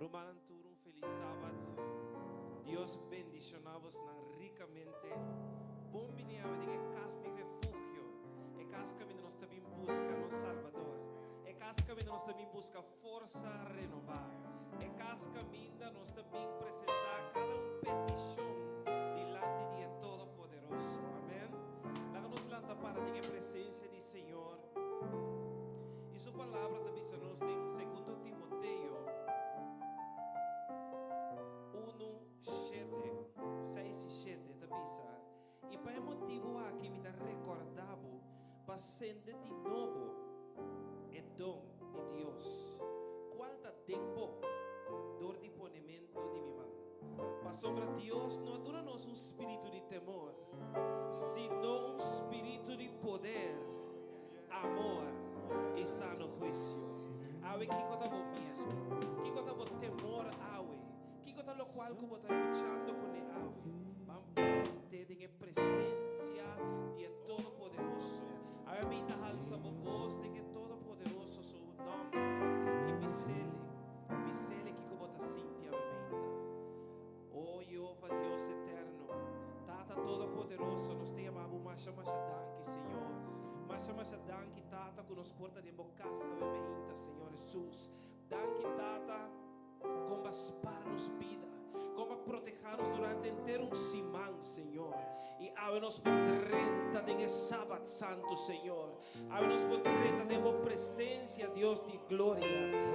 Romantur un feliz sábado. Dios bendicionamos ricamente. Bom dia a casa de refúgio. É casa que nós também busca no Salvador. É casa que nós também busca força a renovar. É casa que nós também apresentar cada petição diante de Todo-Poderoso. Amém? Lá nos lanta para a presença do Senhor. E sua palavra também se nos tem 2 Timoteo 6 e 7 da bisa. E para motivo aqui me recordavo paciente de novo é dom de Deus. Quanto tempo dor de ponimento de minha mão. Mas sobre Deus não dura-nos espírito de temor, sino espírito de poder, amor e sano juízo. Awe que cota bo medo, que cota bo temor awe, que cota lo qual que bota luchando com ele awe. Vamos presente em presença de Todo-Poderoso. Awe me da halsa bo voz de Todo-Poderoso seu nome e bisele que bota sinti awe menta. Oh Jeová Deus eterno, Tata Todo-Poderoso, nos te amamos mais danke Senhor. Mas danke Tata que nos porta de bocas awe menta Senhor Jesus. Danke Tata como para-nos vida, como proteger-nos durante inteiro semana, Senhor. E abre-nos por 30 de sábado santo, Senhor. Abre-nos por 30 de boa presença, Deus de glória.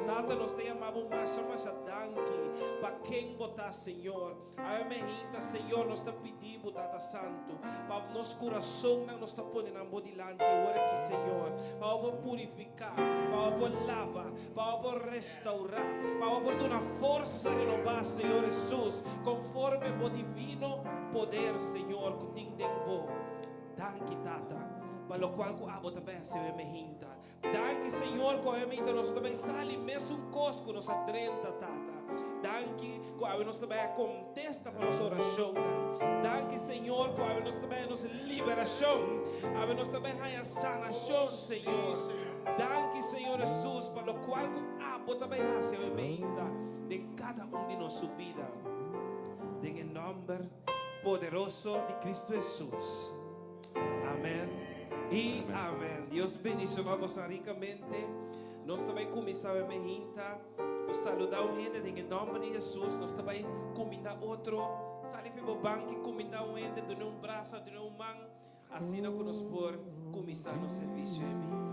Tata, nos te amamos mais danke para quem botar, Senhor. Abre-me, Senhor, nos te pedimos, Tata Santo, para nosso coração, nos te ponendo em bodilante, agora aqui, Senhor, para purificar, para lavar, para restaurar, para dar uma força renovar, Senhor Jesus, conforme o divino poder, Senhor, que tem dentro. Danke, Tata, para o qual que abo também, Senhor, me hinta. Danke, Senhor, que a minha nós também sale mesmo um cosco nos adrenta, Tata. Danke, que a nós também contesta para nossa oração. Danke, Senhor, que a nós também nos liberação. A nós também há sanação, Senhor. Danke, Senhor Jesus, para o qual que abo também, Senhor, me hinta de cada de nossa vida. En el nombre poderoso de Cristo Jesús. Amén y amén. Dios bendicionamos ricamente. Nós também começamos a menita. Saludar a gente em nome de Jesus. Nós também comida outro. Sali para o banco e comida a gente de um braço, de uma mão. Assim que nós por começar no serviço de menita.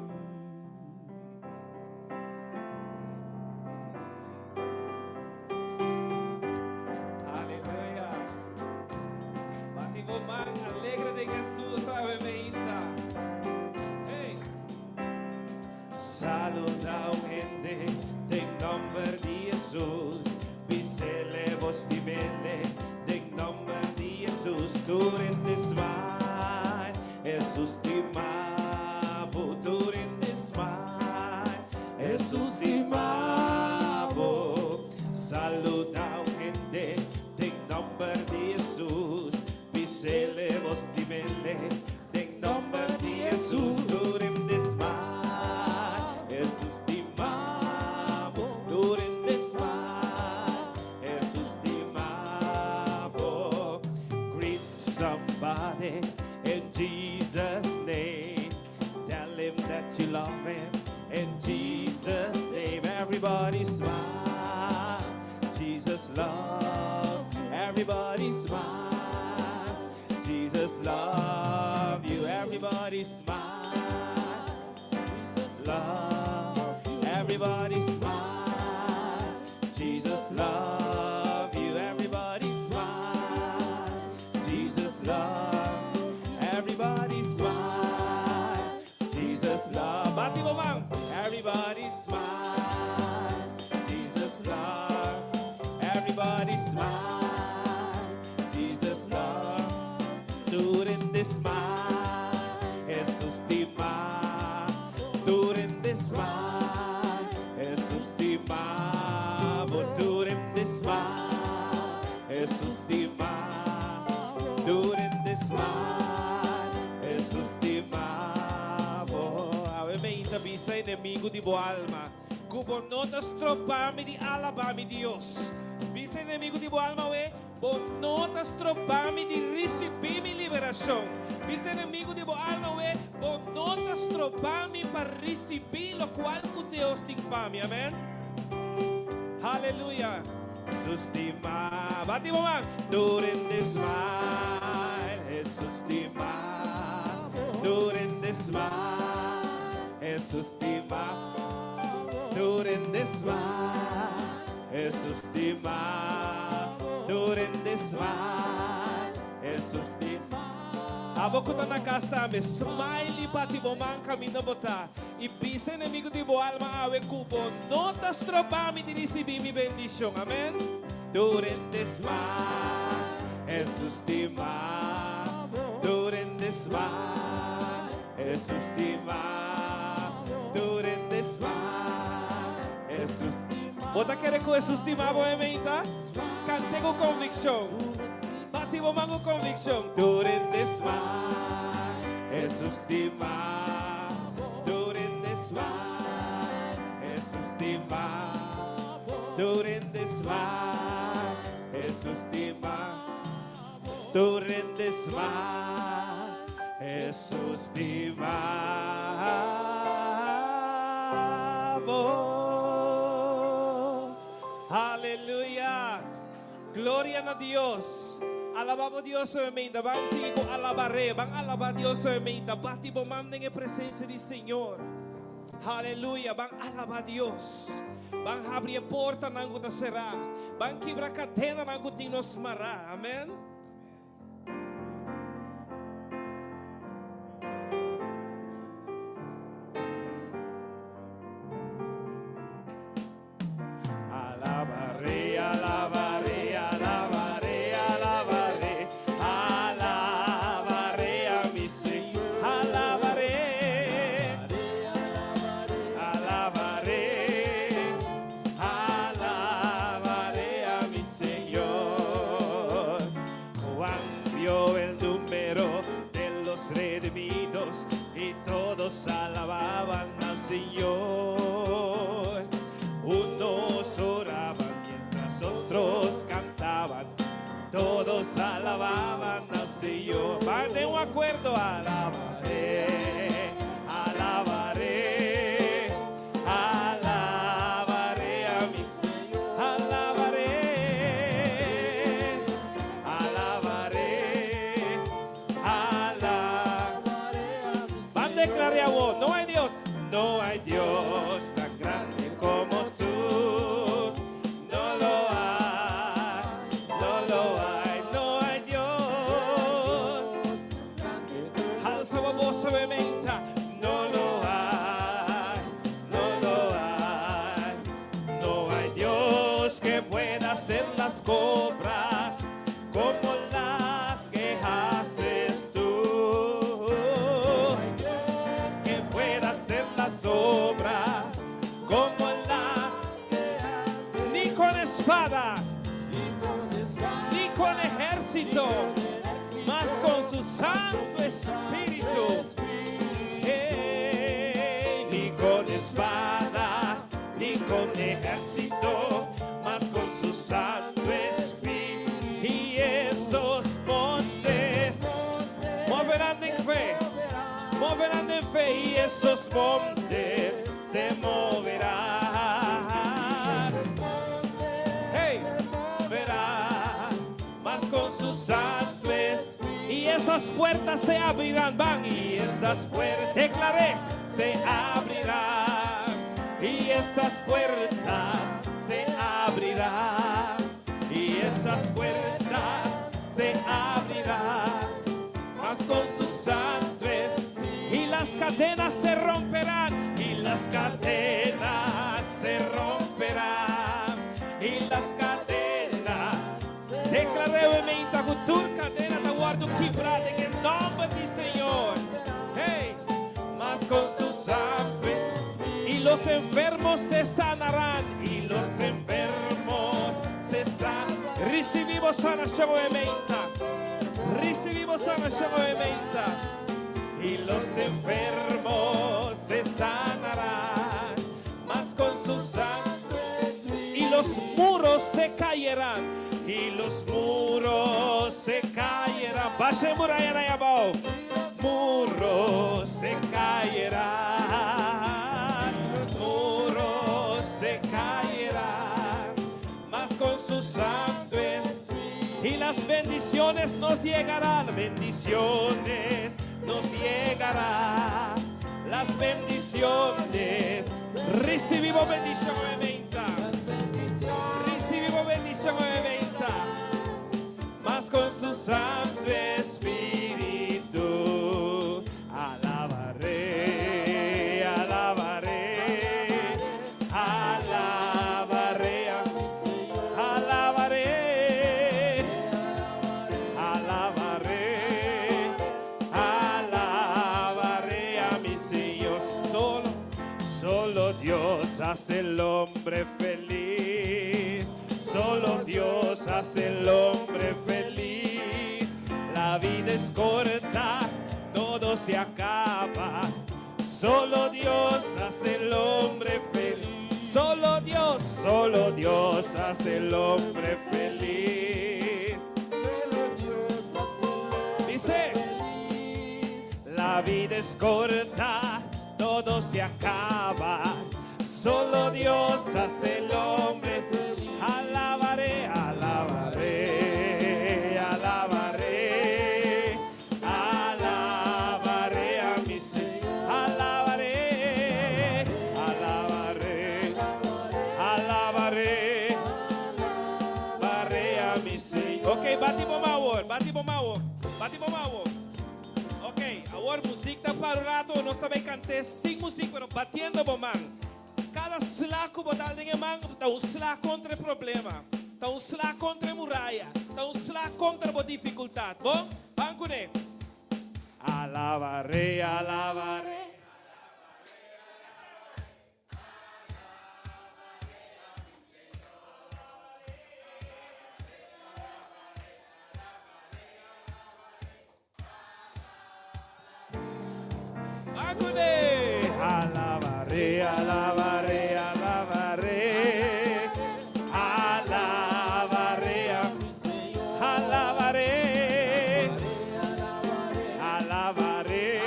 Saluda gente em nome de Jesus, bisele vos di bene em nome de Jesus, durante mai, Jesus ti mabo, durante mai, Jesus ti mabo. Saluda gente em nome de Jesus, bisele vos di bene em nome de Jesus, durante in Jesus' name, tell him that you love him. In Jesus' name, everybody smile. Jesus love, everybody smile. Jesus love you, everybody smile. Jesus love, everybody smile. Jesus love you, everybody smile. Jesus love. Everybody smile, Jesus love. Bati mo mang. Everybody smile, Jesus love. Everybody smile, Jesus love. Durante smile, Jesus te ama. Durante smile, Jesus te ama. Durante smile, Jesus te ama. Durante smile. Jesus te amavo. Ave me intabisa inimigo de boa alma. Cubo notas tropami di alabami Dios. Bisa inimigo di buon alma we. Bon notas tropami di ricibimi liberação. Bisa inimigo di buon alma we. Bon notas tropami para receber lo qual que Deus tem para mim. Amém? Aleluia. Sustima. Bati mo man. During this smile. Jesus tima. During this smile. Jesus tima. During this smile. Jesus tima. During this smile. Jesus tima. Abo ko ta na kasta me smile pati mo man caminho botar. E pisa inimigo di bo alma awe cubo. Notas tropami di ricibimi bendición. Amén. During this smile. Jesus tima. During this smile. Jesus tima. During this smile. Jesus tima. Bota querer com Jesus tima bo ementa. Cante com convicção. Bati mo mango convicção. During this smile. Jesus tima. During this smile. Jesus tima. During this smile. Jesus tima. During this smile. Jesus tima. Aleluya. Gloria a Dios. Alabamos Dios somente. Van seguir con alabaré. Van alabar Dios somente. Bati bomando en la presencia del Señor. Aleluya. Van alabar Dios. Van abrir porta nango da será. Van quebrar cadena nango de nos mará. Amén. Alabaré, alabaré, alabaré, alabaré, alabaré a mi Señor. Alabaré, alabaré, alabaré a mi Señor. Juan vio el número de los redimidos y todos alababan al Señor. Unos oraban mientras otros cantaban, todos alababan al Señor. Van de un acuerdo, alabaré, alabaré, alabaré a mi Señor. Alabaré, alabaré, alabaré a mi Señor. Van a declarar a vos, no hay Dios, no hay Dios tan grande como tú. No lo hay, no lo hay, no hay Dios. Alza la voz suavemente. No lo hay, no lo hay. No hay Dios que pueda hacer las cosas como las que haces tú. Que pueda hacer las obras como las que haces. Ni con espada, ni con ejército, mas con su Santo Espíritu. Ni con espada, ni con ejército, mas con su Santo Espíritu. Y esos montes moverán en fe, moverán en fe, y esos montes se moverán. Hey, verán, mas con sus santos, y esas puertas se abrirán, van, y esas puertas, declaré, se abrirán, y esas puertas se abrirán, y esas puertas se abrirán, mas con sus santos, y las cadenas se romperán, y las cadenas se romperán, y las cadenas, declaré brevemente a tu cadena da guardo quebrada en el nombre del Señor. Hey, mas con sus sangre, y los enfermos se sanarán, y los enfermos se sanarán. Recibimos sanación brevemente, recibimos sanación brevemente. Y los enfermos se sanarán, mas con sus los muros se caerán. y los muros se caerán. Baixem muralha na Yabal. Los muros se caerán. Los muros se caerán. Mas con su santo espíritu y las bendiciones nos llegarán. Bendiciones nos llegarán. Las bendiciones. Recibimos bendición de venta. Recibimos bendición de venta. Mas con su santo espíritu alabaré, alabaré, alabaré, alabaré, alabaré, alabaré a mi Señor. Solo Dios hace el hombre feliz. Solo Dios hace el hombre feliz. La vida es corta, todo se acaba. Solo Dios hace el hombre feliz. Solo Dios hace el hombre feliz. Solo Dios hace el hombre dice, feliz. La vida es corta, todo se acaba. Solo Dios hace el hombre feliz. Alabaré, alabaré, alabaré, alabaré a mi Señor. Alabaré, alabaré, alabaré, alabaré a mi Señor. Ok, bati bomawor, bati bomawor, bati bomawor. Ok, agora música para o rato, nós também cantamos sem música, pero batendo bomang. Cada slaco botar em mão, tá um slaco contra problema, tá um slaco contra muralha, tá um slaco contra a dificuldade. Bom, vamos né? Alabaré, alabaré. Vamos né? Alabaré, alabaré, alabaré, alabaré a mi Señor. Alabaré, alabaré,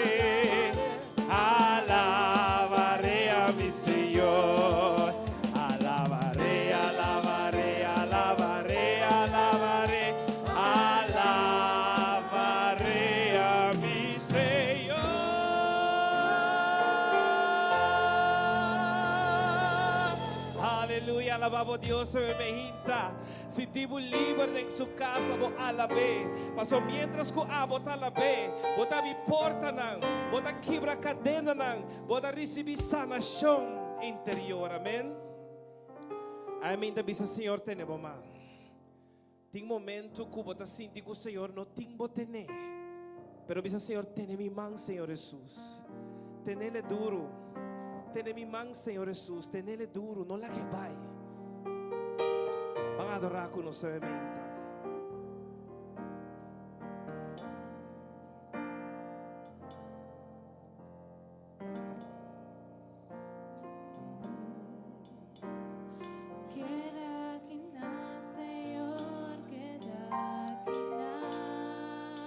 alabaré a mi Señor. Alabaré, alabaré, alabaré, alabaré, alabaré a mi Señor. Aleluya, alabamos Dios se me hinta. Si tivo libre en su casa, vamos a la B. Pasó mientras que bota la B, bota mi porta nan, bota quebra cadena nan, bota recibir sanación interior, amén. Amém, da bisa Senhor tenemos man. Tem momento que bota sinti que o Senhor não tem botene, pero bisa Senhor tem mi man, Senhor Jesus. Tenele duro. Tiene mi man, Señor Jesús. Tenele duro, no la que vai. Van a adorar con nosotros. Queda aquí nada, Señor, queda aquí nada.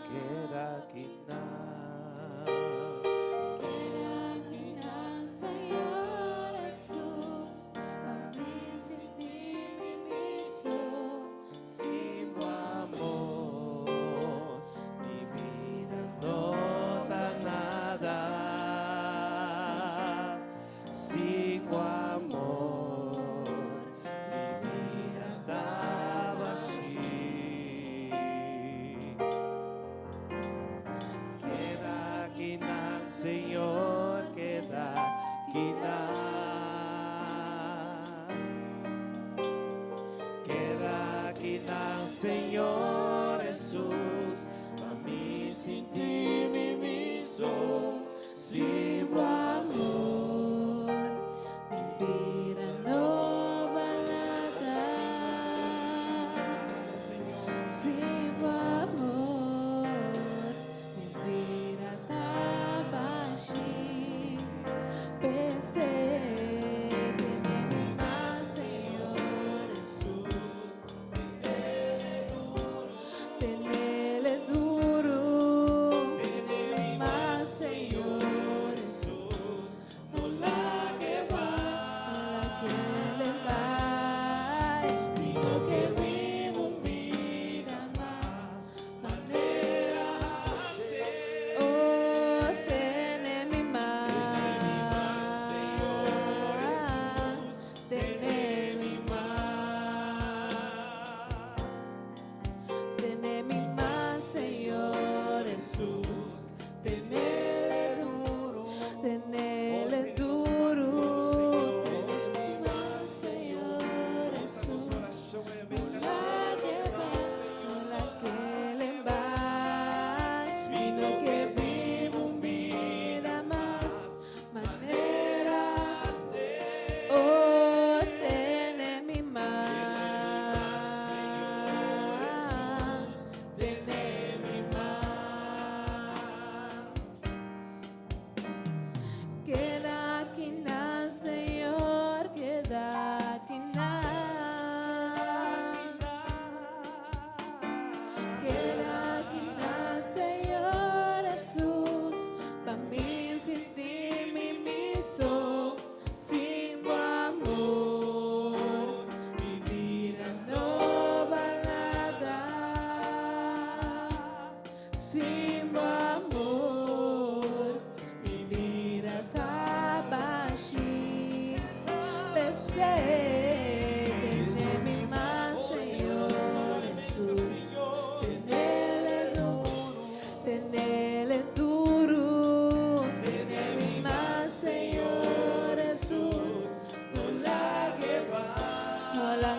Queda aquí nada. Señor Jesús, a mí sin ti mi misión.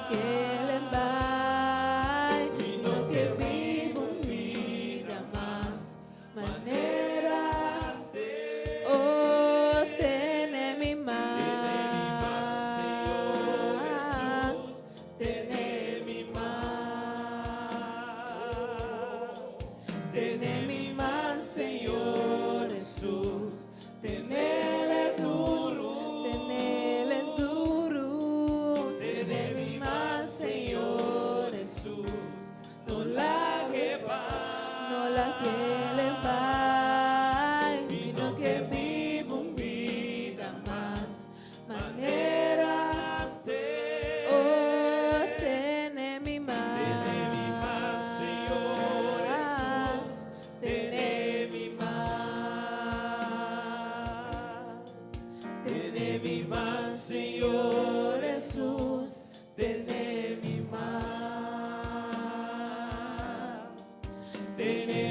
naquele vai, no que vivo vida más manera. Oh, tiene mi más, tiene mi más, Señor Jesús, tenele duro, tiene mi más, Señor Jesús, no la que va, vino que vivo vida más manera. Oh, tiene mi más, Señor Jesús, tiene mi más, Señor Jesús, tiene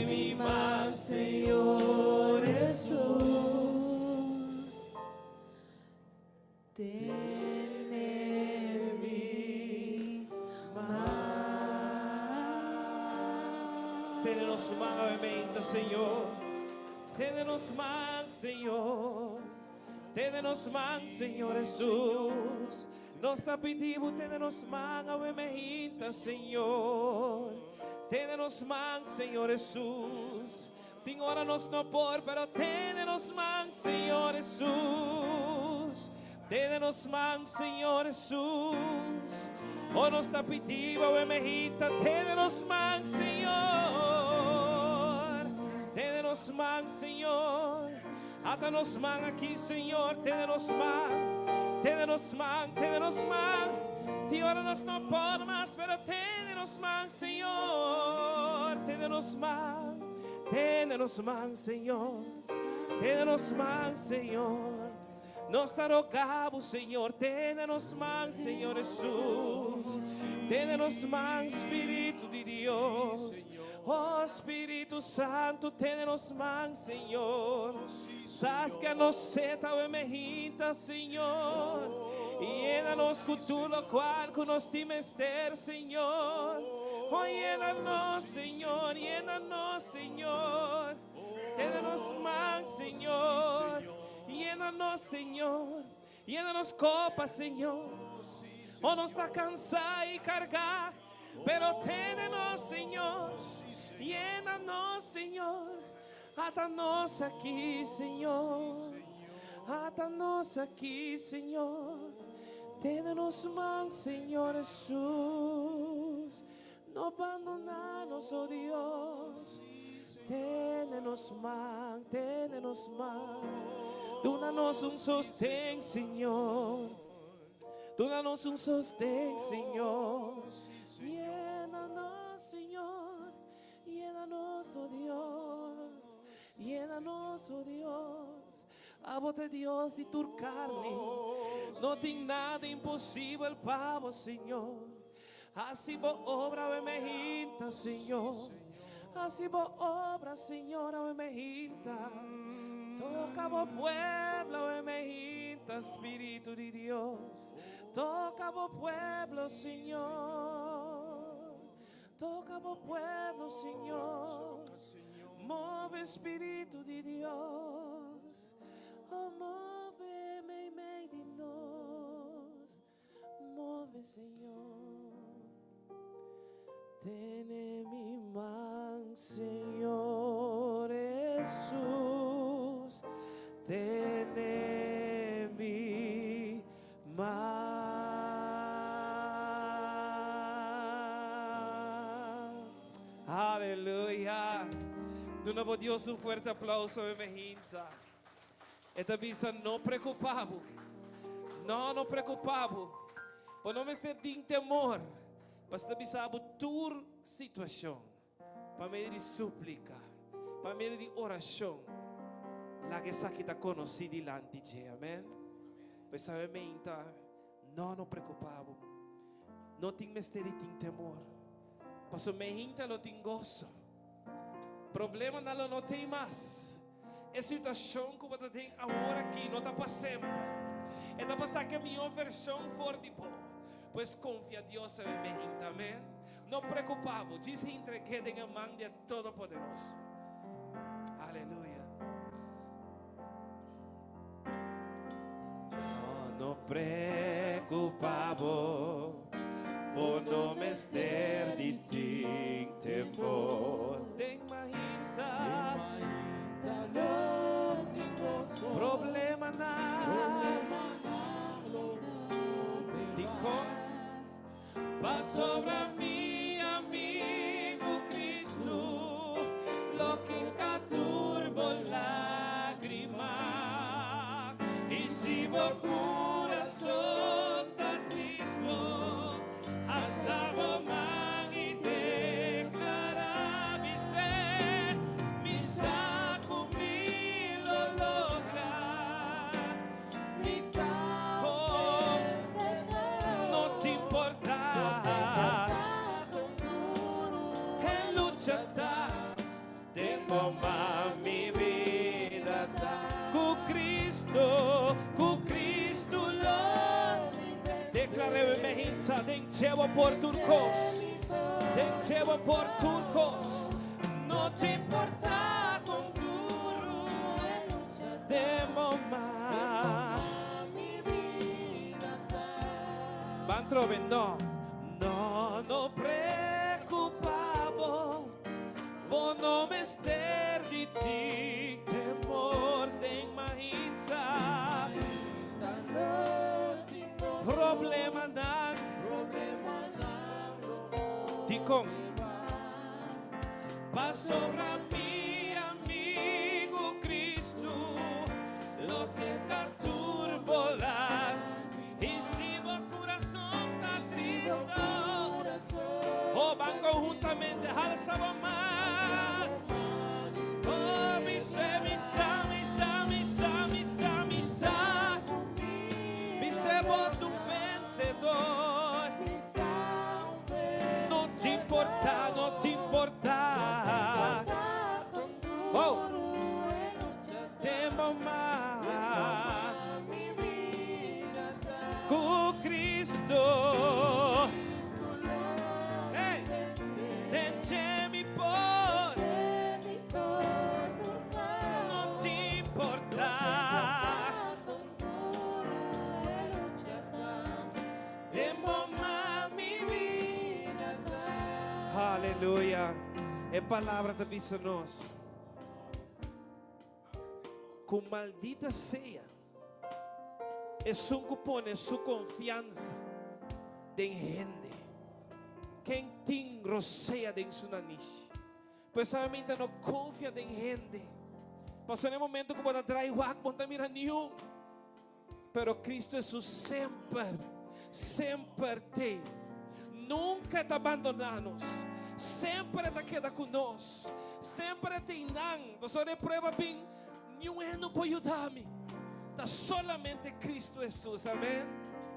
mi más, Señor Jesús, tiene mi más. Ténenos suavemente, Señor. Ténenos más, Señor. Ténenos más, Señor Jesús. Nós te pedimos, ténenos más, obviamente, Señor. Ténenos más, Señor Jesús. Tem hora nós não por, pero ténenos más, Señor Jesús. Ténenos más, Señor Jesús. Oh, nós te pedimos, obviamente, ténenos más, Señor. Ténenos más, Señor. Házanos más aquí, Señor. Ténenos más. Ténenos más, ténenos más. Te ora nós não por más, pero ténenos más, Señor. Ténenos más. Ténenos más, Señor. Ténenos más, Señor. Nós te rogamos, Señor. Ténenos más, Señor Jesús. Ténenos más, Espíritu de Dios. Oh, Espíritu Santo, ténenos más, Señor. Sabes que a nós seta o emergita, Señor. E llena-nos com tudo qual que nos te menester, Señor. Oh, llena-nos, Señor. Llena-nos, Señor. Ténenos más, Señor. Llena-nos, Señor. Llena-nos copas, Señor. Oh, nos está cansado e cargar, pero ténenos, Señor. Llena-nos, Señor. Ata-nos aqui, Señor. Ata-nos aqui, Señor. Ténenos más, Señor Jesús. No abandonanos, oh Dios. Ténenos más, ténenos más. Dúnanos un sostén, Señor. Dúnanos un sostén, Señor. Llénanos, Señor. Llénanos, oh Dios. Llénanos, oh Dios. Amo-te, Dios, de tu carne. No tem nada impossível para vos, Senhor. Assim vos obra emergita, Senhor. Assim vos obra, Senhor, emergita. Toca vos pueblo, emergita, Espírito de Deus. Toca vos pueblo, Senhor. Toca vos pueblo, Senhor. Move Espírito de Deus. Oh, move-me em meio de nós. Move, Senhor. Tiene mi mano, Senhor Jesus. Tiene mi mano. Aleluia. De novo, Deus, fuerte aplauso, me hinta. Esta visa não preocupado. Não preocupado. Por não ter temor. Mas esta visa tua situação. Para meio de súplica. Para meio de oração. Lá que essa que está conhecida diante de amém. Pois sabe, não preocupado. Não tem mistério, tem temor. Mas o meinta não tem gozo. Problema não tem mais. É situação que você tem agora aqui, não está para sempre. É para passar que a minha versão for de boa. Pues confia Dios sabe gente, amén. No preocupamos, dice entregué en el mano de Todopoderoso. Aleluya. No preocupamos, por no me estar de ti temor. Den majinta, problema nada. Va sobre mi amigo Cristo, lo que caturbo lágrima, y si vos corazón tan Cristo, alzamos man y declara mi ser, mi saco mi lo logra, mi taco, no te importa. Toma mi vida con Cristo lo declaré mi hincha den llevo por turcos no te importa con duro de mamá van trovando no preocupamos. Vos no me estés de ti, temor de majita. Problema dan. Ticón. Va sobre mi amigo Cristo, lo que caturbola. Y si vos corazón tan Cristo, o van conjuntamente alza vos más. Tu vencedor, no te importa, oh, temo más con Cristo, hey, mi por, no te importa. Aleluya. Es palabra de avísanos. Con maldita sea. Es un que pone su confianza de gente. Quien tin rosea de su nariz. Pues solamente no confía en gente. Pasó en el momento como la trae guac, no mira ni un. Pero Cristo es su siempre te. Nunca te abandonanos. Sempre te queda conosco, sempre te dan. Você prueba bem, nenhum não pode ajudar-me. Tá solamente Cristo Jesus, amém?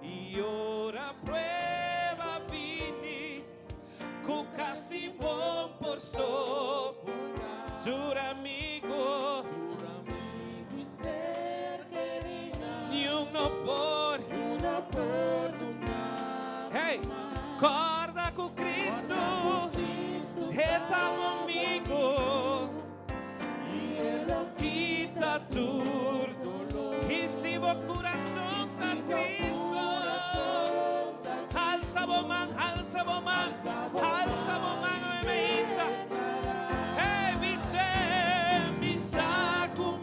E ora prueba bem, com casi bom por so, jura amigo, y ser querida, nenhum não pode. una oportunidad. Hey, corda com Cristo. Estamos amigos Y Él lo quita tudo e se o coração está Cristo alça a mão emeita hey me saco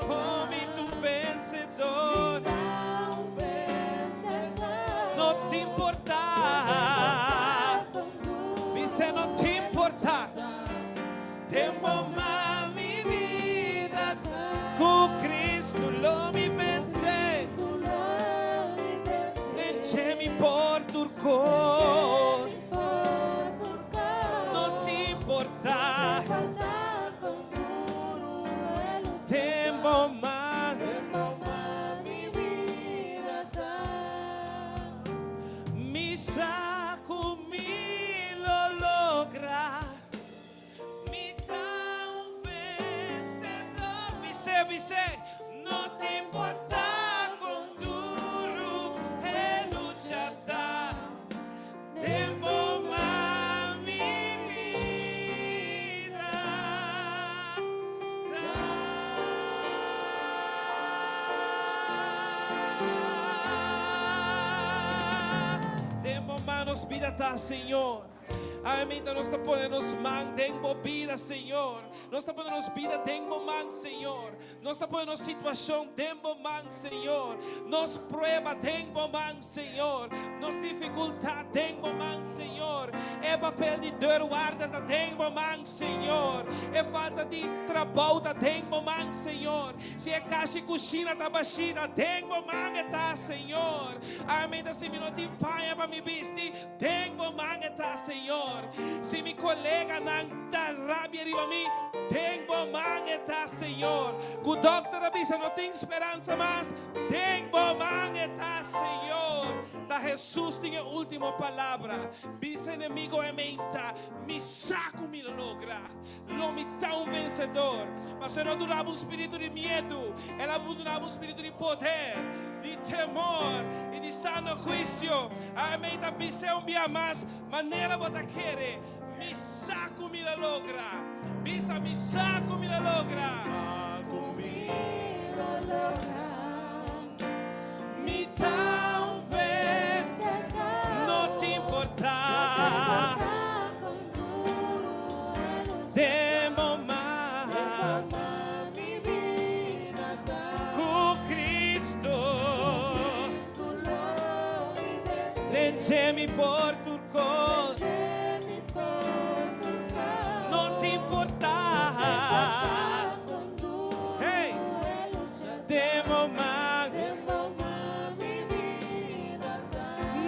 come tu vencedor não te importa. No te importa, tengo más mi vida con Cristo lo mi vence, enche-me por turcos, no te importa, tengo más mi saco mi lo logra. No te importa con duro e lucha danos vida, tá, Senhor. Amém. Nós está podendo man, dengo vida, Senhor. Nós está podendo vida, dengo man, Senhor. Nós está podendo situação, dengo man, Senhor. Nos prueba, dengo man, Senhor. Nos dificuldade, dengo man, Senhor. É papel de dor guarda, dengo man, Senhor. É falta de trabalho, dengo man, Senhor. Se é caixa e coxina, tá baixina, dengo man, tá, Senhor. Amém. Se me não te paia para me vestir, dengo man, tá, Senhor. Se mi colega não dá rabia riba mim, tem bom maneta, Senhor. O doctor avisa, não tem esperança mais, tem bom maneta, Senhor. Da Jesus tem a última palavra. Bisa inimigo é menta, me saco, me logra. Lo me dá vencedor. Mas não durava espírito de medo, ela durava espírito de poder, de temor e de sano juízo. Amém. Da bisa um dia mais, maneira bota querer. Mi saco mi la logra. Bisa mi saco mi la logra. Mi town vez. No te importa. Demo más. Con Cristo. Leggemi por tu cos. Hey, demo man.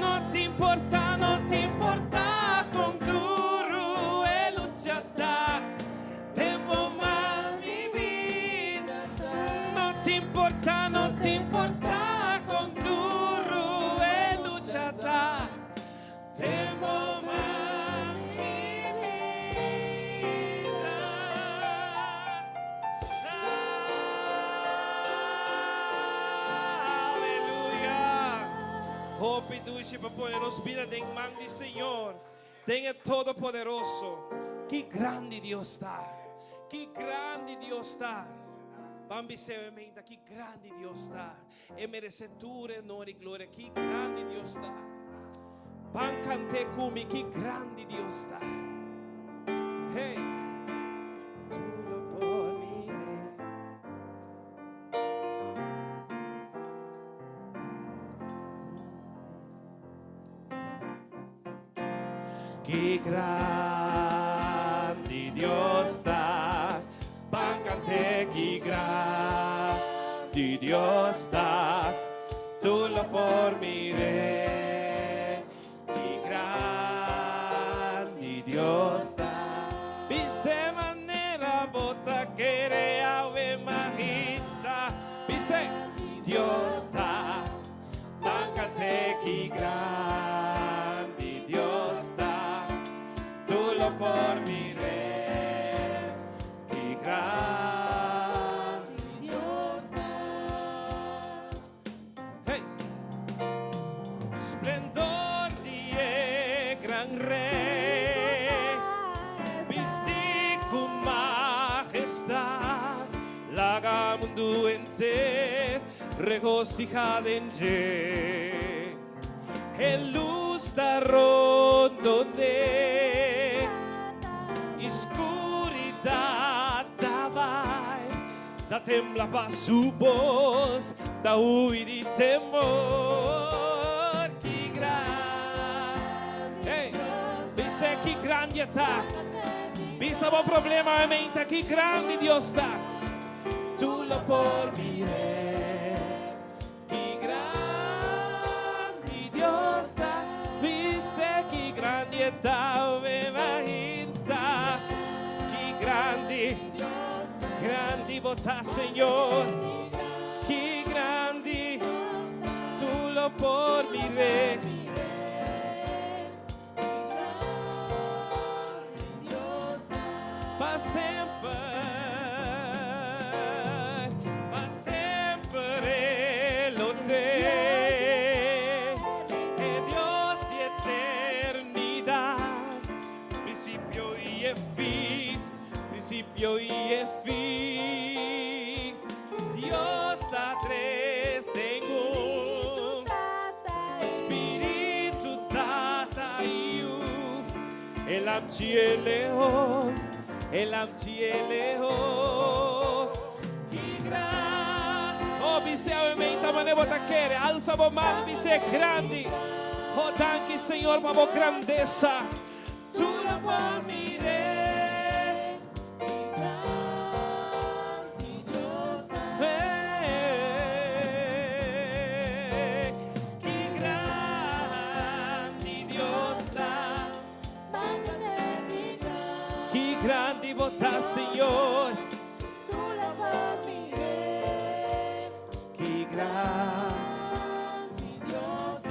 No te importa, no te importa, con duro e luchata. Demo man mi vida. No te importa, no te importa, con duro e luchata. Demo man. Oh, piduche para ponernos vida de man de Senhor. Tenha todo poderoso. Que grande Deus está. Que grande Deus está. Bambi semente, que grande Deus está. É merecedor, honor e glória. Que grande Deus está. Bancante cumi, que grande Deus está. Hey, tu lo por mí. Que grande Deus está, bancante, que grande Deus está, tu lo por miré, que grande Deus está. Pise manera bota querer ave majita, pise Deus está, bancante, que grande Deus está. Por mi rey, que grande Dios hey. Esplendor de gran rey, viste con majestad, la mundo entero regocijado en je, el luz da rondo de escuridad vai, da tembla pa su voz, da huir de temor. Que grande, hey, dice que grande está, visa o problema mente, que grande Dios está, tu lo por miré, que grande Dios está, dice que grande está, me imagina, que grande, grande bota Señor, que grande, tu lo por mi rey. Pa sempre lo te, è Dios de eternidad, principio y fin, principio y fin. Dios da tres en un, Espíritu data Elamchi Eleon, Elamchi Eleon. Que grande. Oh, biseu ementa manevo taquere, alça bo mal, biseu grande. Oh, danke Senhor, para a grandeza. Tu la por mire. Grande botar, Senhor. Tu la miré, Que grande Dios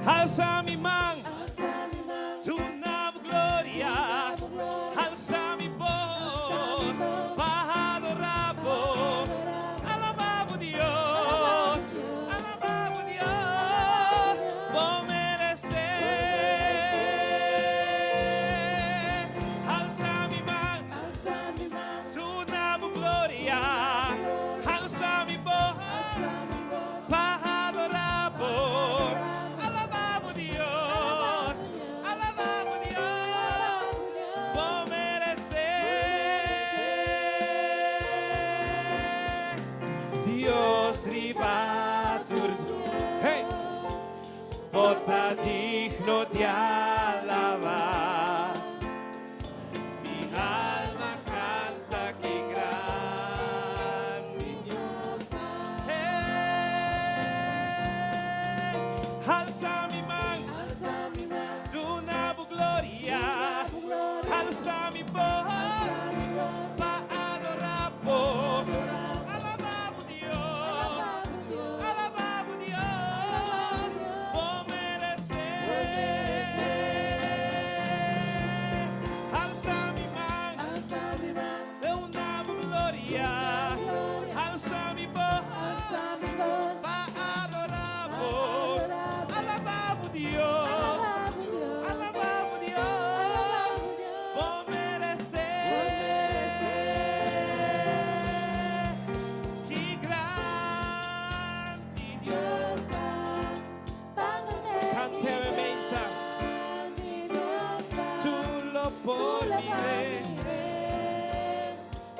alza mi man, alza mi mano, tu nam gloria. tu gloria, Alza mi voz, para adorarlo. Alabamos Dios, alabamos Dios. Vos merecer. Alza mi man, alza mi mano, tu nam gloria. Alza mi voz, para adorarlo. Alabamos Dios, alabamos Dios. Vos merecer. Dios ribatur. Hey. Bota digno de alabar. Mi alma canta que grande Dios. Hey. Alza mi man, alza mi mano, tu nabu gloria. Alza mi voz, pa adorarlo. Alabamos Dios, alabamos Dios. Vos merecer. Alza mi man, alza mi mano, de una gloria. Alza mi voz, alza mi voz, pa adorarlo. Alabamos Dios, alabamos Dios. Vos merecer. Que grande Dios. Cantemente tu lo por mire.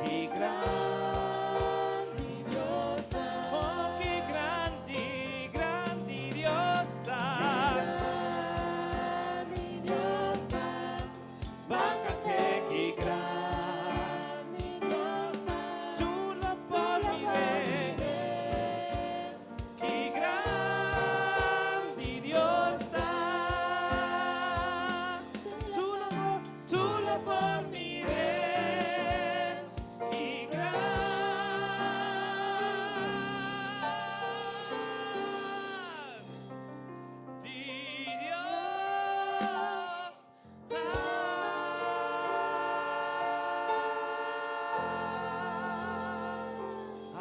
Que grande oh, que grande, grande Dios está. Bájate, que grande tu lo por mire. Que grande Dios está. Tu lo por mire. Que grande Dios está.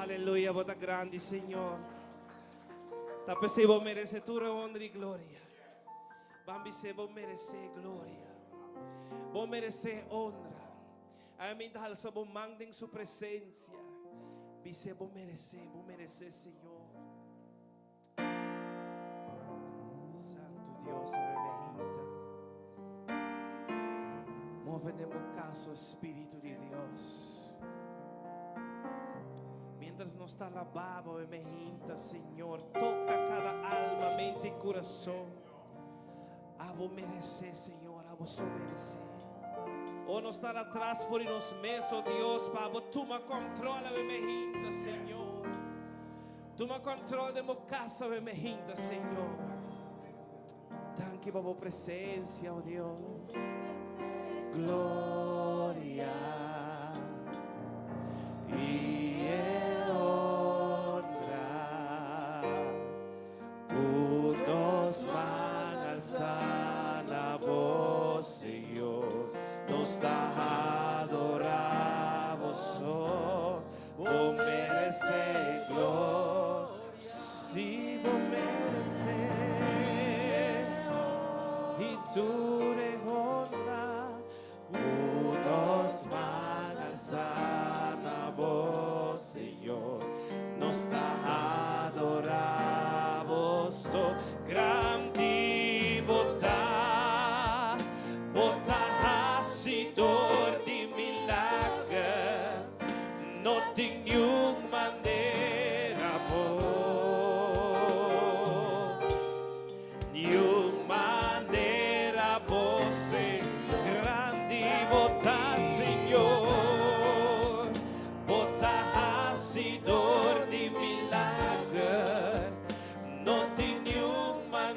Aleluia, bota grande, Senhor. Tá percebendo merecedor honra e glória. Vamos vos merecer glória. Vos merecer honra. Amém. Dahil sa vos manding su presencia. Bise vos merecer, Senhor. Santo Deus, aleluia. Move en caso, Espírito de Deus. Mientras nos está alabando, emergenta, Senhor, toca cada alma, mente e coração. A vos merecer, Senhor, a vos merecer. Ou não estar atrás por nos meses, oh Deus, para vos toma controle, emergenta, Senhor. Toma controle de minha casa, emergenta, Senhor. Danke por vos presença, oh Deus. Glória e honra, nos van a alzar la voz, Senhor, nos da adoramos, oh, vos mereces gloria, si vos mereces, y tú de honra, nos van a alzar la voz, Senhor, nos da adoramos, oh, grande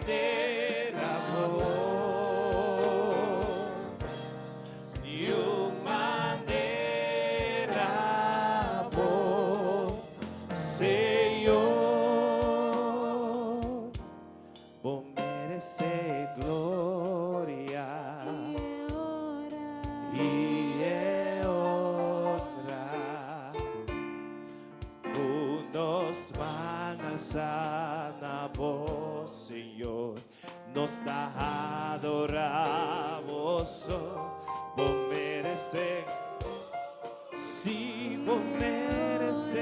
maneira boa, nenhuma maneira boa, Senhor, vou merecer glória e honra. Nos manasana vos, Senhor, nos dá adoramos, vou merecer, sim, vou merecer,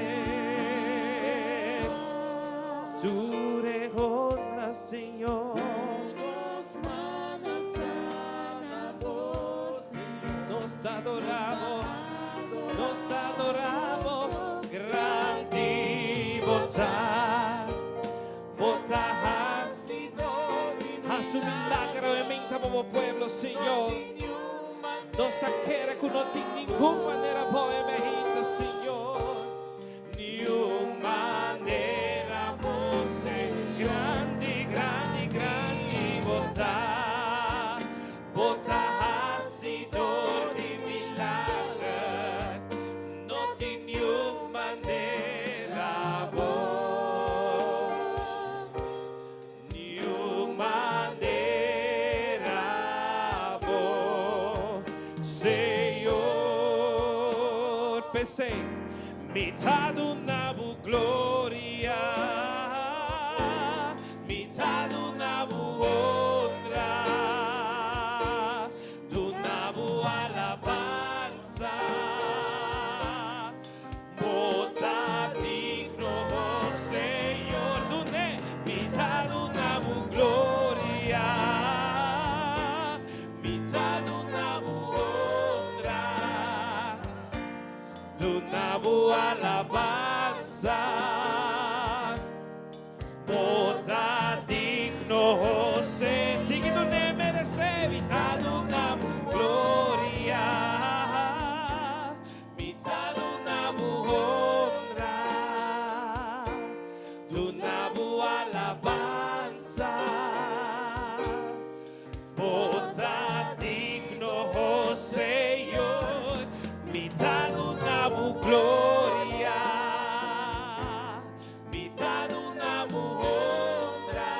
tu honra, Senhor, nos adoramos, grande botar a su milagro en mente como pueblo, Señor. Nos quiere que no tiene ninguna manera boa en mente, Señor. Nenhuma maneira você grande, grande, grande botar a dor de milagre. Não tem nenhuma maneira boa, nenhuma maneira boa, Senhor. Pensei, me dá uma glória, me dá uma honra, uma boa alabanza. Bota digno, Senhor, me dá uma glória, me dá uma honra, uma boa alabanza. Bota digno, Senhor, sigue tu ne merece, me dá uma glória, me dá uma honra, uma boa alabanza. Bota digno, Senhor, me dá uma glória, me dá uma honra,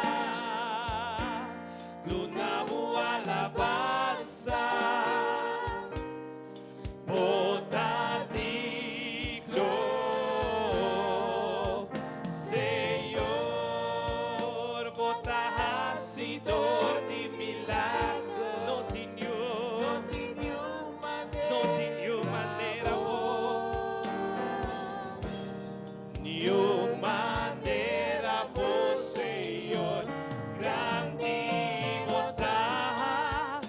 uma boa alabanza. Bota digno, Senhor, bota dor de milagre. Não tem nenhuma maneira boa, nenhuma maneira boa, Senhor, grande botar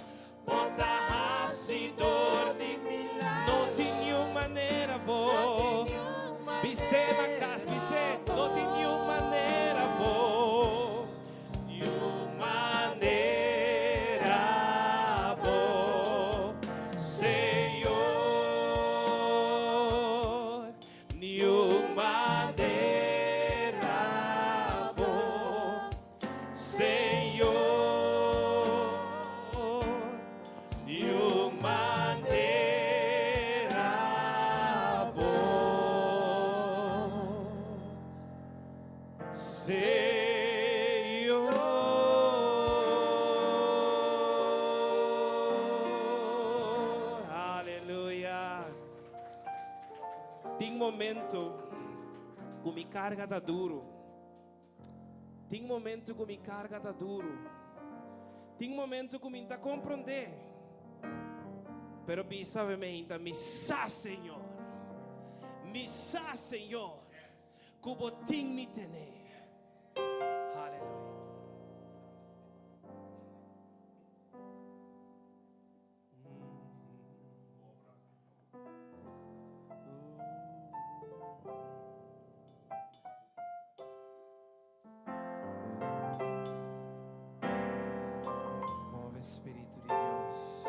dor de milagre. Não tem nenhuma maneira boa, Bise na casa, Bise, não tem nenhuma maneira boa, nenhuma maneira boa, Senhor, nenhuma maneira boa, Senhor, nenhuma maneira boa, Senhor. Aleluia. Tem momento que me carga tá duro. Tem momento que me carga tá duro. Tem momento que me tá compreender. Pero sabe me sa, Senhor. Me sa, Senhor. Que botim me tener. Aleluia. Move Espírito de Deus.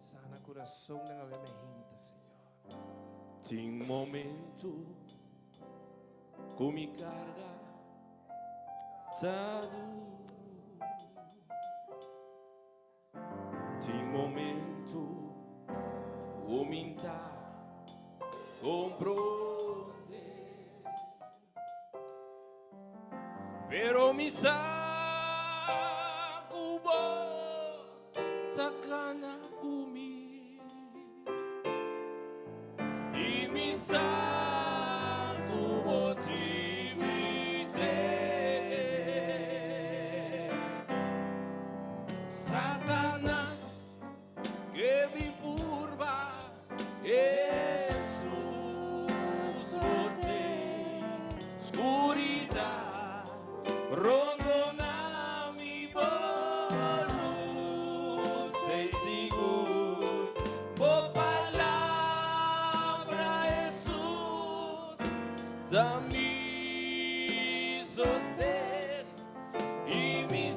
Sana coração da minha mente, Senhor. Tem momento que me carga tá duro. cominta compronte, pero mi sakubo takana umi, y mi sakubo timite. Satanás que mi purba Jesús bote oscuridad rondona mi luz de seguro por palabra Jesús da mi sostén y mi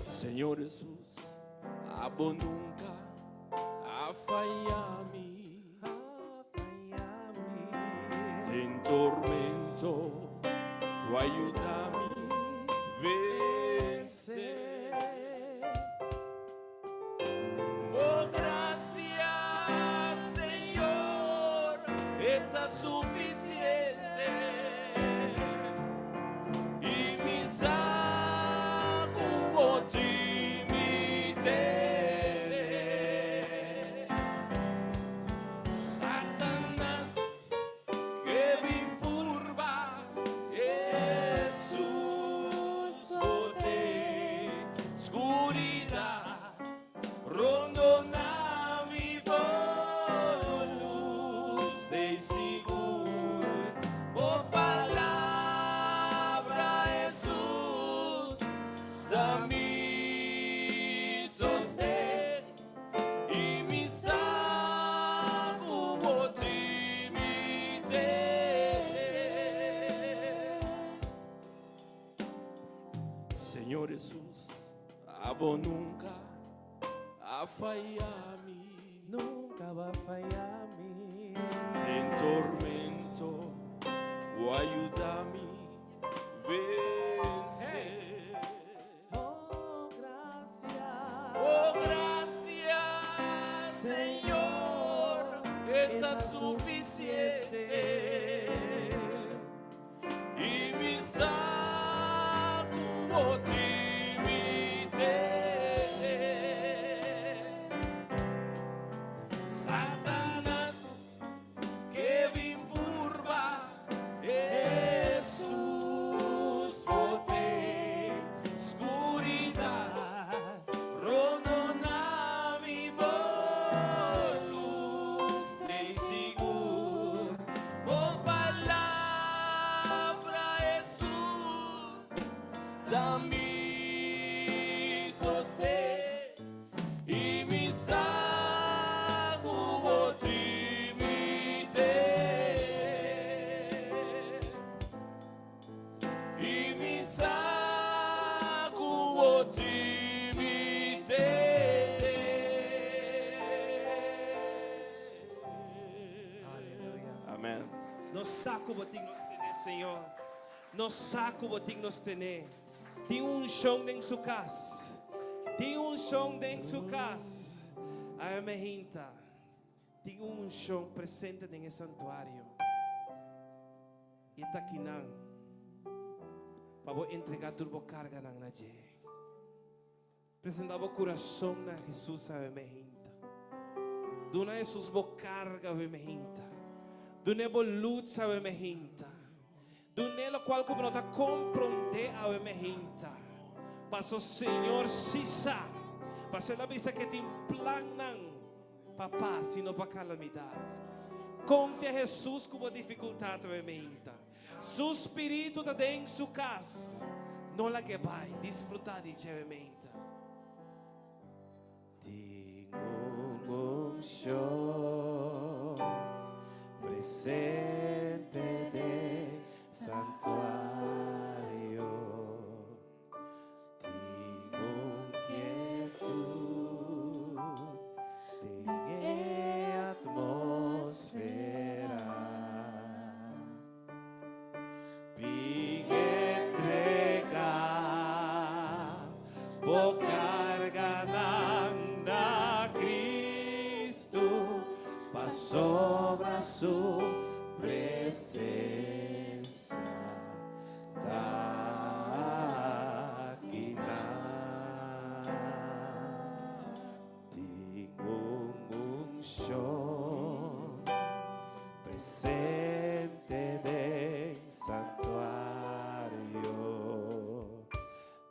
Señor Jesús, abo nunca a fallar-me, em tormento, o ayuda-me vencer. Oh, gracias, Señor, está suficiente. Y mi Satanás que me empurva Jesús bote escuridad rondona mi luz de seguro por palabra Jesús da mi sostén y mi sacubo timite. Señor Jesús, abo nunca a fallar-me, Nunca va a fallar-me. em tormento, o ayuda-me vencer. Oh, gracias. Oh, gracias, Señor, está suficiente. Y mi sacubo timite. Satanás que me empurva Jesús bote escuridad rondona mi luz de seguro por palabra Jesús da mi sostén y mi sacubo timite. Y mi sacubo timite. Aleluia. Amén. Nos saco botim nos tener, Senhor. Nos saco botim nos tener. Tem chão dentro de sua casa. Tem chão dentro de sua casa. A minha gente. Tem chão presente dentro do santuário. E está aqui não. Para vou entregar turbo carga não na je. Apresentar o coração na Jesus a minha gente. Dona Jesus bo carga a minha gente. Dona bo luta a minha gente. Dona lo qual como nota compreender a minha gente. Passo Senhor sisa. Passo la visa que te implanam. Papá, sino para calamidade. Confia em Jesus como dificuldade a minha gente. Su espírito está dentro de sua casa. Não la que vai desfrutar de minha gente. Tengo show presente de santuario. Tengo quietud, tengo atmosfera. Pigue sobra su presencia. Dakina Tingong unción presente del santuario.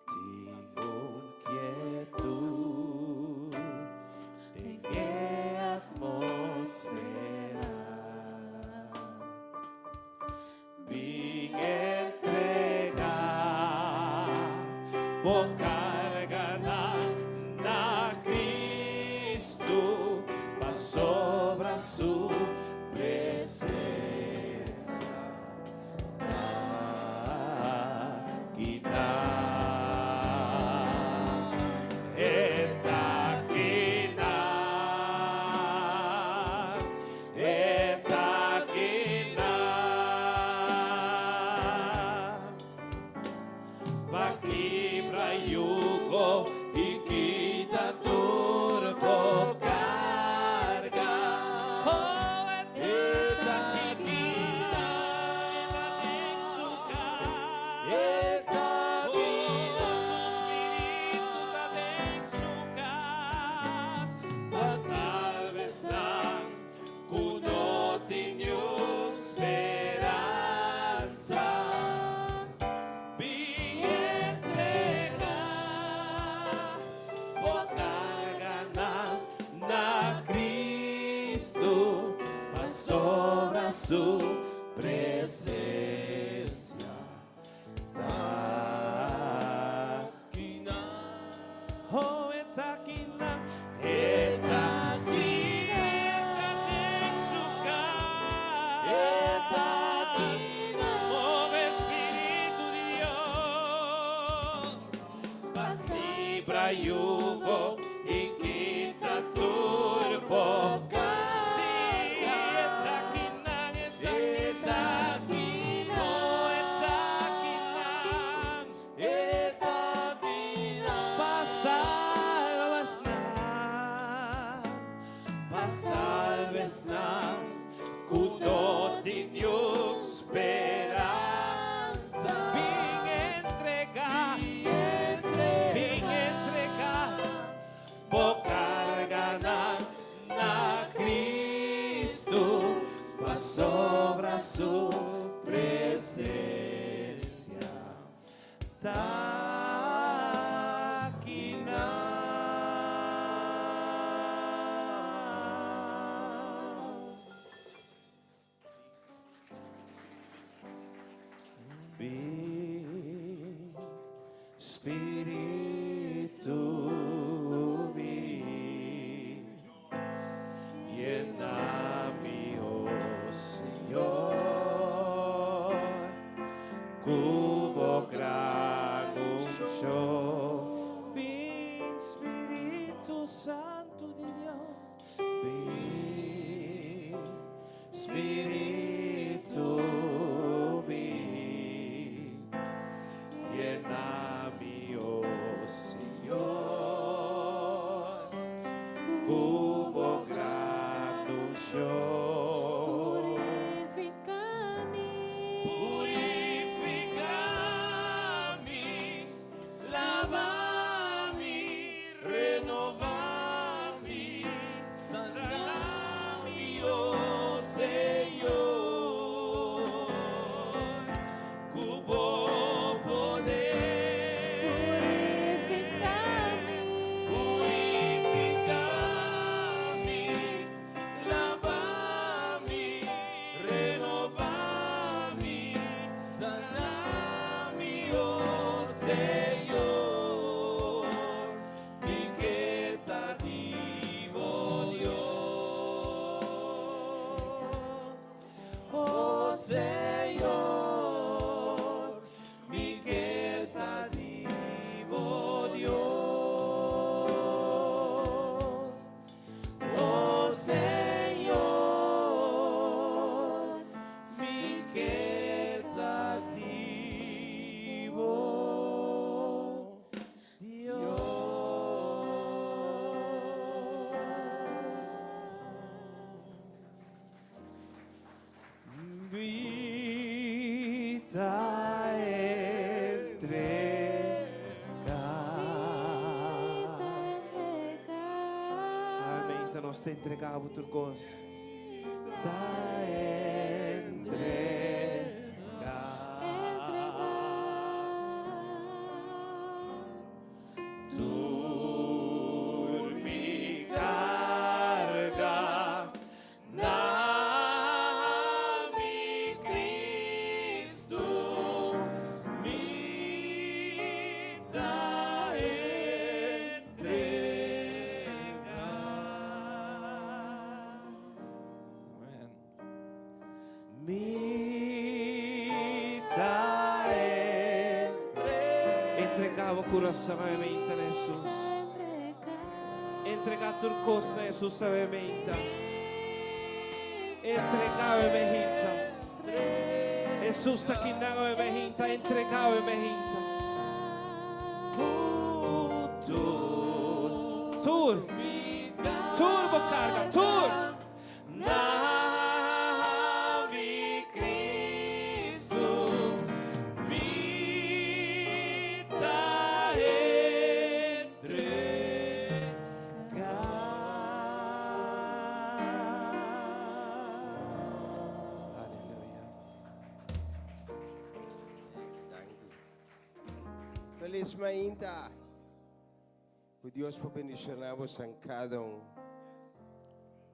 Tingong quietud en atmósfera. Vin entregar por carga na Cristo, mas sobra su presencia. Quebra yugo y quita turbo carga. Oh, está aquí en su casa. Está aquí su espíritu en su casa. Pasalves nan cuno tinyo esperanza. Sobra su presencia. Taquina, oh, taquina, en su casa. Oh, Espíritu de Dios, pasibra yugo y quita turbo. Salves nan kuno tinyo esperanza. Vin entregar por carga na Cristo, mas sobra su presencia. Espíritu mi, llena-me, oh Señor, cubo gran unción. Ven, Espíritu Santo de Dios, ven, Espíritu mi, llena-me, oh Señor, cubo gran unción. Purificami, lavami, renovami, sanami, oh Señor, cubo te entregamos turcos. Te mi carga, na mi Cristo, mi ta entrega. Amen. Mi ta entregava o coração a mim, Jesus. Entregar turcos na Jesus sabemente. Entregar a mehita. Jesus está aqui na mehita. Entregar a mehita. Tur bocarga, tur. Na mi Cristo, mi ta Feliz mainta. Que Deus para bendicionar-vos em cada um.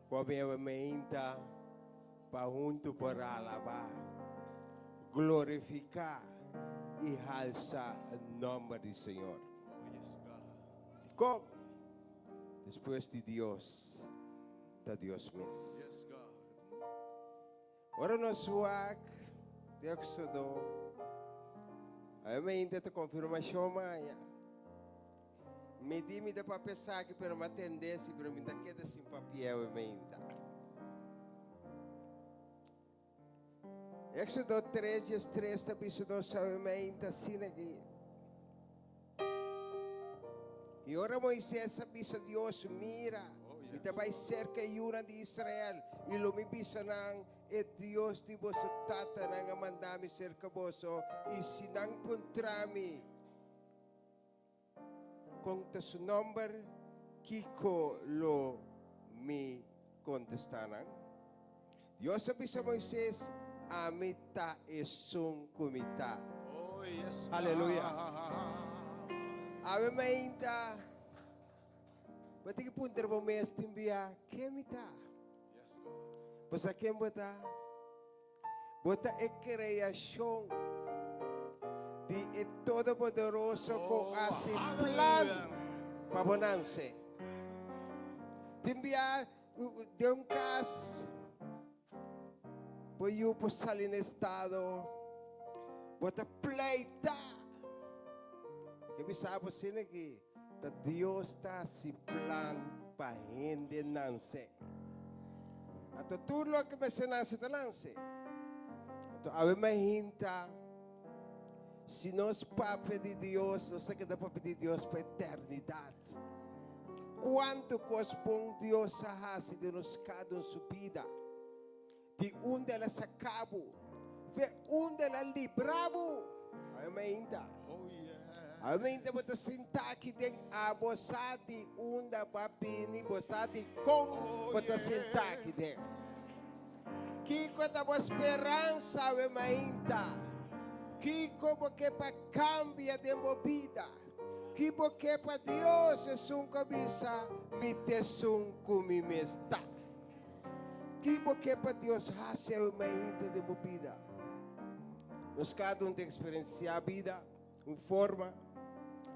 Como é mainta para junto para alabar, glorificar e alçar o nome do Senhor. Como? Depois de Deus, da Deus mesmo. Ora no suak, de Éxodo, a mainta te confirmação maia. Me dá para pensar que para uma tendência para mim daqui da sem papel ainda. Éxodo 3:3 está pensando sobre ainda assim aqui. E ora Moisés sabia Deus mira e te vai cerca e una de Israel e lo me bisanang e Deus de vosso tata nang mandami cerca vosso e se não encontrami conta su number, Kiko lo me contestanan. Dios avisa a Moisés, amita es un comita. Oh, yes. Aleluya. Ave mainta, bati que punter bo mes timbia, que mita? Yes, Lord. Pues a quem bota? Bota é criação de Todo-Poderoso com esse plano para bonança. Timbia de caso, pois eu posso sair no estado, bota pleita. Que bisa você que Deus está esse plano para gente nascer. Ato tudo que você nasce está nasce. Ato ave mais hinta. Se nós papo de Deus, nós que dá papo de Deus para a eternidade. Quanto corresponde Deus a raça de nós cada um subida. De onde ela sacabo, de onde ela libravo. Amém. Oh, yeah. Amém. Você sentar aqui dentro, a você de onde vai vir, você de como você sentar aqui dentro. Que quando a esperança, amém. Que como que para cambia de movida, que porque para Deus é um cabeça, me te um comigo está. Que porque para Deus hace uma ainda de movida. Nós cada um tem experienciar a vida, uma forma.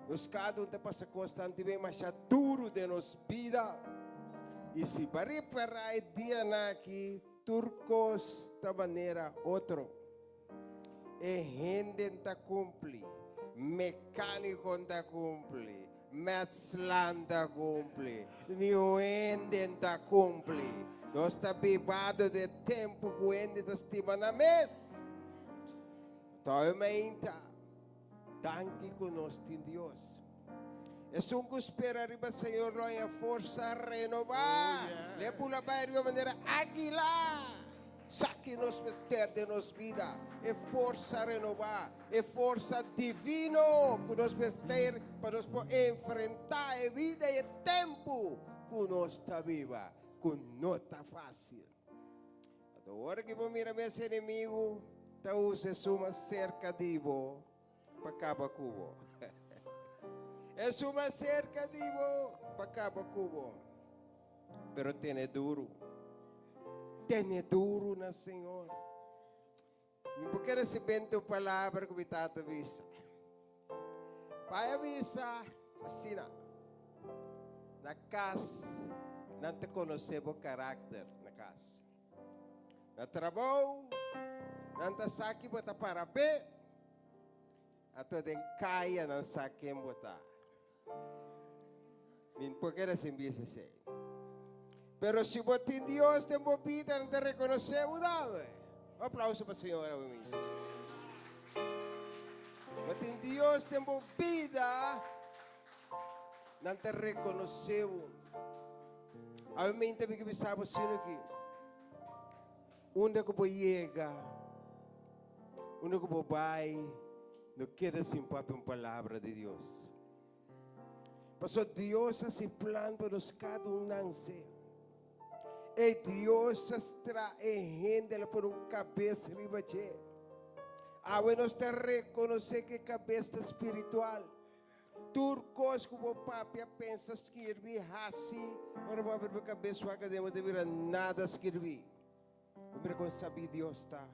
Nós cada um tem passa constantemente mais duro de nossa vida. E se para reparar dia aqui, turcos da maneira outro. E gente está cumpre, mecânico está cumpre, metzlan está cumpre, niuende está cumpre. Nós está bebado de tempo que o ende está estima na mesa. Então, ainda, tanque conosco em Deus. É um que espera arriba, Senhor, não é força renovar. Leva para de maneira águila. Saque nos mistério de nossa vida, é força renovar, é força divino que nos mistério para nos enfrentar a vida e tempo que nós está viva, que não está fácil. A hora que vou mirar meus inimigos, tá usa uma cerca de bo para acabar com o. É uma cerca de bo para acabar com o. Pero tem duro. Tem duro na Senhor. Não porque receber a palavra que me está avisa. Vai avisar, assim na casa, não te conhece o caráter na casa. Na trabalho, não te sabe botar para pé, até den caia não sabe quem botar. Não porque receber assim. Pero se você Deus tem vida, não te reconhece o dado. Um aplauso para a senhora. Mas em Deus tem vida, não te reconheceu. A mim também que me sabe assim aqui. Onde que vou chegar, onde que vou vai, não quero assim para a palavra de Deus. Pastor, Deus assim plano para nós cada nascer. E Deus traz gente por cabeça ribache. Agora nós te reconhecer que cabeça espiritual. Turcos como papi pensa escrever assim, ora vai ver cabeça academia de vir nada escrever. O meu sabe Deus está.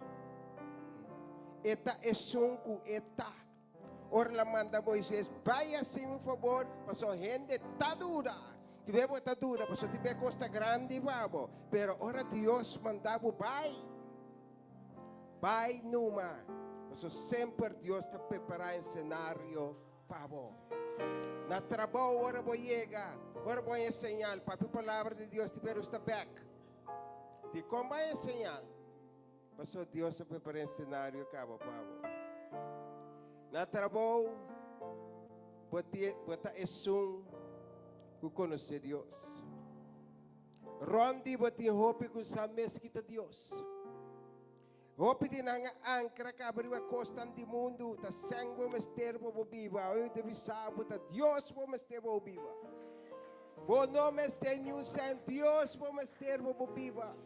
Eta é sonco eta. Ora la manda Moisés, vai assim por favor, passou gente tá dura. Tivemos tá dura, passou tive costa grande babo, pero ora Deus mandava vai numa. Passou sempre Deus está preparando cenário babo. Na trabalho ora vou chegar, ora vou ensinar, papi palavra de Deus tiver está back. De como vai ensinar? Passou Deus está preparando cenário babo. Na trabalho, bota esum que conhecer Deus. Rondi bota hope que sabe mesquita Deus. Hope de nanga ancra que abriu a costa do mundo, tá sangue mester bo viva, eu devi saber tá Deus bo mester bo viva. Bo nome este new san Deus bo mester bo viva.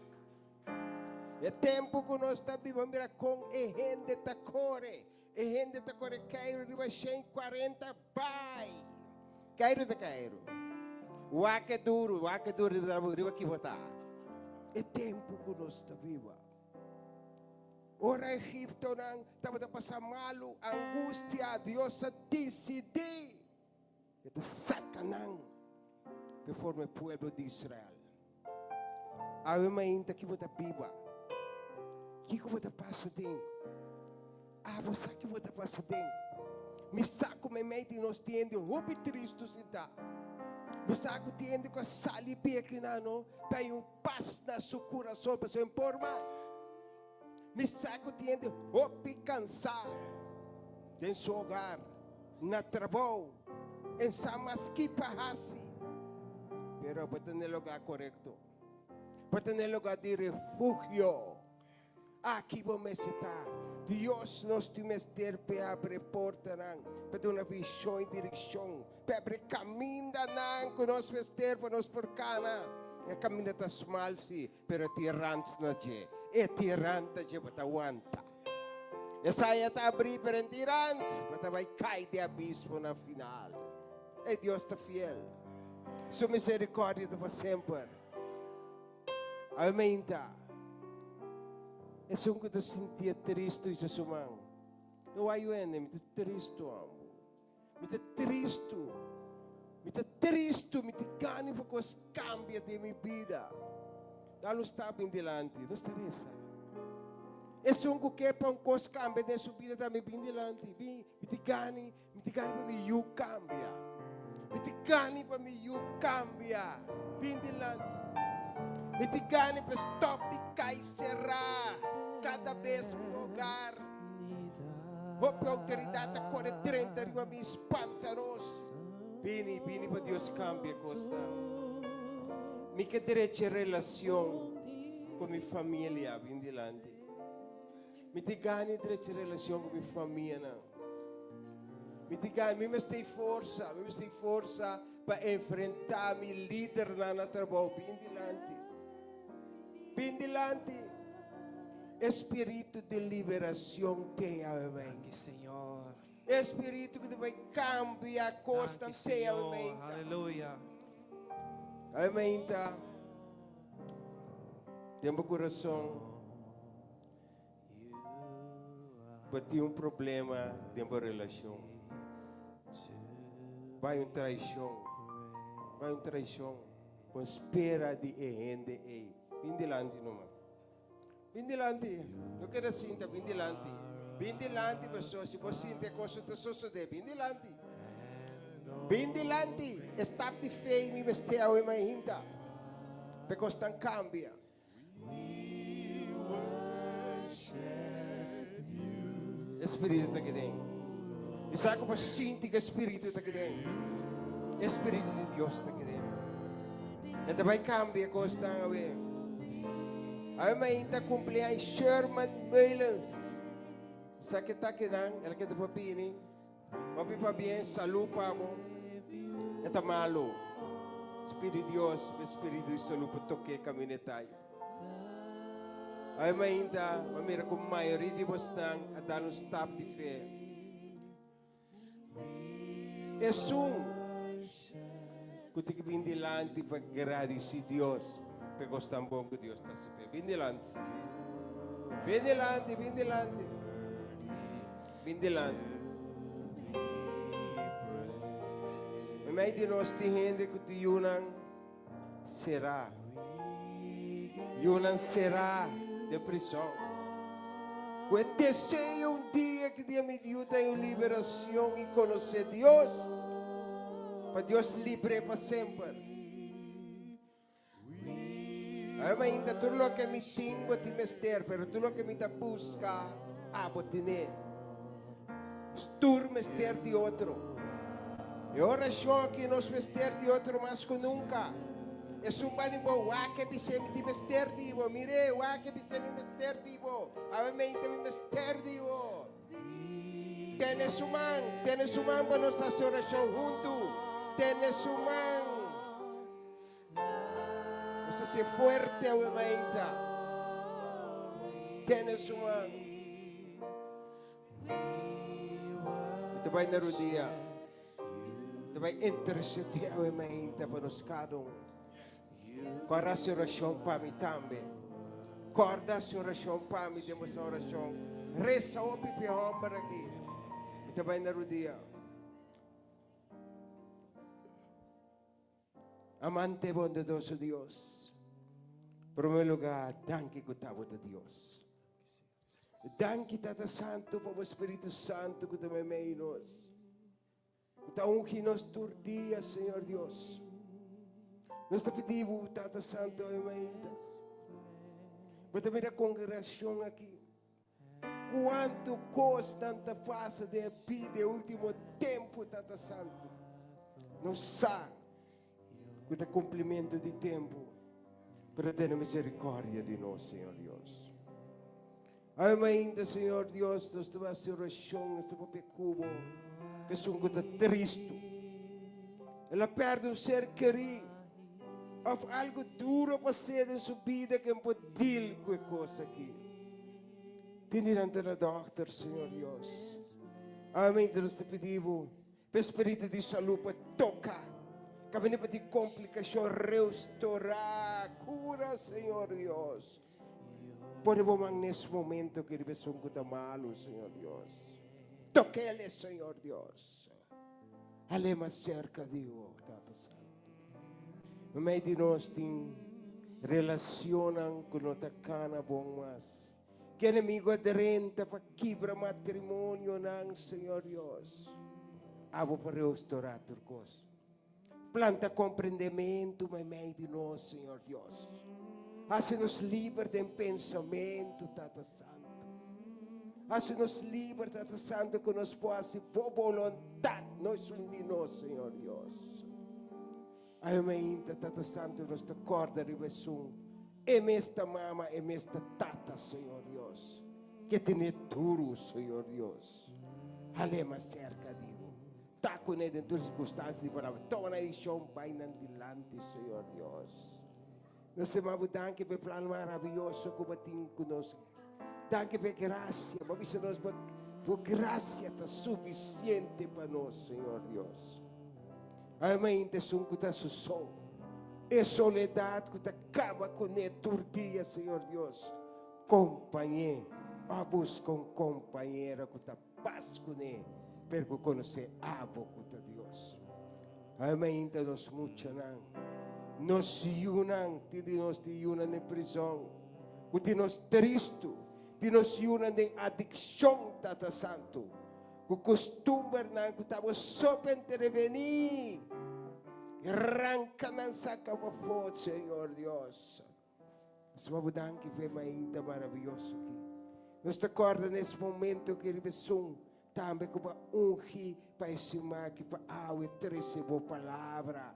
É tempo que nós está viva mira com e gente tá corre. E gente tá corre cairo riba 140 vai. Cairo da cairo. Wake duro riba que botar. É tempo que nós está viva. Ora Egipto nang estava a passar malo, angústia, Deus a decidir. Ito sacanang conforme o povo de Israel. Awe mainta que você viva. Que você passa dentro? Você que você passa dentro. Me saco me mete nós tendo hope triste se dá. Me saco tendo com a salipe aqui na no, tem paz na seu coração para se impor mais. Me saco tendo hope cansar. Em seu hogar, na trabalho, em samaskipa hasi. Pero para ter lugar correto. Para ter lugar de refúgio. Aqui vamos estar. Deus nos tem mestre para abrir porta para dar uma visão e direção, para abrir caminho que nós mestre para nos porcana. É caminho das malsi, pero tirante na je, é tirante je para aguanta. Essa aí está abrir para tirante, para vai cair de abismo na final. E Deus está fiel. Sua misericórdia está sempre. Amém. É só que eu sentia triste isso sumang. Eu aio ene, me triste amo. Me triste. Me triste, me gani porque os cambia de minha vida. Dá-lo está bem delante, não está resa. É só que para um cos cambia de sua vida também bem delante. Me gani para me you cambia. Me gani para me you cambia. Bem delante. Me gani para stop de cair serrar. Cada vez um lugar. Hope a autoridade corre 30 riba me espanta-nos. Bini para Deus cambia costa. Me que direito relação com minha família bem delante. Me te ganhe direito relação com minha família. Me te ganhe, me tem força para enfrentar meu líder na trabalho bem delante. Bindilante. Espírito de liberação te amém. Tack Senhor. Espírito que vai cambiar a costa Tack te Senhor. amém. Halleluja. Amém, tá? Tempo coração. Bati problema, tempo relação. Vai traição. Vai traição. Com espera de ende e. Bindilante numa. Bindilante. Eu quero sinta bindilante. Bindilante, pessoal. Se você sinta coisa que sucede, bindilante. Bindilante. Stop de fé me vestiu e me hinta. Porque estão cambia. Espírito está aqui dentro. E sabe como sinto que o Espírito está aqui dentro? Espírito de Deus está aqui dentro. E vai cambiar coisa que estão a ver. Aí me ainda cumpleaños Sherman Mullins. Sa kita kinang, ela kita papini. Papi pa bien, salud pa mo. Eta malo. Espírito de Deus, Espírito de salud pa toque kami tayo. Aí me ainda, mamira com a maioria de vocês a dar um stop de fé. É que tem que vir delante para agradecer a Deus. Porque gostam bom que Deus está se vê. Vem delante. Vem delante, vem delante. Vem delante. Mas de nós tem gente que te Yunan será. Yunan será de prisão. Quando desejo dia que Deus me deu em liberação e conhecer Deus. Para Deus livre para sempre. Ainda tudo o que me tenho a te mester, pero tudo o que me te busca, vou ter. Estou mester de outro. E a oração que nos mester de outro mais que nunca. É sumbani bo, que bise me te mester de bo. Mire, que bise me mester de bo. Ainda me mester de bo. Tienes human para nossa oração junto. Tienes human. Ser fuerte, ainda. Tienes uma. Ito vai na rodia. Ito vai interceder ainda para nos cada um. Corda a oração para mim também. Corda a oração para mim, temos a oração. Reza o pipi ombra aqui. Ito vai na rodia. Amante bondadoso Deus. Em primeiro lugar, danke gutavo de Deus. Danke Tata Santo para o Espírito Santo que também é em nós. Que unge nós por dia, Senhor Deus. Nós te pedimos, Tata Santo, amém. Para também a congregação aqui. Quanto custa tanta passa de pedir o último tempo, Tata Santo. Não sabe que o cumprimento de tempo. Para ter misericórdia de nós, Senhor Deus. Ainda, Senhor Deus, nós temos a oração, nós temos a cubo, que são coisa triste. Ela perde ser querido. Ou algo duro para ser em sua vida que pode deal com a coisa aqui. Tendendo na doctor, Senhor Deus. Amém, nós te pedimos, para o Espírito de saúde para tocar. Kami na pati komplikasyon, restaurar, cura, Senhor Deus. Podemos mang nesse momento que ele são que malo, Senhor Deus. Toque-lhe, Senhor Deus. Alema cerca de Deus, Tata Santo. Mamãe de nós tem relacionam com nota cana bom mas. Que inimigo aderente para quebra matrimônio ng Senhor Deus. Abo para restaurar turcos. Planta compreendimento, mamãe de nós, Senhor Deus. Hace-nos livres de pensamento, Tata Santo. Hace-nos livres, Tata Santo, que nos possa por vontade, nós de nós, Senhor Deus. Amém, Tata Santo, nos acorda de besum. E esta mama, e esta tata, Senhor Deus. Que tem tudo, Senhor Deus. Alema cerca de está com ele em todas as circunstâncias de palavra. Toma na edição, vai na dilante, Senhor Deus. Nós te amamos, danke por plano maravilhoso que batem conosco. Danke por graça, mas nós por graça está suficiente para nós, Senhor Deus. Amém, te sum que está sol. É soledade que te acaba com ele turdia, Senhor Deus. Companheiro, abus com companheira que te paz com ele, porque conhecer abo que Deus. Amém, te nos muito não. Nos unan, nos unan em prisão, que nos triste, nos unan em adicção, Tata Santo, que costume não que estamos só para intervenir, arranca não saca para fora, Senhor Deus. Nós vamos dar que vem ainda maravilhoso aqui. Nós te acorda nesse momento que ele besou também que para ungir para esse mar que para água e receber palavra.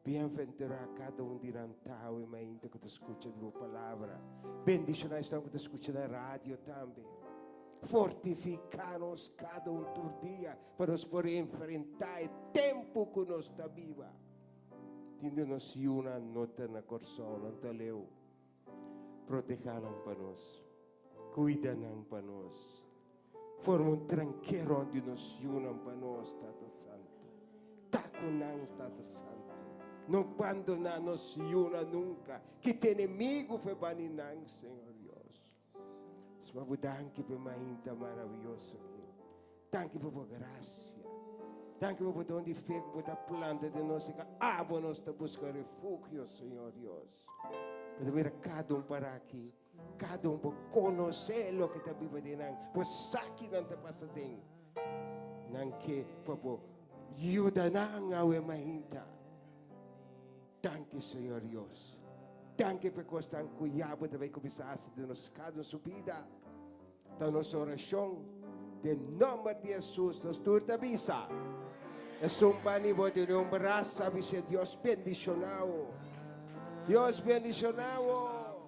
Bem-aventurado cada de Natal e ainda que te escuta a tua palavra. Bendicionar estão que te escuta na rádio também. Fortificar-nos cada por dia para nos poder enfrentar o tempo que nós está viva. Tendo-nos uma nota na coração, não te leu. Proteja-nos para nós. Cuida-nos para nós. Forma tranqueiro onde nos unam para nós, Tata Santo. Taco-nos, Tata Santo. Não abandonar-nos nunca. Que tem inimigo foi baninan, Senhor Deus. Vamos dar que foi ainda maravilhoso. Danke por graça. Danke por onde fez por a planta de nós que abo nós te buscar refúgio, Senhor Deus. Para ver cada para aqui. Cada por conhecer o que está vivo de nós. Por saque não te passa dentro. Não que por ajuda não ao mainta. Danke, Senhor Deus. Danke por costar cuidado também começar de nos cada subida. Da nossa oração, em nome de Jesus, nos turta visa. É um bani de um braço, avise Deus bendicionado. Deus bendicionado.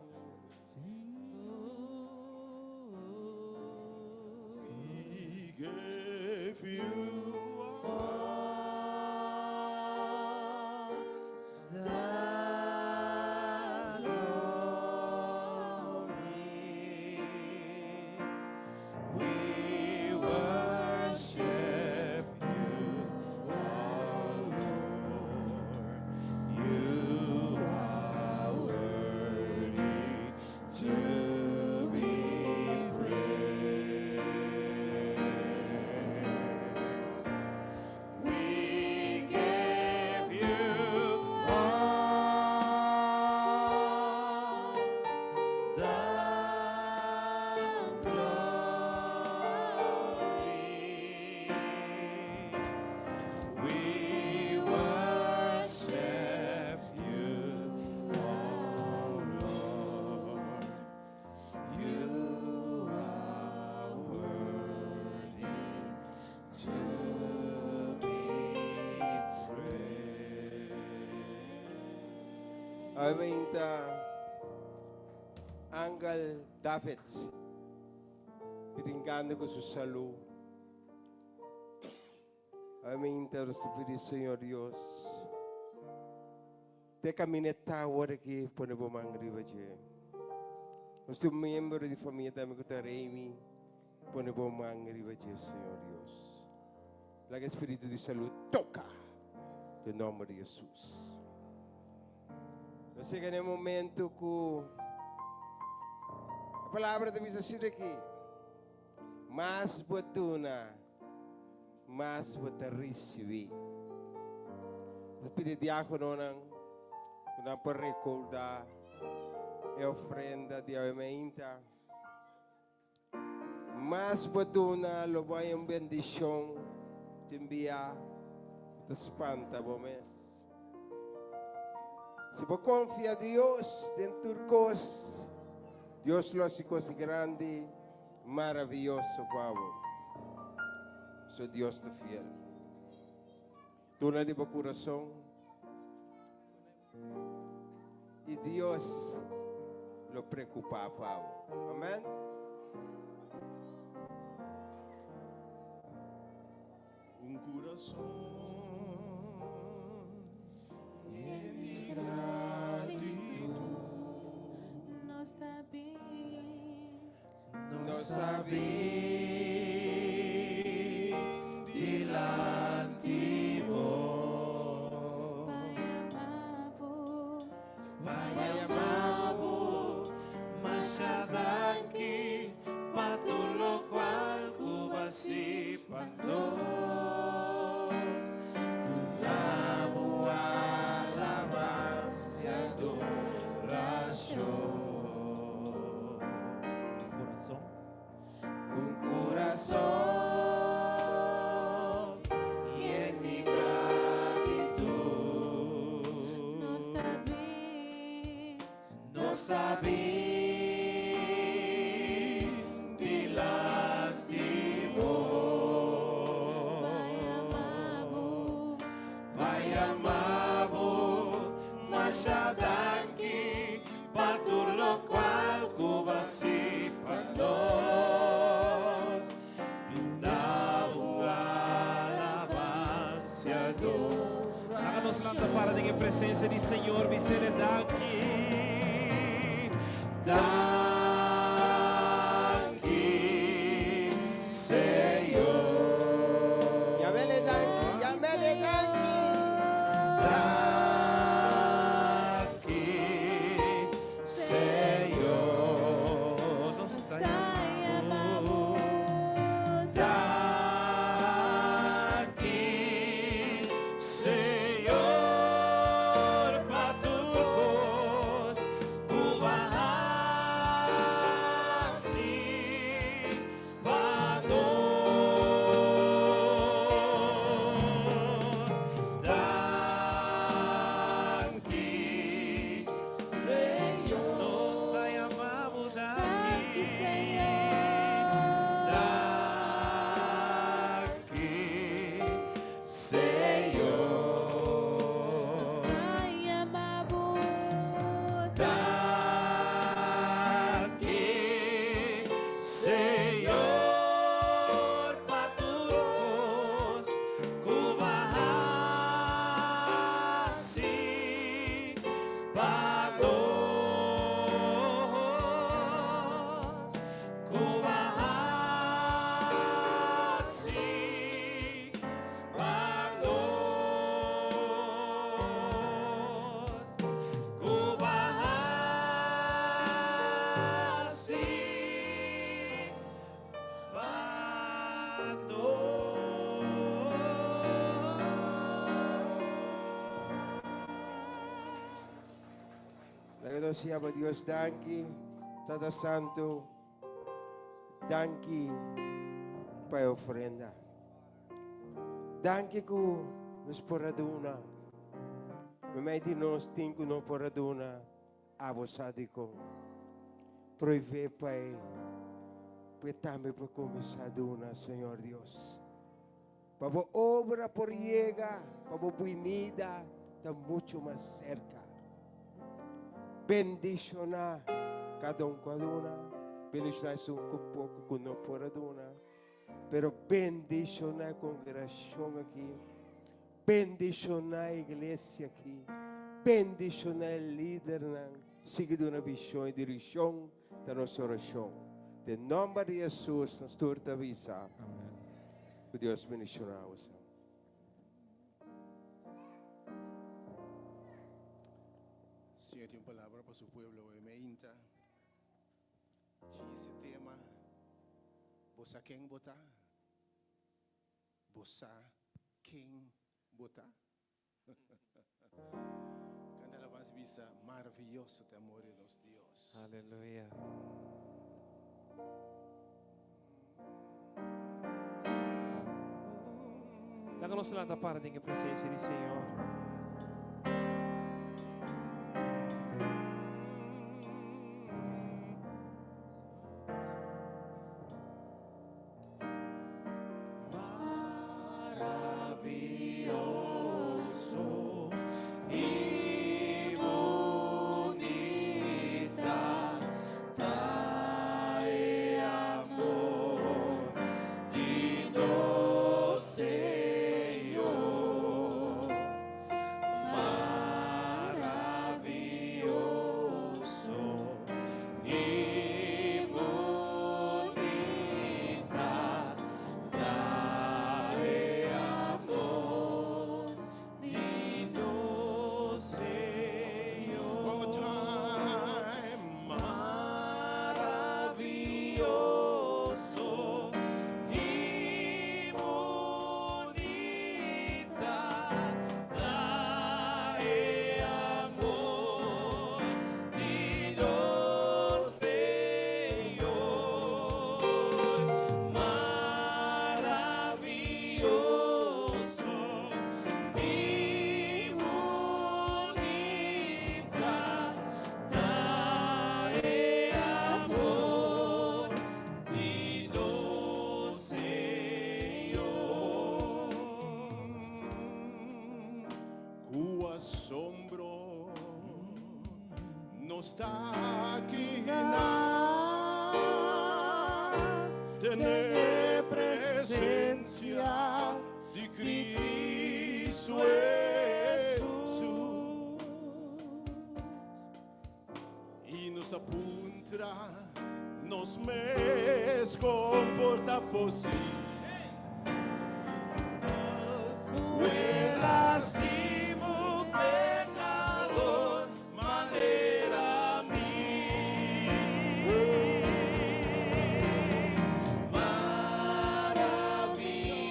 We gave you Amém, Angel David, brincando com sua saúde. Amém, Espírito Senhor Deus. De caminhar agora que podemos mangriva de. Nós temos membro de família também que está Remy, podemos mangriva de Senhor Deus. Lá que Espírito de saúde toca, em nome de Jesus. Nós chegamos no momento que a palavra deve ser aqui. Mais botuna, mais bota receber. O Espírito Diácono não pode recordar a ofrenda de aumenta. Mais botuna, lo vai em bendição, te enviar, te espanta, bom mês. Se você confia em Deus, dentro de coisas, Deus lo hace coisas grandes, maravilhoso, Pablo. Sou Deus te fiel. Tuna de coração. E Deus lo preocupa, Pablo. Amém? coração emigrado. sabin dilanti mo. Bayamabu masyadang ki patulog wal kubasi pandos. Tulamu alabanza adoración. Corazón. Un corazón lleno de gratitud. No sabin dilanti mo. Bayamabu masyadang ki patulog wal kubasi pandos. Lindawang alabanza adoración. Háganos la para en presencia del Señor, mi serenidade. Danki, Señor. Yamele danki, yamele danki. Danki, Señor. Nos está Danki, Señor, patulgos kubahasi panos. Danki, Señor. Nos está llamando Danki, Señor. Danki, Señor, patulgos kubahasi panos. Kubahasi panos. Kubahasi Agradecemos a Dios, danki, Todo Santo, danki para a ofrenda. Danki ku nos poraduna. Mamãe de nós tem que nos poraduna a você com. Proive pai, para também para começar duna, Senhor Deus. Para a obra por llegar, para a bonita, está muito mais cerca. Bendiciona cada uma, bendiciona isso com pouco, com não poraduna. Pero bendiciona a congregação aqui, bendiciona a igreja aqui, bendiciona o líder, seguindo uma visão e direção da nossa oração. Em nome de Jesus, nós te avisa. Que Deus bendicionar você. Señor, tiene palabra para su pueblo, Meinta. Ese tema, ¿vos a quién vota? ¿Vos a quién vota? Canta la alabanza visa, maravilloso te amor de los Dios. Aleluya. Háganos la para en presencia del Señor. Maravilloso y bonita, trae amor, digno Señor. está aquí tener presencia de Cristo Jesús e nos apunta nos mes comporta possível Lastimo pecador, maneira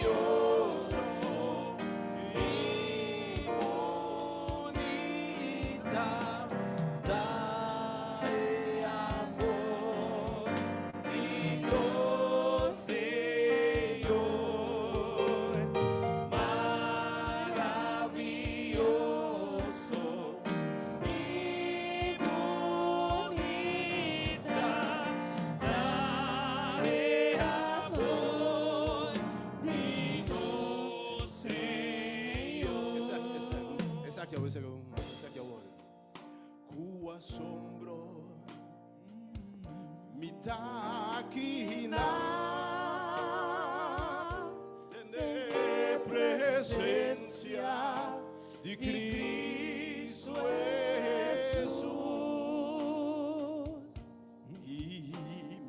maravilhoso e bonita, dai amor e no Senhor. Maravilhoso e bonita, dai amor de no Senhor. Essa aqui é o olho. Com assombro me tá aqui tener presencia de Cristo Jesús e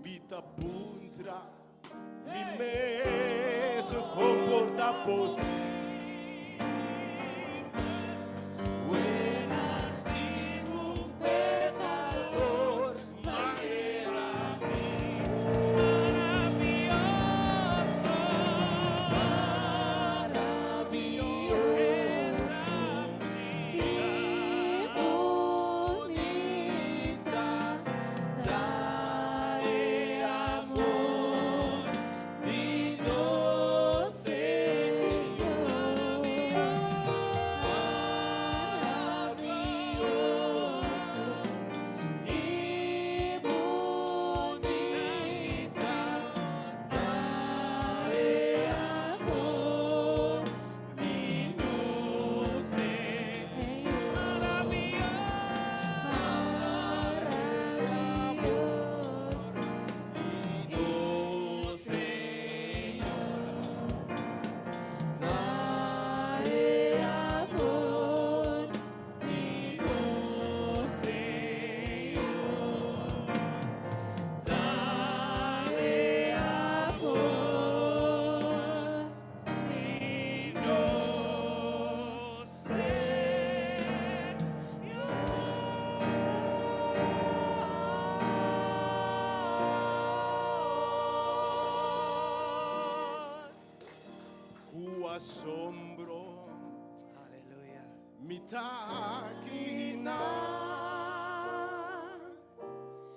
me tapuntra me mesmo comporta possível Pecador, maneira assombro Aleluya. mi taquina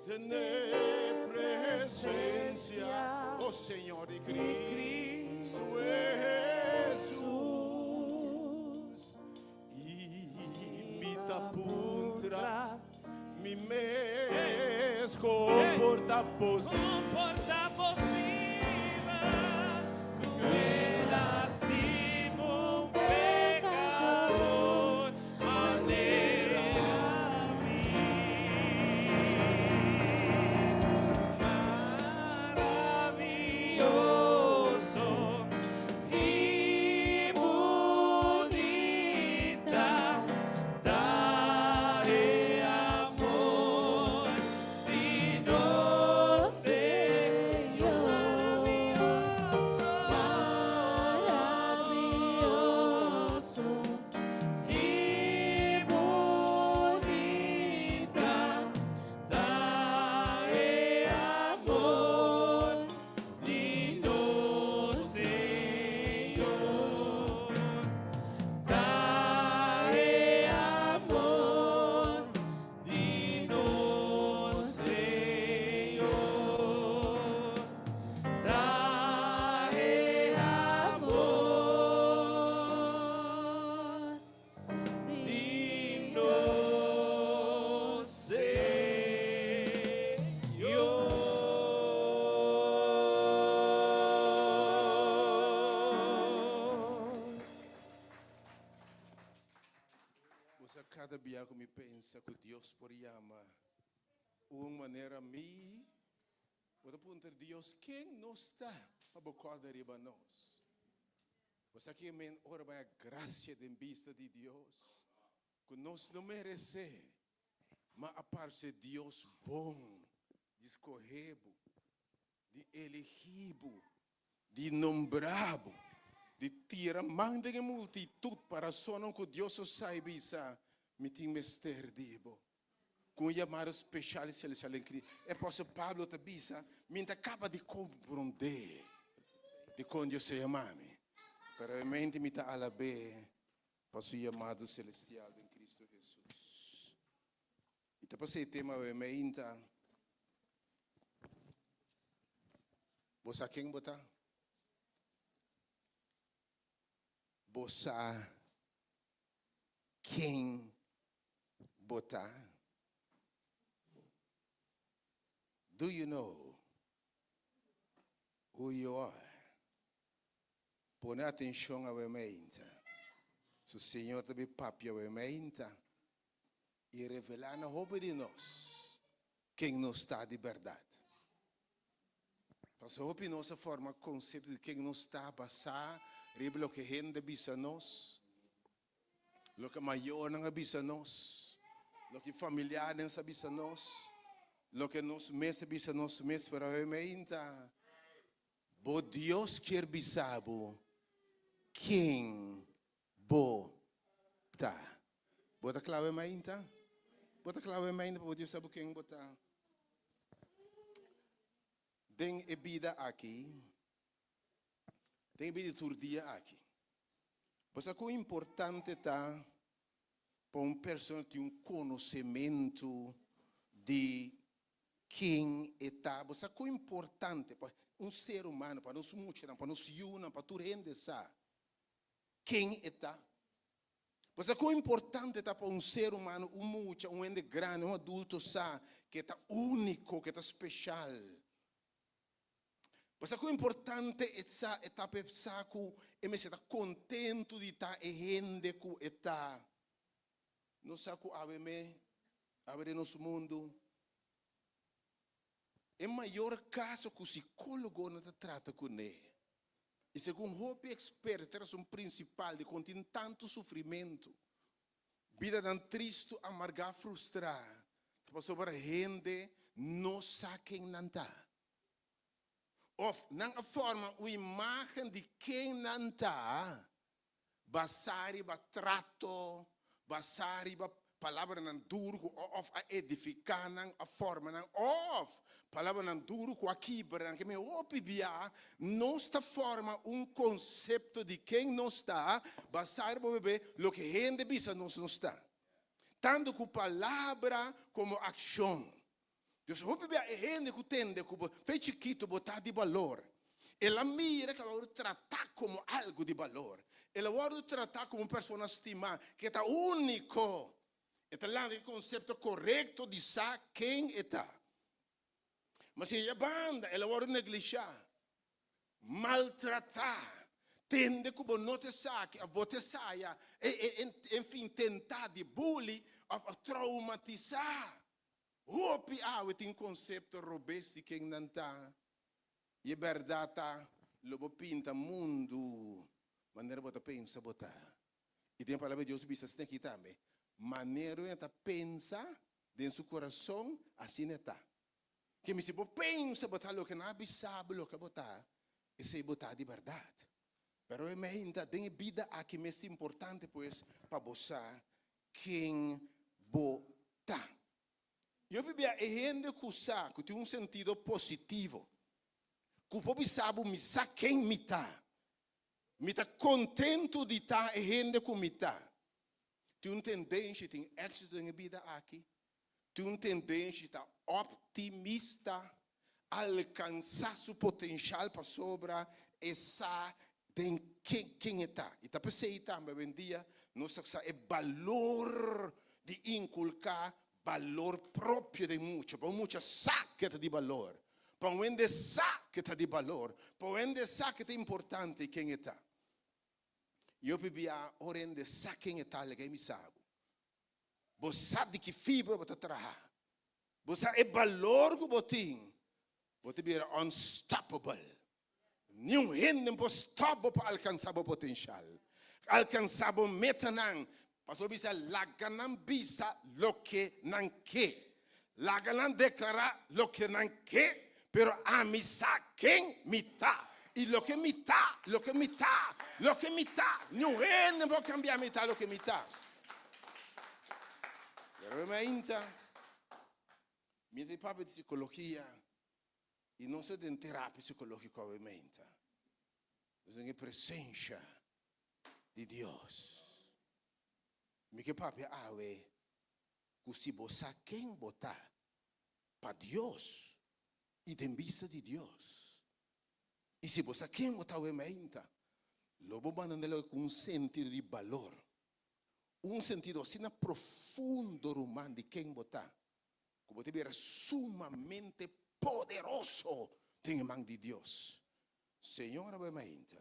tener presencia, oh Señor y Cristo Jesús y mi tapuntra mi mes comporta posible. Comporta possível, me lastimo pecador, maneira maravilhoso e bonita, dare amor de no Senhor. Maravilhoso E bonita, dai amor de no Senhor. Dai amor de no Senhor. Dai amor digno Senhor. Você cada dia que me pensa que Deus por ama Uma maneira mi, outra pergunta Deus, quem não está a bocar de riba nós? Você aqui men ora vai a graça de vista de Deus, que nós não merecemos, mas a parte de Deus bom, de escorrebo, de elegibo, de nombrabo, de tirar manda de multitud para sonar que Deus saiba isso, me tem mester dibo. Com chamado especial celestial em Cristo. É por isso Pablo te bisa, me acaba de compreender de quando eu se chamame. Para a mente me está alabe para o chamado celestial em Cristo Jesus. E te passei tema a mente. Você quem botar? Você quem botar? Do you know who you are? Põe atenção à mente. Se o Senhor também papia a mente e revelar na roupa de nós quem não está de verdade. Porque a roupa nossa forma conceito de quem não está a passar, revela o que rende bisa nós, o que maior não bisa nós, o que familiar não bisa nós. Lo que nos mese bisa nos mes para a bo Deus quer bisabo quem bota. Bota clave mainta? Bota clave mainta para Deus sabe quem bota. Tem a vida aqui. Tem a vida turdia aqui. Pois é que o importante está para uma pessoa ter um conhecimento de quem está, você é importante para um ser humano, para nós muitos, para nós unam, para tu rende sa. Quem está? Você é importante para um ser humano, um muito, um ente grande, um adulto sa, que está único, que está especial. Você é importante está pensar que ele está contente de estar e rende que está. Não sabe que abre nosso mundo. É maior caso que o psicólogo não trata com ele. E segundo o expert, é um principal de conter tanto sofrimento. Vida tão triste, amargar, frustrar. Que passou para gente, não sabe quem não está. Ou, na forma, a imagem de quem não está, basari, trato, basari, palavra não duro, of a edificar, a forma, of palavra não duro, com a quebra, que me opibia, nossa forma, conceito de quem não está, basar para beber, lo que rende bisa não está. Tanto com palavra como ação. Deus, opibia rende que tende, que fez chiquito, botar de valor. Ela mira que ela vai tratar como algo de valor. Ela vai tratar como uma pessoa estimada, que está único. Está lá o conceito correto de saber quem está. Mas se a banda, ela vai negligenciar, maltratar, tende que não te saque, a bote saia, enfim, tentar de bullying, a traumatizar. Hopi tem conceito robusto quem não está. E a verdade está, lobo pinta mundo, maneira bota pensa botar. E tem a palavra de Deus, bisa se tem que também. Maneira que pensa dentro do seu coração, assim está. Que me se pensa botar o que não sabe o que botar, e se botar de verdade. Pero é ainda tem vida aqui mais importante pois para você quem botar. Eu bebia gente que tem um sentido positivo. Que o povo sabe me sabe quem me está. Me está contente de estar e gente que me está. Tem uma tendência, tem êxito na vida aqui. Tem uma tendência de estar optimista, alcançar seu potencial para sobrar essa tem quem está. E está pensando também, dia, nós é valor de inculcar valor próprio de muitos. Para muitos sabe que está de valor. Para um ende sabe que está de valor. Para um ende sabe que é importante quem está. Eu bebia orende sabe quem está, que me sabe. Você sabe de que fibra você trabalha. Você é valor que botin. Você vira unstoppable. Nenhum não pode stop para alcançar o potencial. Alcançar o meta não. Pastor bisa laganan bisa lo que não quer. Laganan declara lo que não quer, pero a mí saquen mitad. Y lo que mitad, lo que mitad, lo que mitad. Nenhum pode cambiar mitad, lo que mitad. Pero me inta. Mientras papo de psicologia e não só de terapia psicológica obviamente, mas em presença de Deus. Me que papo awe que se você quem botar para Deus e em vista de Deus. E se você quem botar obviamente, logo banandelo com um sentido de valor, um sentido assim profundo humano de quem botar. Como te era sumamente poderoso em mão de Deus. Senhor, obviamente,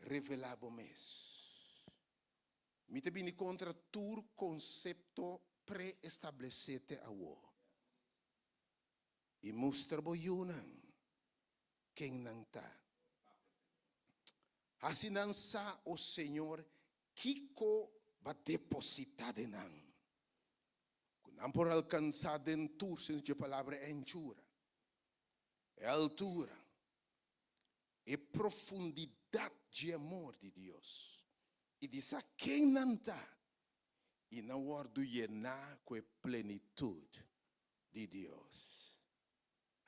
revelado mês. Me te vini contra tu conceito pré-estabelecido a o. E mostra boiunan quem não está. Assim não sa o Senhor Kiko va depositar em nós. Não por alcançar dentro de palavra é anchura, é altura, é profundidade de amor de Deus. E diz a quem não está, e não ordo llenar com a plenitude de Deus.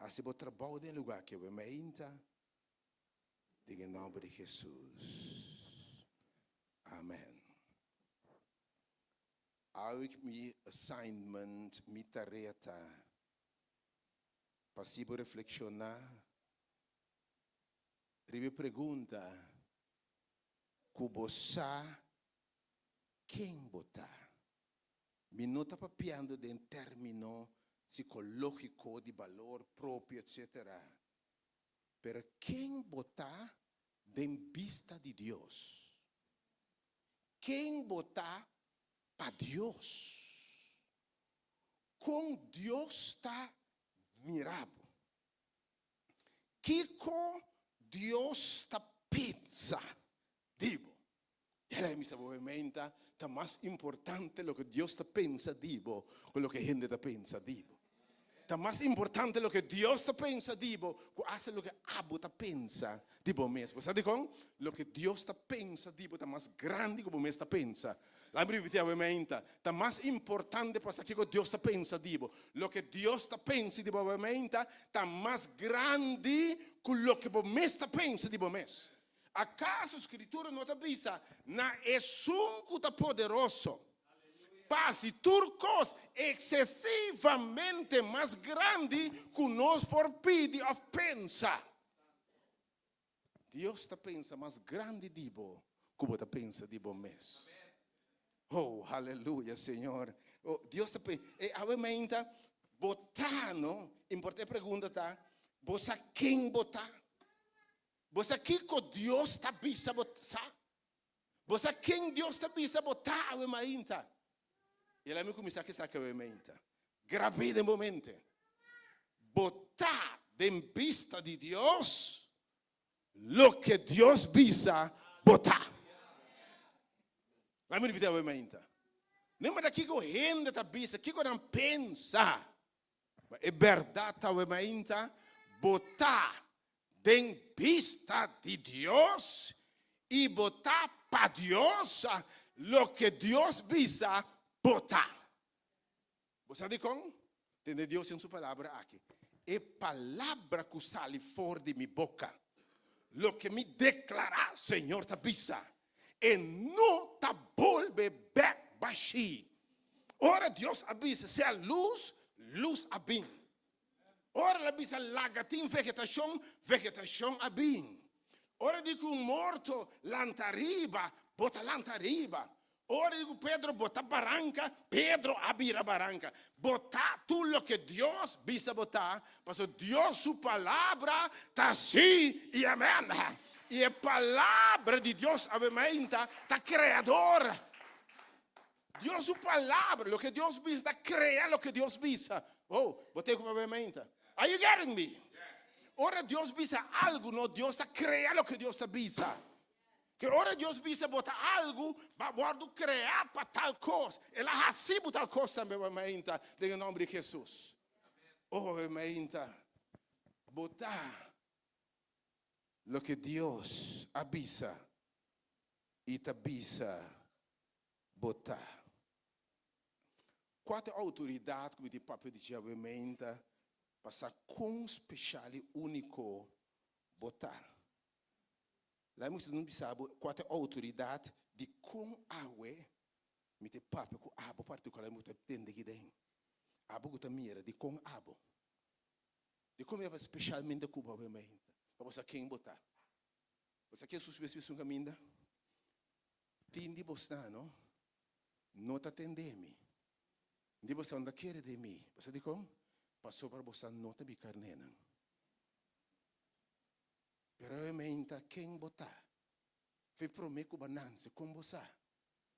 Assim vou trabalhar em lugar que eu me inta, em nome de Jesus. Amém. Awik mi assignment, mi tarefa, passivo reflexionar, ribe pergunta, kubosa, quem botar? Mi nota papiando de termino psicológico de valor próprio, etc. Pero quem botar em vista de Deus? Quem botar para Deus? Com Deus está mirado. Kiko Deus está pizza. Digo, ela me sabe obviamente, está mais importante lo que Deus está pensa, digo, com lo que a gente está pensa, digo. Está mais importante lo que Deus está pensa, digo, que hace lo que Abu está pensa, digo mesmo. Sabe com? Lo que Deus está pensa, digo, está mais grande como mesmo está pensa. La brevità ovviamente, está mais importante para aquilo que Deus está pensa, digo. Lo que Deus está pensa, digo, ovviamente, está mais grande que lo que mesmo está pensa, digo mesmo. Acaso a escritura não está vista na essuncuta poderoso. Passe turcos excessivamente mais grande que nós por pedir of pensa. Deus está pensa mais grande dibo, como está pensa dibo mesmo. Oh, aleluia, Senhor. Oh, Deus está pensa. E obviamente, botando, importante pergunta tá, você quem botar? Você que Deus está bisa botar? Você quem Deus está bisa botar, obviamente? E ela me começou a pensar que obviamente, grave de momento, botar em vista de Deus, lo que Deus bisa botar. Lá me repetir obviamente. Lembra daqui que o gente está bisa, que não pensa. É verdade, obviamente, botar em vista de Deus e botar para Deus lo que Deus bisa botar. Você sabe como? Tem Deus em sua palavra aqui. É palavra que sai fora de minha boca. Lo que me declara, Senhor, tá bisa. E não tá volve back baixi. Ora Deus avisa, se a luz, luz abim. Ora la bisa lagatim vegetação, vegetação abim. Ora digo morto, lantariba, bota lantariba. Ora digo Pedro, bota barranca, Pedro abira barranca. Botar tudo o que Deus bisa botar, porque Deus, sua palavra, está sim e amém. E a palavra de Deus, obviamente, está criadora. Dios su palabra, lo que Dios visa, crea lo que Dios visa. Oh, botei como mente. Are you getting me? Ora Dios visa algo, no Dios está crea lo que Dios está visa. Que ora Deus visa botar algo para criar para tal coisa. Ela recebe tal coisa também, mãinta, em nome de Jesus. Oh, mãinta, botar lo que Deus avisa e te avisa botar. Qual é a autoridade que o papo de Diabo, mãinta, passar com especial e único botar? Lá não sabe qual é a autoridade de com água, me te papo com água particular, muito entende que tem. Água que mira de com água. De como é especialmente com o obviamente. Para você quem botar. Você quer suspeição caminho? Tindi bostano, não te atendemi. De você anda querer de mim. Você diz como? Passou para você não te bicarnena. Pero obviamente quem botar, foi prometo banança com você.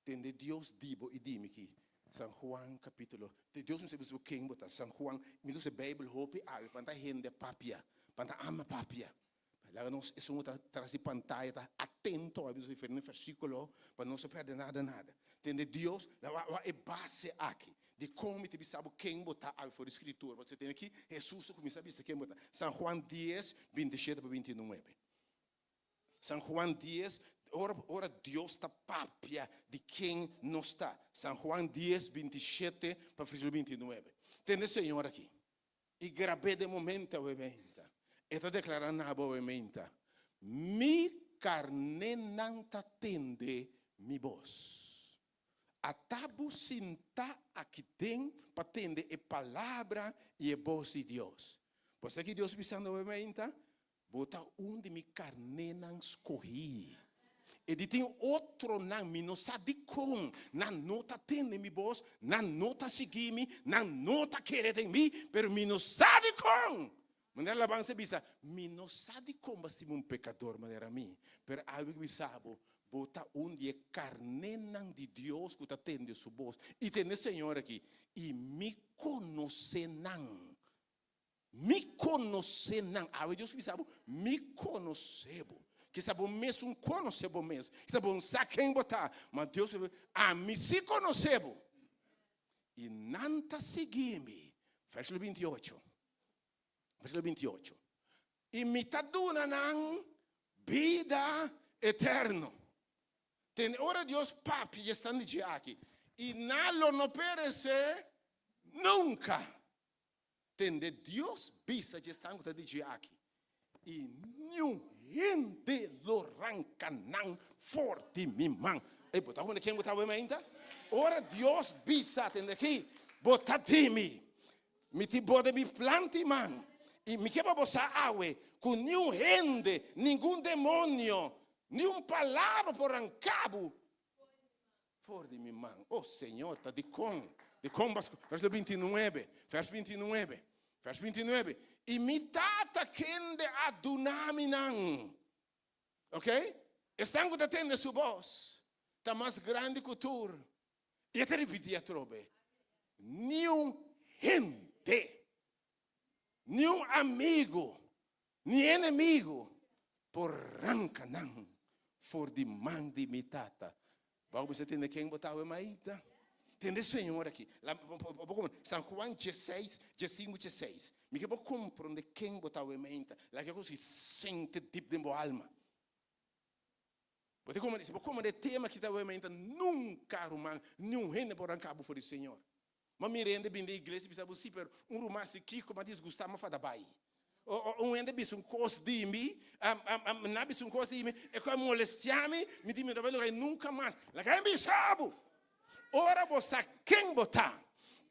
Tende Deus dibo e dime que San Juan capítulo, Deus não sabe quem botar. San Juan, me diz a Bíblia hope ave, panta rende papia, panta ama papia. Lá nós isso não traz de pantalla, tá atento a vezes diferente versículo, para não se perder nada. Tende Deus, é base aqui. De como te sabe quem botar algo for escritura. Você tem aqui, Jesus começa a dizer quem botar. San Juan 10, 27 para 29. San Juan 10, ora Deus está papia de quem não está. San Juan 10, 27 para 29. Tem esse Senhor aqui. E grave de momento, obviamente. Está declarando, obviamente. Mi carne não atende mi voz. A tabu sinta aqui tem para atender a palavra e a voz de Deus. Você que Deus pensando obviamente, bota onde me carne não escorri. E de tem outro não me não sabe com, não nota atende mi voz, não nota seguir me, não nota querer de mim, pero me não sabe com. Maneira alabança bisa, me não sabe como se um pecador maneira mim, pero algo que sabe. Bota onde é carne de Deus que atende sua voz. E tem esse Senhor aqui. E me conhece não. Me conhece não. Ah, Deus me sabe. Me conhece. Que sabe mesmo conhece mesmo. Que sabe sabe quem botar. Mas Deus sabe. A mim se conhece. E não te seguir-me. Versículo 28. Versículo 28. E me tá dando vida eterna. Tem ora Deus papi já está dizendo aqui. E não perece nunca. Tem de Deus bisa já está dizendo aqui. E nenhum gente lo arranca não forte mi mão. E botar onde quem botar ainda? Ora Deus bisa tem aqui. Botar time. Me te bota me plante man. E me quer botar água com nenhum gente, nenhum demônio. Nenhuma palavra por arrancabo fora de minha mão. Oh Senhor, está de com, verso 29, verso 29, verso 29. Imitata quem adunami não. Ok? Estão que atende sua voz. Está mais grande que tu. E até repetir a trobe. Nenhum gente, nenhum amigo, nem inimigo por arranca não. For de mão de mitata. Vamos você entender quem botar o maíta? Entende, Senhor, aqui. São Juan 16, 15, 16. Me que vou compreender quem botar o maíta. Lá que você sente tipo de boa alma. Porque como é tema que está o maíta, nunca romano, nenhum rende por cabo for o Senhor. Mas me rende bem da igreja, precisa você per romance aqui como diz Gustavo Fadabai. Ende bis costo de mim, não bis costo de mim, e como molestiame, me diz que nunca mais. La que me sabe. Ora você quem botar?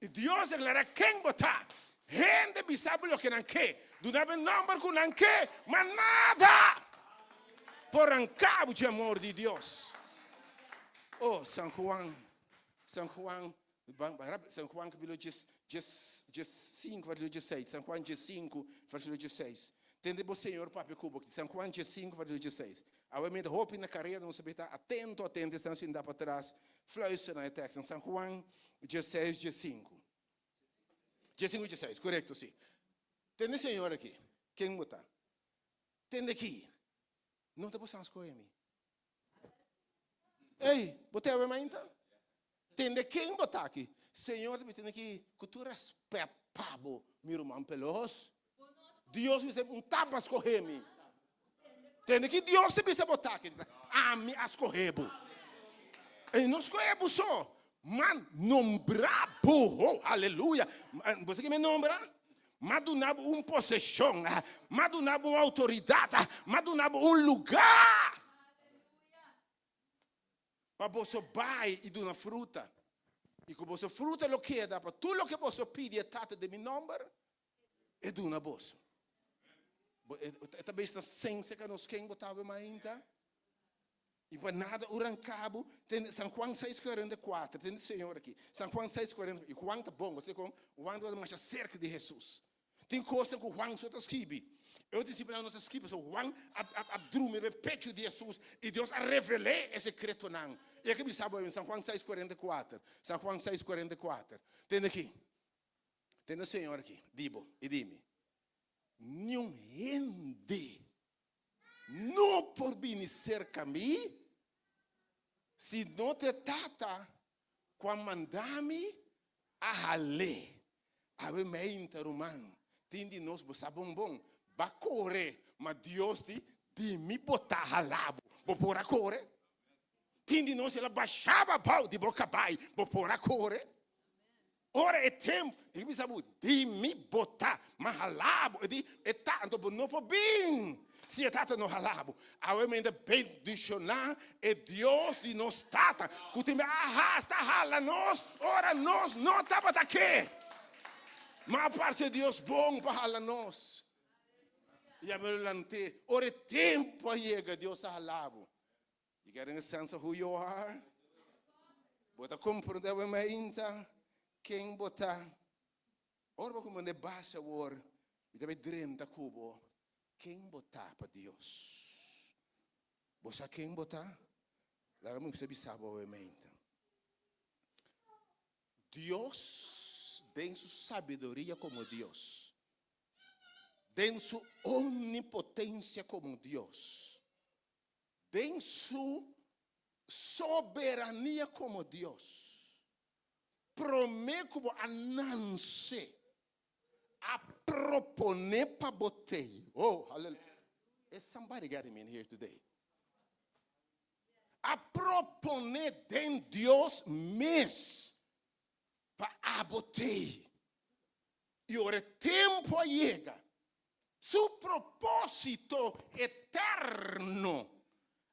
E Deus declara quem botar. Gente bis sabe lo que não quer. Do não number que não quer, mas nada. Por cabo de amor de Deus. Oh, San Juan, capítulo 5, versículo 16. San Juan 5, versículo 16. Tende o Senhor papi cubo que São Juan 5 versículo 16. Obviamente roupa na carreira não se está atento, estão se andar para trás. Fluistra na texto São Juan 16 5. 16, correto sim. Tende Senhor aqui. Quem botar? Tende aqui. Não te possamos escolher mim. Ei, botei a mãe então? Tende quem botar aqui? Senhor, tende que tu respeita, pabo, meu irmão pelos. Deus me um tapa escorrer-me. Tende que Deus te precisa botar aqui. A me escorrebo. E não escorrebo só. Man, nombrabo. Aleluia. Você que me nombra? Madunabo possessão. Madunabo autoridade. Madunabo lugar. Para você vai e dar uma fruta. E com você fruta lo que dá para tudo o que você pede é tata de meu nome. E do na bolsa. Talvez está sem se que nós quem botava mais ainda. E para nada urancabo tem São Juan 6:44, tem o Senhor aqui. São Juan 6:44. E Juan tá bom, você com Juan vai mais cerca de Jesus. Tem coisa que Juan só escreve. Eu disse para não escrever, so Juan abdrume o peito de Jesus e Deus a revelou esse secreto não. E aqui me sabe em São Juan 6:44. São Juan 6:44. Tem aqui. Tem o Senhor aqui. Dibo e dime. Nenhum gente não por vir cerca mim se não te trata quando mandame a ralé a ver me interrompan tindi nós bosa bom ba correr mas Deus de me botar ralabo vou por a correr tindi nós ela baixava pau de boca bai vou por a correr. Ora é tempo, e me sabe, de me botar, mas ralabo, e tanto não pode bem. Se é tanto no ralabo, a emenda bem dicionar, é Deus de nos tata, que te me arrasta, rala nós, ora nós não estamos aqui. Mas a parte de Deus bom para rala nós. E a me lante, ora é tempo chega, Deus a ralabo. You getting a sense of who you are? Bota compreender o emenda. Quem botar, ora como ne baixa o or, e deve drenta cubo, quem botar para Deus? Você quem botar? Lá vamos saber obviamente. Deus tem sua sabedoria como Deus, tem sua onipotência como Deus, tem sua soberania como Deus. Promete a nascer, a proponer para botei. Oh, hallelujah. Is somebody getting me in here today? A proponer de Deus mesmo para a botei. E o tempo chega. Seu propósito eterno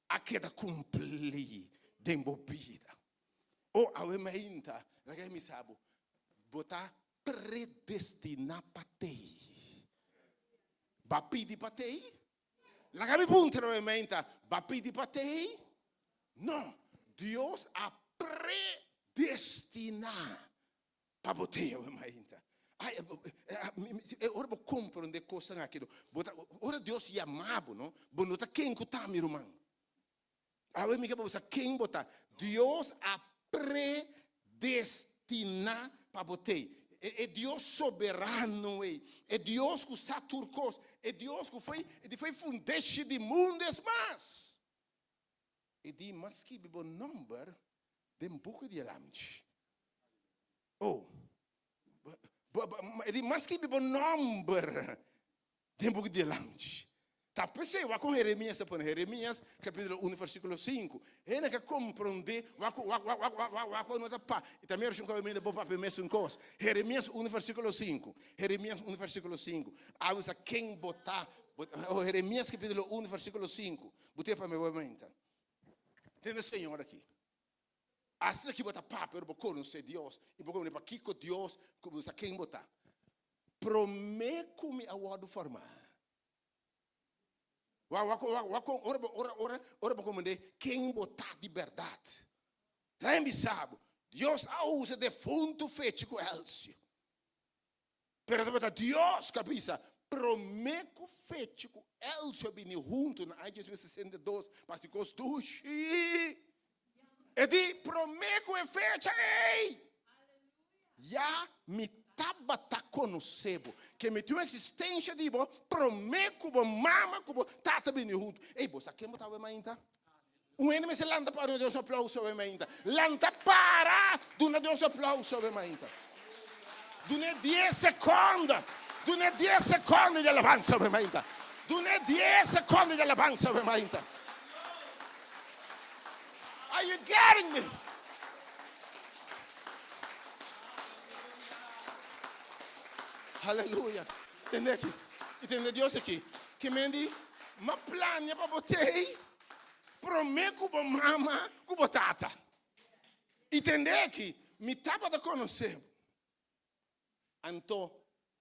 a queda cumprir de vida. Oh, a emenda. Lagay mi sabo, botar predestinar patei. Bapi di patei? Lagay mi punto no ementa, bapi di patei? No, Dios a predestinar para botei o ementa. Ora vou compreender coisa aquilo. Ora Deus chamava, não? Bonota quem que tá meu irmão? Agora me quer você quem botar? Deus a predestinar para botei. É Deus soberano, é Deus que sabe turcos, é Deus que foi fundeixe de mundos mais. E de mas que bom number de book de lanche. Oh, e de mas que bom number de book de lanche. Tá pensei wa com Jeremias por Jeremias capítulo 1 versículo 5. Ele que compreende wa não tá pa. E também eu com ele bopa primeiro um coisa. Jeremias 1 versículo 5. Jeremias 1 versículo 5. Ausa quem botar Jeremias capítulo 1 versículo 5. Botei para meu momento. Tem o Senhor aqui. Assim que botar papo, eu vou conhecer Deus. E vou conhecer para que Deus como quem botar. Prometo-me a word formar. Ora para compreender quem botar de verdade. Lembre sabe, Deus usa defunto feito com Elcio. Pero Deus cabeça promeco fetico, el sobini junto na Aísio 62, mas se costuche. E di promeco e fecha, ei! Já me tabata conoscebo, que me tua existência de bo, promeco bo mama cubo tata bini junto. Ei, bo, saquemo tava mainta. Ene se lanta para Deus aplauso ve mainta. Lanta para, duna Deus aplauso ve mainta. Dune 10 secondi. Dune 10 secondi di alabanza ve mainta. Dune 10 secondi di alabanza ve mainta. Are you getting me? Aleluia. Entende aqui? Entende Deus aqui? Que mendi, ma plania para botei, prometo para mama, para tata. Entende aqui? Me tapa da conhecer. Então,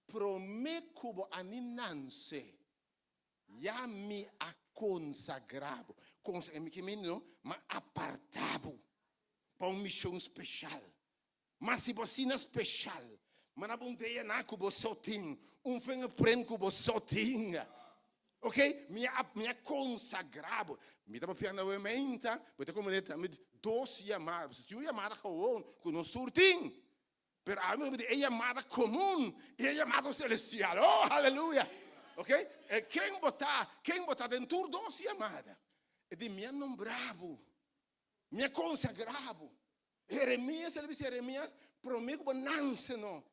prometo para aninanse, já me consagrado. Que mendi, ma apartado para uma missão especial. Mas se você não é especial, mas não tem nada que você tem, fingerprint que você tem, ok? Me consagrado. Me dá para piar na ferramenta, porque como ele tem 12 chamadas, se tu chamada gewoon, que não surtim, mas a mim é chamada comum, é chamada celestial. Oh, aleluia, ok? Quem botar dentro 12 chamadas, é de me nombrado, me consagrado. Jeremias, ele disse Jeremias, prometo que não se não.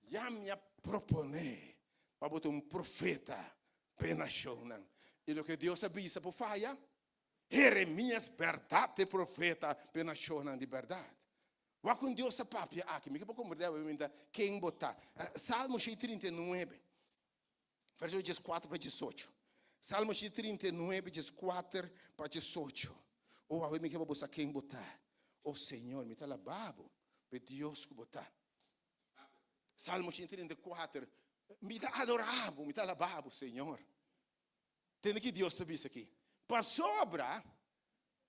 Já me propone para botar profeta pena chona. E o que Deus avisa por faia, Jeremias, verdade, profeta pena chona de verdade. Mas quando Deus papia aqui, me que pouco ainda quem botar. Salmo 39, versículos 4 para 18. Salmo 39, 4 para 18. Ou a me que vou botar quem botar. Oh Senhor, me está lavado, para Deus que botar. Salmo 34, me está adorado, me está lavado, Senhor. Tem que Deus sabe isso aqui. Para sobra,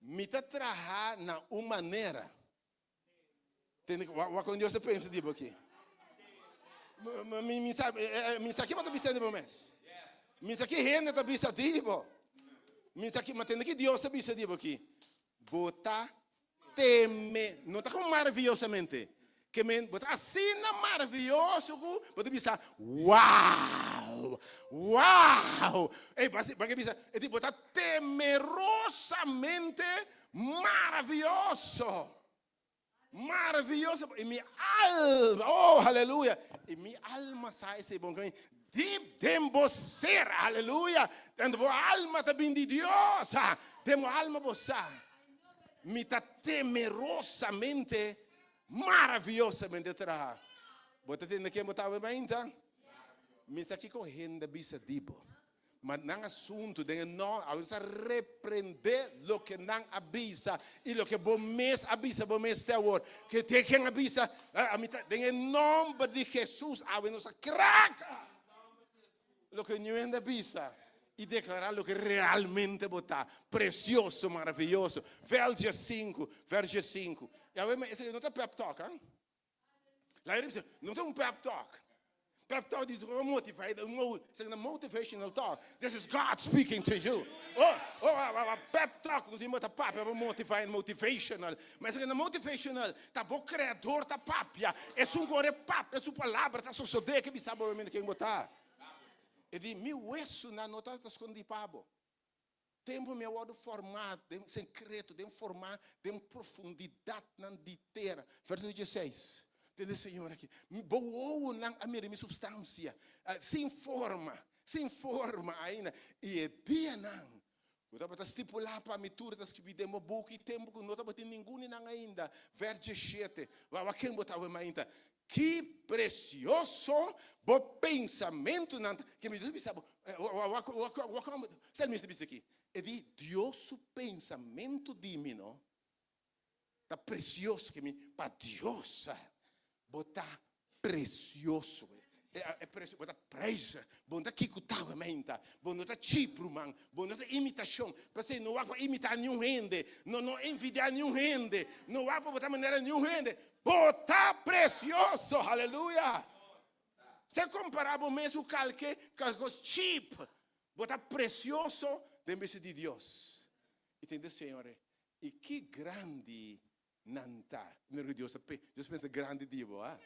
me está trabalhando na uma maneira. Tem que, quando Deus pensa tipo aqui. Me sabe para pensar de momento. Me sabe que renda para pensar tipo. Me sabe mas tem que Deus sabe isso tipo aqui. Botar teme, não está como maravilhosamente. Que men, botar assim na maravilhoso, botar pensar, uau, uau. Ei, para que pensar, é tipo botar temerosamente maravilhoso. Maravilhoso. E minha alma, oh, aleluia. E minha alma sai esse bom caminho. Deep tempo ser, aleluia. Dentro da alma também de Deus. Dentro da alma você. Me está temerosamente, maravilhosamente trabalhar. Você tem que botar a mente? Me está aqui correndo a bisa dibo. Mas não assunto, não, a gente repreender o que não avisa e o que bom mês avisa, bom mês até agora. Que tem quem avisa, em nome de Jesus, a gente craca o que não avisa. E declarar o que realmente botar. Precioso, maravilhoso. Verso 5. E aí, esse não é pep talk, hein? Lá ele diz, não é pep talk. Pep talk diz, it's a motivational talk. This is God speaking to you. Pep talk, não tem muita papo, é motivational. Mas é motivational, tá bom criador, tá papia. É um gore papo, é sua palavra, tá sucedendo, que me sabe obviamente quem botar. E de meu isso na nota está escondido. Tempo meu modo formado, tem secreto, tem formar, tem profundidade na inteira. Verso 16. Tem Senhor aqui. Boa na a minha substância, sem forma ainda. E é dia não. Eu estava estipular para a mitura das que videmos book e tempo que não estava tendo ninguém ainda. Verso 7. Vai quem botava ainda. Que precioso o pensamento que me diz, sabe? Você me diz aqui, é de Deus o pensamento divino, tá precioso que me para Deus botar precioso. É precioso, botar preço, botar que cutava menta, botar chipro man, botar imitação, porque não há para imitar nenhum rende, não envidiar nenhum rende, não há para botar maneira nenhum rende. Botar precioso, aleluia. Se comparava mesmo com cheap, bota precioso dentro de Deus. Entende, Senhor? E que grande nanta. Deus pensa grande dibo, ah?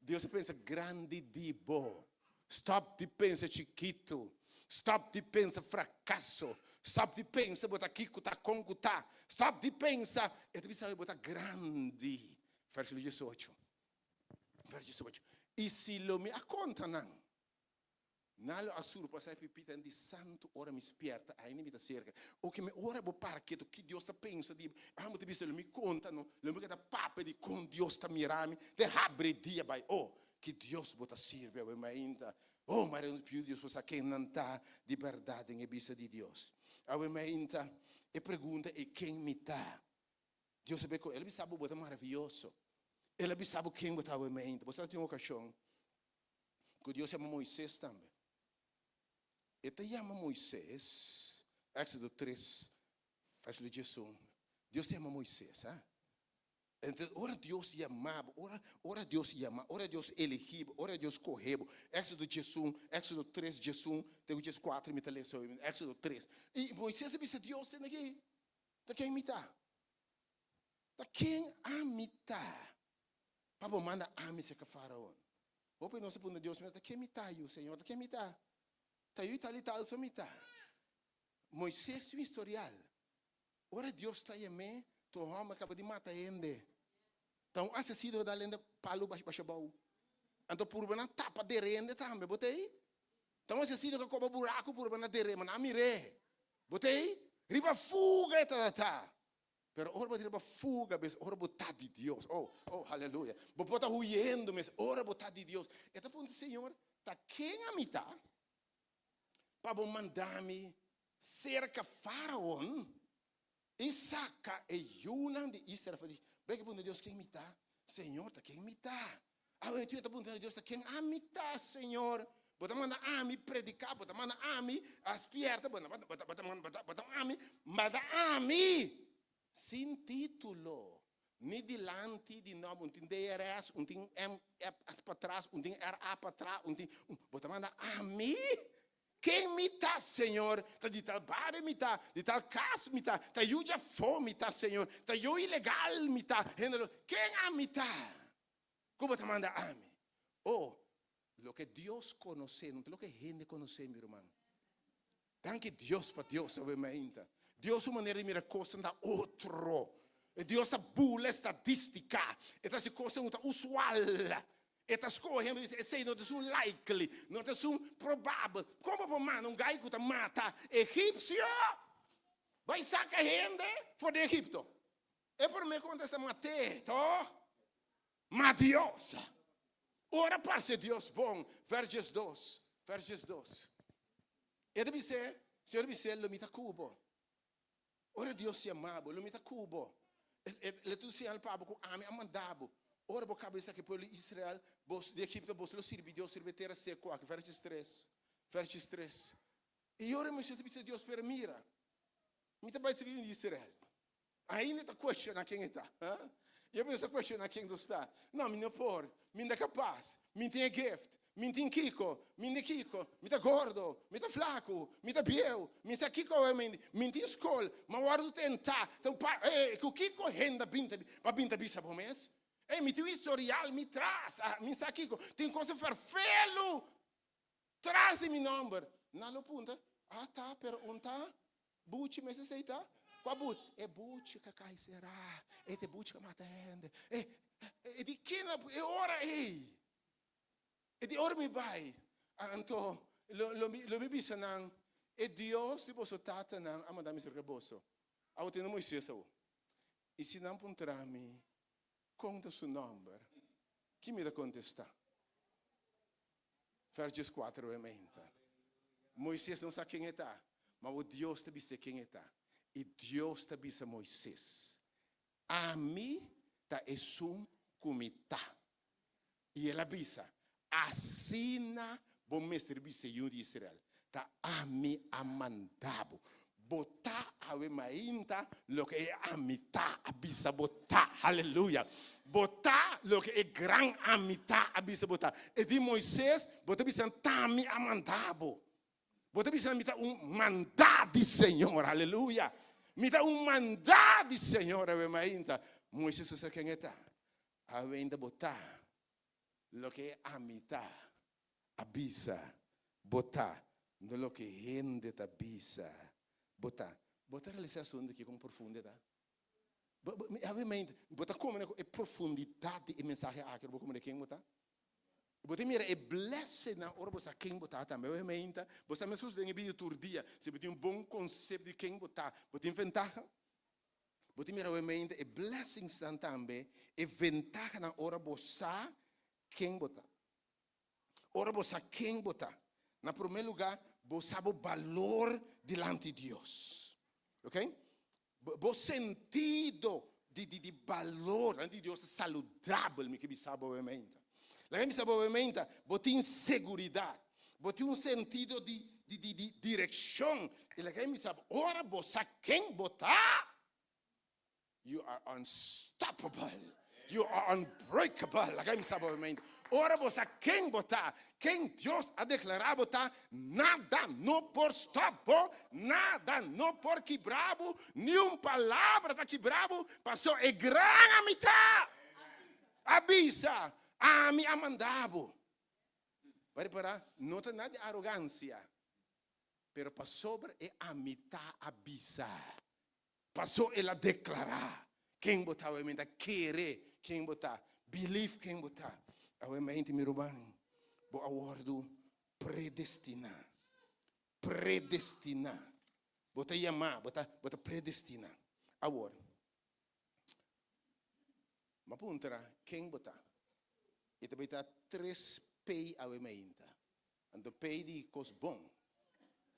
Deus pensa grande dibo. Stop de pensar chiquito. Stop de pensar fracasso. Stop de pensar botar kiko tá congo tá. Stop de pensar. E tu precisa botar grande. Verso 18. Verso 18. E se lo me aconta não. Nalo assuro passar pipita de santo ora me esperta ainda me da cerca. O que me ora bo parque do que Deus tá pensa de amo te bisa lo me conta no. Lo me da papa de com Deus tá mirami. De abre dia by oh que Deus bota sirve a ainda. Oh, mas não più Deus possa quem não tá de verdade em bisa de Deus. A ainda e pergunta e quem me tá. Deus sabe que ele sabe bota maravilhoso. Ele sabe quem bota a ainda. Você tem uma ocasião que Deus chama Moisés também. Ele chama Moisés, Éxodo 3, verso 18. Deus chama Moisés, ah? Então, ora Deus chamava, ora Deus chama, ora Deus elegiu, ora Deus correu. Éxodo 18, Éxodo 3, 18, tem o 4, me lê só, Éxodo 3. E Moisés disse, Deus tem aqui, tá quem me tá? Tá quem a me tá? Papo manda a me se que faraó. Opa, não se põe Deus, mas tá quem me tá, o Senhor, tá quem me tá? Tá eu e tal, só me tá. Moisés tem um historial. Ora Deus tá aí, me, tu homem acaba de matar ele. Então, assassino da lenda palo baixo bau. Então, por uma tapa de rende também, botei. Então, assassino que acaba buraco por uma de rende, mas não mire. Botei. Riba fuga e tá. Pero ora riba fuga, mas ora botar de Deus. Oh, aleluia. Bota huyendo, mas ora botar de Deus. Então, ponto, Senhor, tá quem a mitad? Para mandar-me cerca faraó e saca e Yunan de Israel. Bem que Deus quem me está? Senhor, tá quem me está? Ah, eu estou perguntando Deus, tá quem a me está, Senhor? Bota manda a me predicar, bota manda a me aspierta, bota manda a me sem título. Ni dilante di nome, um tem DRS, um tem M para trás, um tem RA para trás, um tem bota manda a me. Quem me tá, Senhor? Tá de tal bar me tá, de tal casa me tá, tá eu já fome tá, Senhor, tá eu ilegal me tá, quem a me tá? Como te manda a mim? Oh, lo que Deus conhece, não lo que gente conhece, meu irmão. Danke Deus para Deus, obviamente. Deus uma maneira de mirar coisas da outro. Deus tá bula estatística, essa coisa não tá usual. Estas coisas, sei, não é likely, não é provável. Como para mano, gai que mata egípcio, vai sacar gente fora de Egipto. É por mim quando está matando, mas Deus. Ora para ser Deus bom, versos 2. E deve ser, Senhor deve ser, lo mita cubo. Ora Deus se amava, lo mita cubo. Le tu se al pabo com ame amandabo. Ora, a cabeça que por Israel, de Egipto, lo sirve, Deus sirve terra seco, versos 3. E ora, Moisés disse, Deus, per mira. Me está bem em Israel. Ainda está questionando quem está. Eu penso questionar quem está. Não, me não por, me é capaz, me tem gift, me tem kiko, me está gordo, me está flaco, me está pieu, me está kiko, me tem escola, mas guardo tentar. Então, o kiko renda para binta bisa por mês. Me tem historial, me traz, me está aqui, tem coisa farfelo, traz de meu nome. Não lo punta, tá, pero tá, buchi, mas sei tá? Qual buchi? É buchi que cai será, é de buchi que mata gente, é de quem é hora é de hora me vai, então, lo me bisa não, é Deus se você tata não, amadame ser reboso, ao ter Moisés e se não puntar-me conta seu nome. Quem me dá contestar? Versos 4 aumenta. Moisés não sabe quem está, mas o Deus te disse quem está. E Deus te disse a Moisés: a mim tá é um comitá. E ele disse: assina bom mestre disse de Israel. Tá a mim amandabo. botar awe mainta lo que é amita abisa botar, aleluia. Botar lo que é gran amita abisa botar. E de Moisés, botar bisa tami amandabo. Botar bisa mita mandado de Senhor, aleluia. Mita mandado de Senhor awe mainta. Moisés usa quem está? Awe ainda botar lo que é amita abisa botar no lo que rende abisa botar a licença onde que com profundidade botar como é profundidade e mensagem aqui como é quem botar botar mira é blessed na hora você quem botar também eu meinta você me sus dengue vídeo todo dia se botar bom conceito de quem botar botar inventar botar mira eu meinta é blessings também é ventaja na hora você quem botar ora você quem botar na primeiro lugar você sabe o valor diante de Deus, ok? O sentido de valor diante de Deus é saudável, me que sabe obviamente. Lá me sabe obviamente, você tem segurança, você tem sentido de direção. E lá me sabe, ora você quem botar, you are unstoppable, you are unbreakable. Lá me sabe obviamente. Ora você quem botar, quem Deus a declarar botar, nada não por stoppo, nada não por quebrabo, nenhuma palavra tá quebrabo, passou é grande amita, abisa, a me amandabo. Vai parar, não tem nada de arrogância, pero passou é amita abisa, passou ela declarar, quem botar o emenda, querer, quem botar, believe quem botar. Awe mente mi ruban bo awardo predestina bota yama bota predestina award mapuntra quem bota ita beta 3 pay awe meinta ando pay di cos bom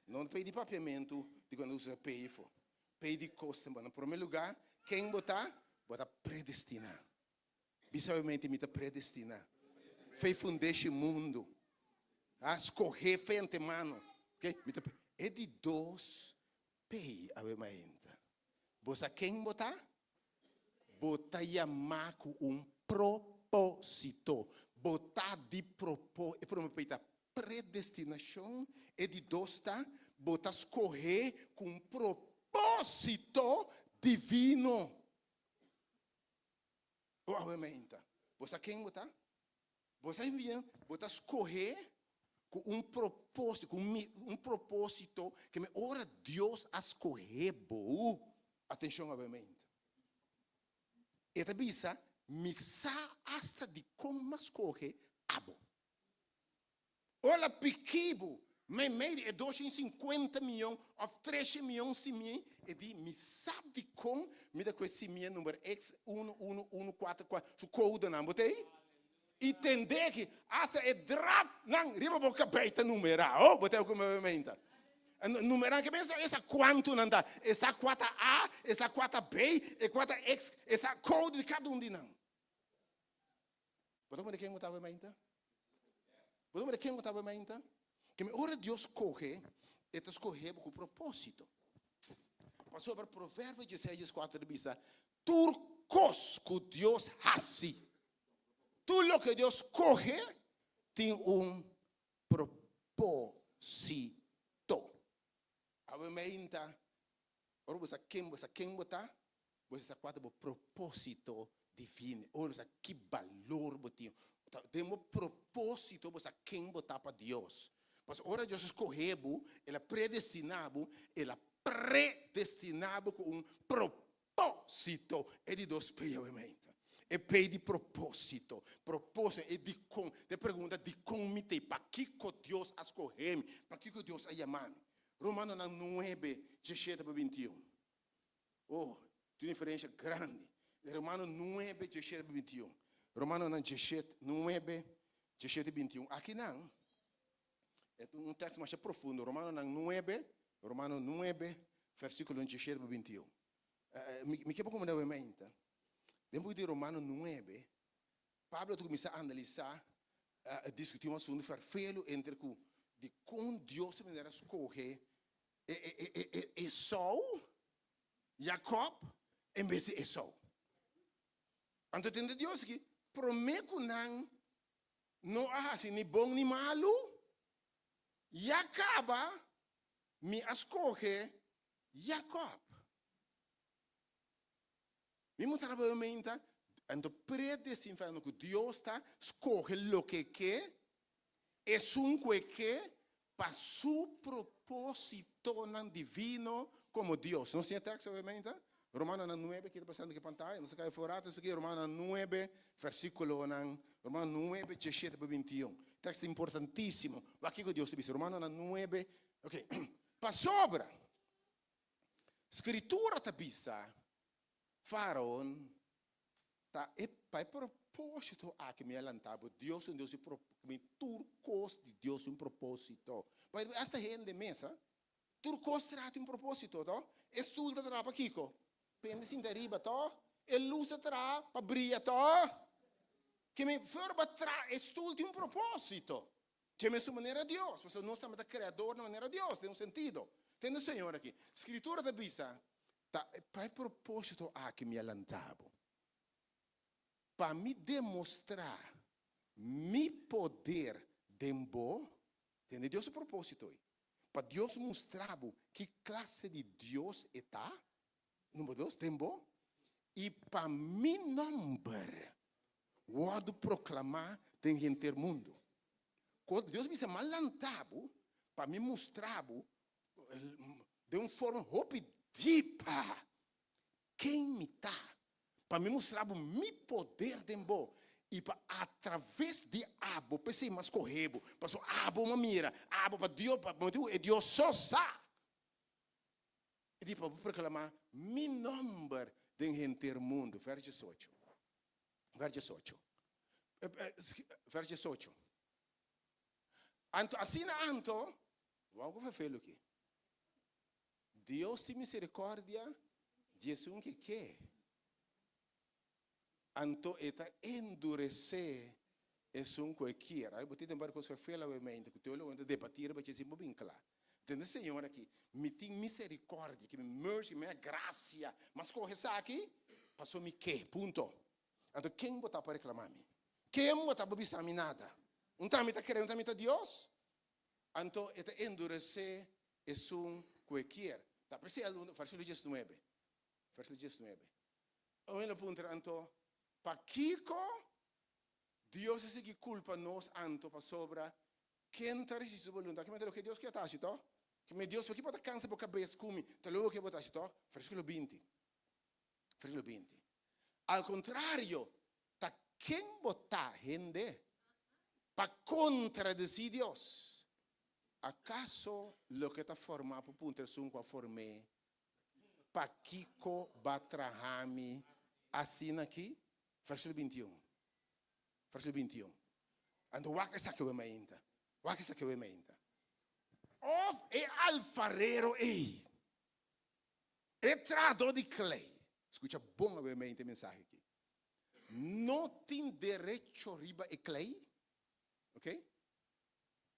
non pay di papiamento di quando usa pay fo pay di costa bom no primeiro lugar quem bota predestina bisawamente mita predestina fez fundar mundo, escorrer fez antemano, ok? É de dois pei a mainta. Você quem botar? Botar chamar com propósito, botar de propósito, é predestinação é de dois tá? Botar escorrer com propósito divino. O a mainta. Você quem botar? Você envia, você escorrer com propósito que me ora Deus a escorrer boa. Atenção obviamente. E também me sa hasta de como escorrer abo. Olha pequeno, me meio é 250 milhões ou 13 milhões de mim e de me sabe de como me dá com esse meu número X11144 su code não botei? Entender que essa é drat não riba boca peita numeral botei como movimento numeral que pensa essa quanto não dá essa 4A essa 4B e 4X essa code de cada de não botamos de quem botava movimento botamos de quem botava movimento que me ora Deus corre e te escorre com propósito passou para Provérbios 16:4 de bisa turcos que Deus hace. Tudo lo que Deus corre tem propósito. Obviamente, ora você quem botar, você está quase o propósito divino. Ora você que valor botinho. Temos propósito você quem botar para Deus. Mas ora Deus escorreu, ele predestinado com propósito. É de Deus obviamente. E pei de propósito é de com, te pergunta de comite, para que Deus escolheu, para que Deus a chamar. Romano 9:17-21. Oh, tem diferença grande. Romano 9:17-21. Romano 9:17-21. Aqui não. É um texto mais profundo. Romano 9, versículo 17-21. Me quebra como deve mente. Depois de Romano 9, Pablo começa a analisar, a discutir um assunto farfelo entre de com Deus se maneira escorrer Esau, Jacob, em vez de Esau. Então, tem Deus que promete não acha nem bom nem malo, e acaba me escolher Jacob. Me mostrar para mim, então, predestinado que Deus está escolhe o que quer, é que para su propósito divino como Deus. Não tem texto, obviamente? Romano 9, que está passando aqui na pantalla, não sei se fora, isso aqui, Romano 9, versículo, Romano 9, 17 para 21. Texto importantíssimo. Aqui que Deus diz, Romano 9, ok. Para sobra, escritura está bisa, Faraó, é para propósito a que me alantava, Deus é um Deus de turcos de Deus um propósito. Mas esta gente mesa, turcos trata um propósito, tá? Estulta trata para Kiko. Pende sin deriva to, e luz tra para brilha to, que me forma tra estudie um propósito, que me sua maneira Deus, porque nós estamos criador na maneira Deus, tem um sentido. Tem o Senhor aqui, escritura da Bíblia, tá para propósito a que me alantava, para me demonstrar mi poder dembo, tem Deus o propósito aí, para Deus mostrar que classe de Deus está. Número 2, tempo. E para mi nome, vou proclamar em inteiro mundo. Quando Deus me chama lantado, para me mostrar de uma forma rapidita quem me está. Para me mostrar o meu poder tempo. E para através de abo, pensei mais correbo, passou abo uma mira, abo para Deus, e Deus só sabe. E depois vou proclamar meu nome em inteiro mundo. Verso 18. Verso 18. Verso 18. Assim, vamos fazer aqui. Deus tem misericórdia, Jesus que quer. Então, está endurecer um qualquer. Aí, você tem que fazer obviamente, que o teólogo vai debater, vai ser bem claro. Entende, Senhor, aqui, me tem misericórdia, que me mercy, me graça, mas corre aqui, passou me que, ponto. Então, quem botar para reclamar-me? Quem botar para avisar me nada? Não está querendo, não está Deus? Então, é endurecer, é um qualquer. Está pensando, versículo 19. Versículo 19. Olha, ponto, então, para Kiko, Deus é que culpa nós, anto, para sobra, quem está resistindo a vontade, que me que Deus quer estar, então? Que me Deus, porque pode cansar para a cabeça, come, tá logo que botar, então? Versículo 20. Versículo 20. Al contrário, tá quem botar gente para contradizer Deus. ¿Acaso lo que está formado por punto es un formé para Kiko Batrahami assim aqui? Versículo 21. Versículo 21. Então, o que é que eu me ainda? O que é que eu me ainda? Of é alfarero ei. É trador de clay. Escuta bom a mente mensagem aqui. Não tem direito riba e clay. Ok?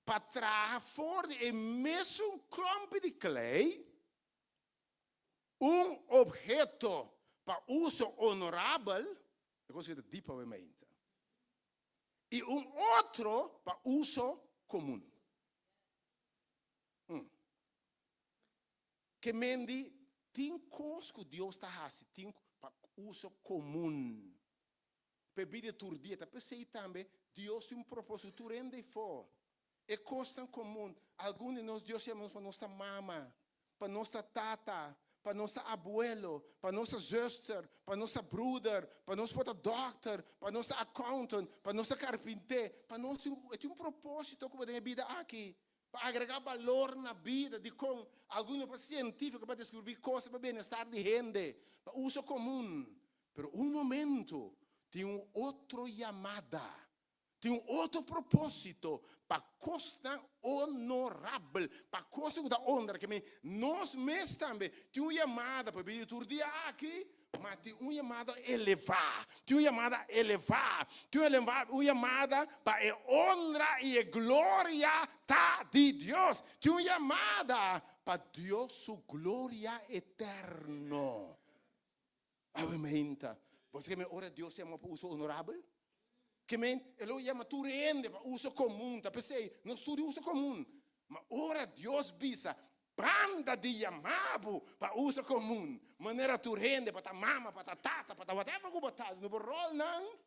Para trazer fora é mesmo clump de clay, objeto para uso honorável, é coisa de deep mente, e outro para uso comum. Que mendi tem coisas que Deus está fazendo, tem para uso comum. Bebida turdia, tá pensei também, Deus tem propósito rende fora. É coisa comum. Alguns de nós, Deus chamamos para nossa mama, para nossa tata, para nosso abuelo, para nossa sister, para nossa brother, para nosso doctor, para nossa accountant, para nossa carpinteiro, para nós tem propósito como tem a vida aqui, para agregar valor na vida, de com alguns científicos para descobrir coisas para bem-estar de gente, para uso comum. Mas momento, tem outra chamada. Tem outro propósito para coisa honorável, para coisa que está onda, que nós mesmos também, tem uma chamada para vir todo dia aqui, mas tem uma chamada elevar, tem uma chamada elevar, tem uma chamada para a honra e a glória tá de Deus, tem uma chamada para Deus sua glória eterna. Amém. Você que ora Deus chama para uso honorável? Que ele chama tu rende para uso comum, tá pensei, não estudo uso comum, mas ora Deus visa banda de chamado para uso comum, maneira tu rende para ta mama, para ta tata, para ta whatever que botar, no rol não,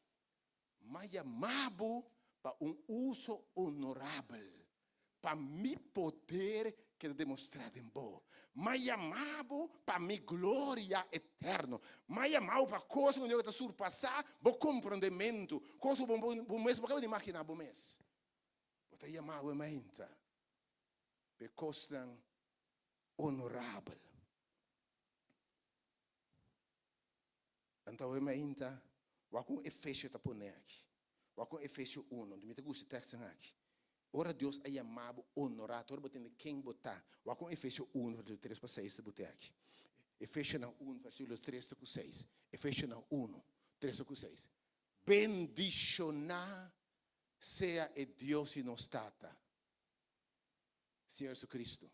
mas chamado para uso honorável, para me poder que demonstrar em bom. Mas chamado para minha glória eterna. Mas chamado para coisas que eu estou surpassar, bom compreendimento, coisas que eu mesmo não imaginar bom mês. Você chamado é mente, para coisas honorável. Então é mente, o que Efésios está pondo aqui, o que Efésios 1, onde me gusta o texto aqui. Ora Deus é chamado honorado, ora botando quem botar. O com Efésios 1, versículo 3 para 6, botar aqui. Efésios 1, versículo 3 para 6. Efésios 1, 3 para 6. Bendicionar seja o Deus e nos tata. Senhor Jesus Cristo.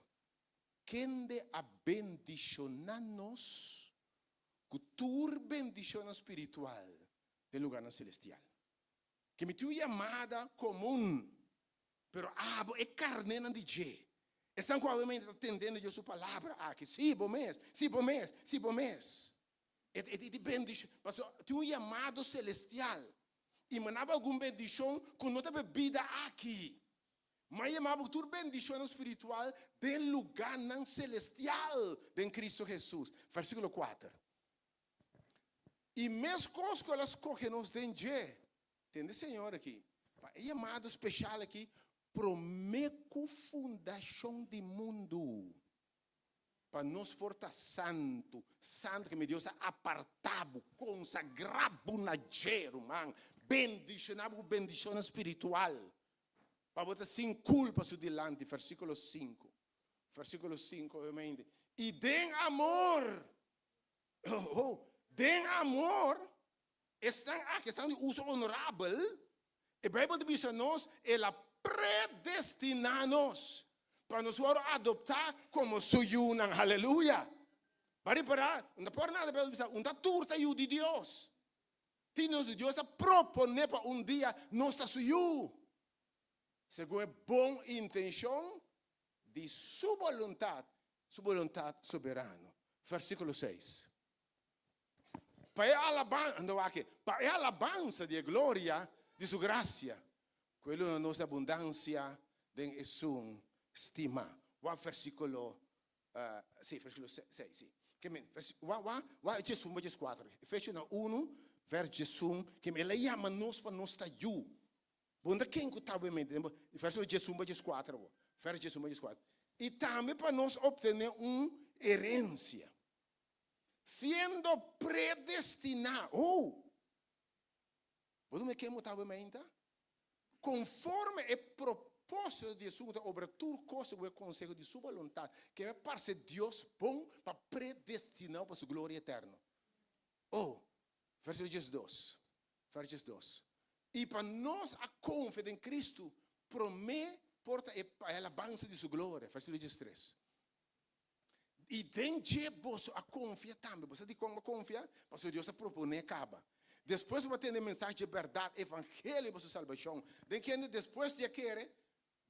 Quem de a bendicionar-nos, que tu bendição espiritual do lugar celestial. Que me tu chamada comum. Pero é carne não de estão provavelmente atendendo a sua palavra aqui. Sim, bom mês. E bendição. Mas tu chamado celestial. E manava alguma bendição com outra bebida aqui. Mas chamava tu bendição espiritual do lugar não celestial de Cristo Jesus. Versículo 4. E mesmo coisas que elas cogem-nos dentro. Entende, Senhor, aqui? É chamado especial aqui. Promeco fundação do mundo para nos portar santo que me Deus apartado, consagrado na gero, man, bendição espiritual, para botar sem culpa su delante, versículo 5, obviamente, e den amor, den amor, estão de uso honorável, a Bíblia diz a nós, ela predestinar-nos para nos adoptar como suyunan, aleluia. Para não por nada, uma turta de Deus. Temos Deus a proponer para dia nós suyu. Segundo a boa intenção de sua vontade soberana. Versículo 6. Para a alabança de glória de sua graça. Quello è la nostra abbondanza di sua stima. Va versículo 6, sì. Va Gesù, verso 4. Efesios 1, verso Gesù, che me la chiama nos para nos sta giù. Bunda quem que estava em mente? Verso Gesù, verso 4. Verso Gesù, verso 4. E também para nós obter uma herência. Sendo predestinado. Você quem estava em mente? Conforme o propósito de Jesus, obra tudo coisa que é conselho de sua vontade, que é para ser Deus bom, para predestinar para sua glória eterna. Versículo 2. E para nós a confiança em Cristo, promete porta a alabança de sua glória. Versículo 3. E dentro você a confia também. Você tem como confiar? Porque Deus a propõe acaba. Depois de ter a mensagem de verdade, evangelho para sua salvação. Depois de querer,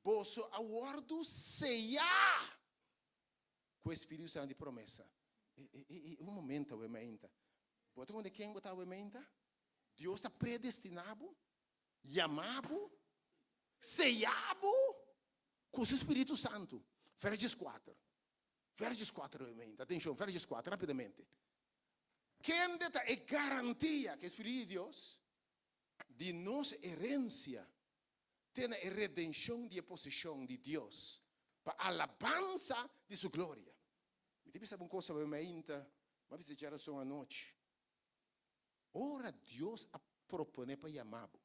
você aguardo ceia com o Espírito Santo de promessa. E momento, o emenda. Você onde quem botar o emenda? Deus está predestinado, chamado, ceiado com o Espírito Santo. Versos 4. Versos 4, emenda. Atenção, versos 4, rapidamente. Quem deta é garantia que o Espírito de Deus de nossa herência tem a redenção de posição de Deus para a alabança de sua glória. Me diz uma coisa obviamente, mas você geração à noite. Ora Deus a propõe para chamá-lo.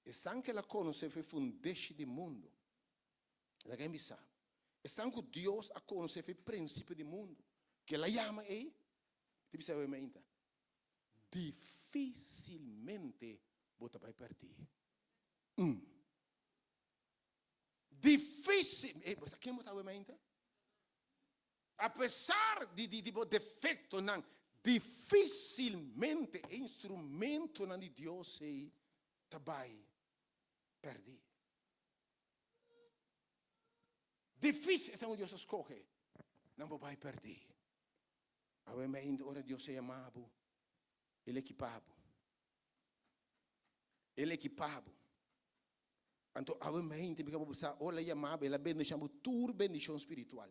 E sem que ela conheça foi fundeste do mundo. Alguém me sabe. Estão com Deus a conhecer o princípio do mundo. Que ela chama aí, tipo sabe ainda. Dificilmente você vai perder. Difícil. Você quer botar o ainda? Apesar de defeito, não, dificilmente instrumento de Deus aí vai perder. Difícil é o Deus escolhe, não vai perder. Ainda ora Deus é amado, ele é equipado. Ele é equipado. Então, ainda porque você olha e amado, ele bendição, toda bendição espiritual.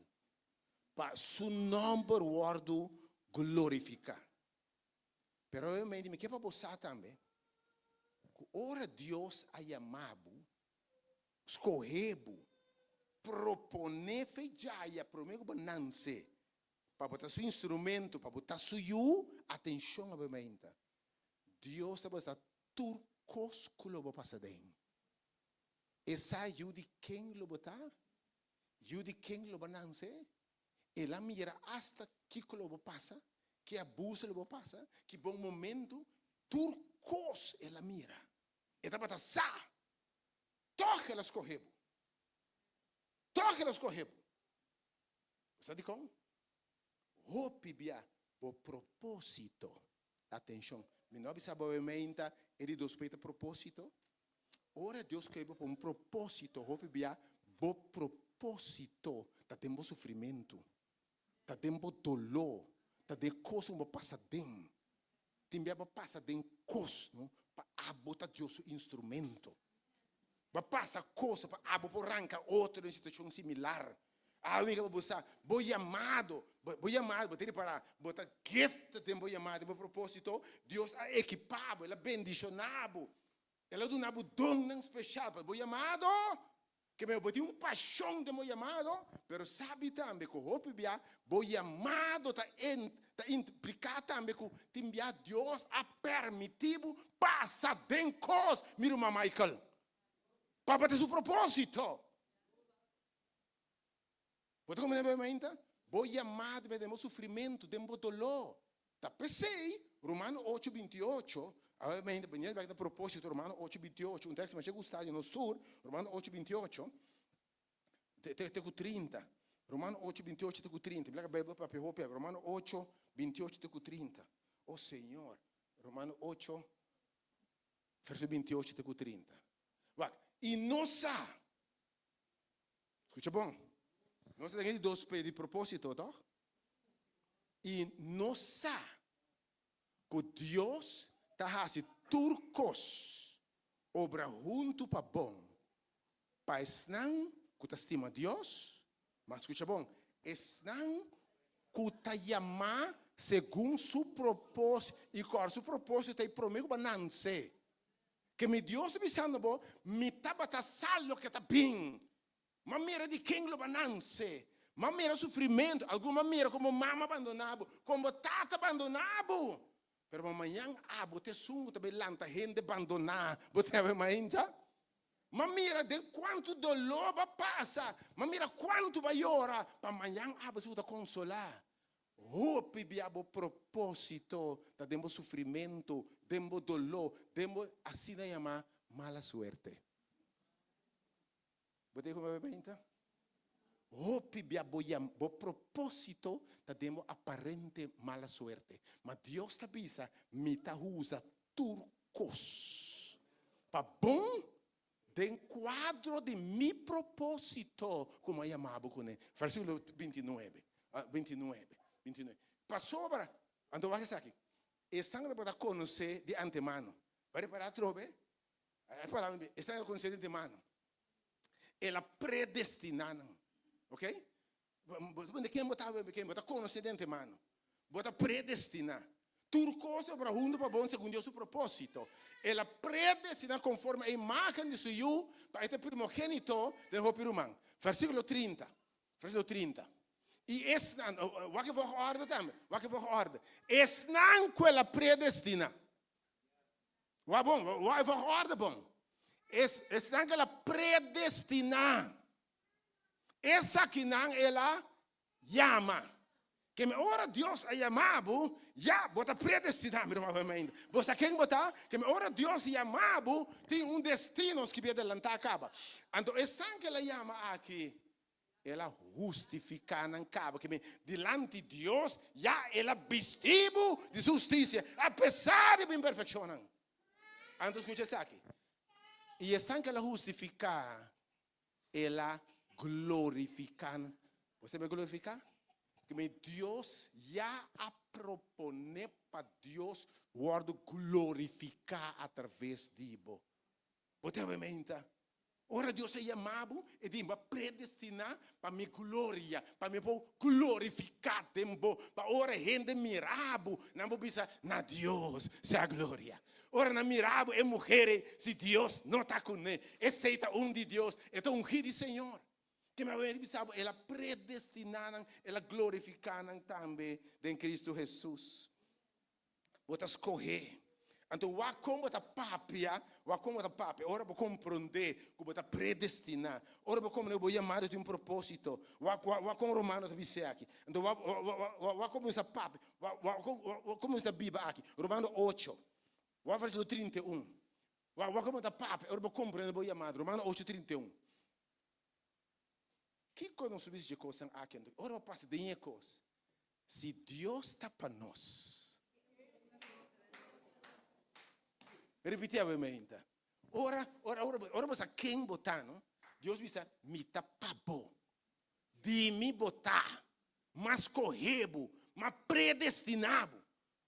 Para su nome wordo glorificar. Pero obviamente me quer para você também. Ora Deus a chamado, escolheu, propone feijaya prometo bananse, para botar seu instrumento, para botar sua atenção obviamente. Deus está botando turcos que lo passa dentro. Essa ajuda quem lo botar? Ajuda quem lo bananse? Ela mira hasta que lo passa, que abuso lo passa, que bom momento, turcos ela mira. Ela para sa, toque ela escorreu. Toque ela escorreu. Sabe como? Hope bia o propósito. Atenção, me não sabe obviamente ele respeita propósito. Ora Deus escreveu por propósito, hope bia o propósito. Tá tendo sofrimento. Tá tendo dolor, tá de coisa que passa dentro. Tem que passar dentro coisa, para botar Deus instrumento. Para passar coisa para arrancar outra situação similar. Amiga, vou chamado, para botar gift de chamado, para propósito, Deus é equipado, ele é bendicionado, ele é um dom especial, vou chamado. Que me botou paixão de meu chamado, pero sabe também que o meu chamado está implicado também que Deus a permitido passar dentro coisas, mira o Michael, para ter seu propósito. Você como me ainda? Meu chamado me deu sofrimento, deu dolor. Tá pensei, Romano 8:28. Obviamente, venha a propósito, Romano 8:28, um texto mais gostado no estudo, Romano 8:28, teco 30, Romano 8:28, teco 30, Romano 8:28, teco 30, oh Senhor, Romano 8, verso 28, teco 30. E nossa, escuta bom, nós temos dois de propósito, tá? E nossa, que Deus tahasi turcos obra junto para bom. Para esnan que ta estima Deus, mas escucha bom, esnan que ta chamar segundo su propósito e qual su propósito é prometo bananse. Que me Deus me sendo bom, me tabata salvo que tá bem. Mas mira de quem lo bananse. Mas mira sofrimento, alguma mira como mama abandonado, como tata abandonado. Pero amanhã, você sungo também lanta gente abandonar, você vai ainda. Mas mira de quanto dolor vai passar, mas mira quanto vai orar, para amanhã você vai consolar. Hope biabo propósito, tá dando sofrimento, dando dolor, dando assim da chamar mala suerte. Você como vai ainda? Hope biabo propósito tá dando aparente mala suerte. Mas Deus te avisa, me tá usa turcos. Para bom, de quadro de mi propósito, como é chamado com ele. Versículo 29. Passou para, então vai aqui. Estão para conhecer de antemano. Vai para trove? Estão para conhecer de antemano. Ela predestinada. Ok? Quem botar conhecer de antemano? Bota predestinar. Tudo coisa para junto para bom segundo o seu propósito. Ela predestina conforme a imagem de seu filho para este primogênito de Hopi humano. Versículo 30. Versículo 30. E esnan, o que vou ordem também? O que vou ordem? Esnan que ela predestina. O bom, o vou ordem bom. Esnan que ela predestina. essa que não ela llama. Que me ora Deus a chamado, já bota predestinado, provavelmente. Você quem botar? Que me ora Deus a chamado, tem destino que vai adelantar acaba. Então, estão que ela chama aqui, ela justifica não acaba. Que me delante de Deus, já ela vestido de justiça, apesar de imperfeição. Então, escucha isso aqui. E estão que ela justifica, ela glorifica. Você vai glorificar? Que Deus já a propone para Deus guardo glorificar através de você. Você vai mentir? Ora Deus é chamado e diz para predestinar para minha glória, para me glorificar tempo, para ora gente mirabo, não vou pensar na Deus se a glória. Ora na mirabo é mulher, se Deus não está com ele, aceita de Deus, é ungido de Senhor. Que ela predestinaram, ela glorificaram também em Cristo Jesus. Você escolher. Então, como está papia, ora vou compreender que você predestinar. Ora vou como eu vou chamar de propósito. Como Romano está dizendo aqui. Então, como está papia, como está a Bíblia aqui. Romano 8, versículo 31. Como está papia, ora vou compreender, vou chamar. Romano 8, 31. Que conosco de coisa aqui? Ora passa de coisa. Se Deus está para nós. Repetivelmente. Ora você quem botar, não? Deus diz, me tá pabo. De me botar, mas correbo, mas predestinado.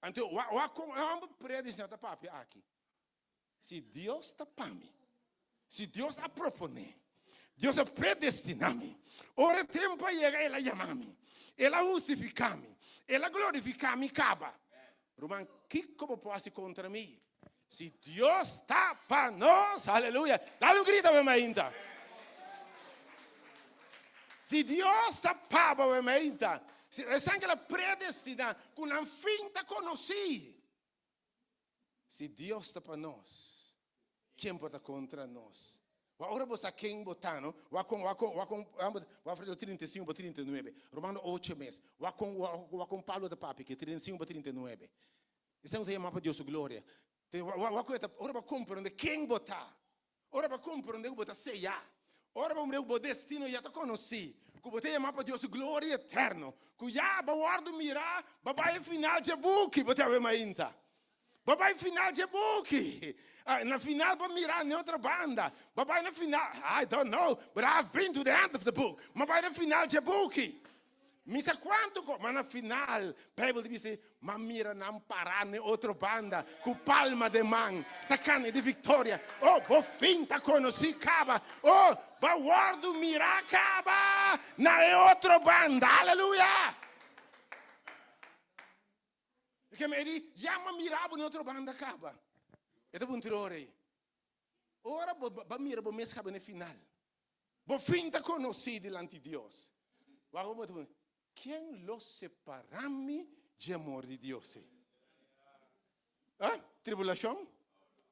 Então, eu predestinado para aqui. Se Deus está para mim, se Deus a propõe, Deus a predestinar-me. Ora tempo para chegar, ela chamar-me. Ela justificar-me. Ela glorificar-me, acaba. Romano, que como pode contra mim? Se Deus está para nós, aleluia. Dá um grito para mim ainda. Se Deus está para mim ainda. Se ela predestina, com a finta conhecida. Se Deus está para nós, quem pode contra nós? Ora você quem botar, não? Vai fazer 35 para 39. Romano 8 meses. Vai com Paulo da Papi, que 35 para 39. Isso não tem mapa de Deus glória. Ora vai compreender quem botar. Ora vai compreender que botar ceia. Ora vai ver o destino já está conhecido. Que botar mapa de Deus glória eterno. Que já vai guardar mirar, vai final de book, botar ver mais ainda. Babai final de book. Na final para mirar em outra banda. Babai na final, I don't know, but I've been to the end of the book. Babai na final de book. Misa quanto, mas na final, a Bíblia diz, mas mira não parar em outra banda, com palma de mão, tacando de vitória. Oh, vou finta conheci, caba. Oh, vou guardo mirar, caba, na outra banda. Aleluia. Porque me diz, já me mirava em outra banda, acaba. É do puntirore. Ora, vou mirar, vou me escapar no final. Vou finta conhecer diante de Deus. Quem los separará-me de amor de Deus? Tribulação?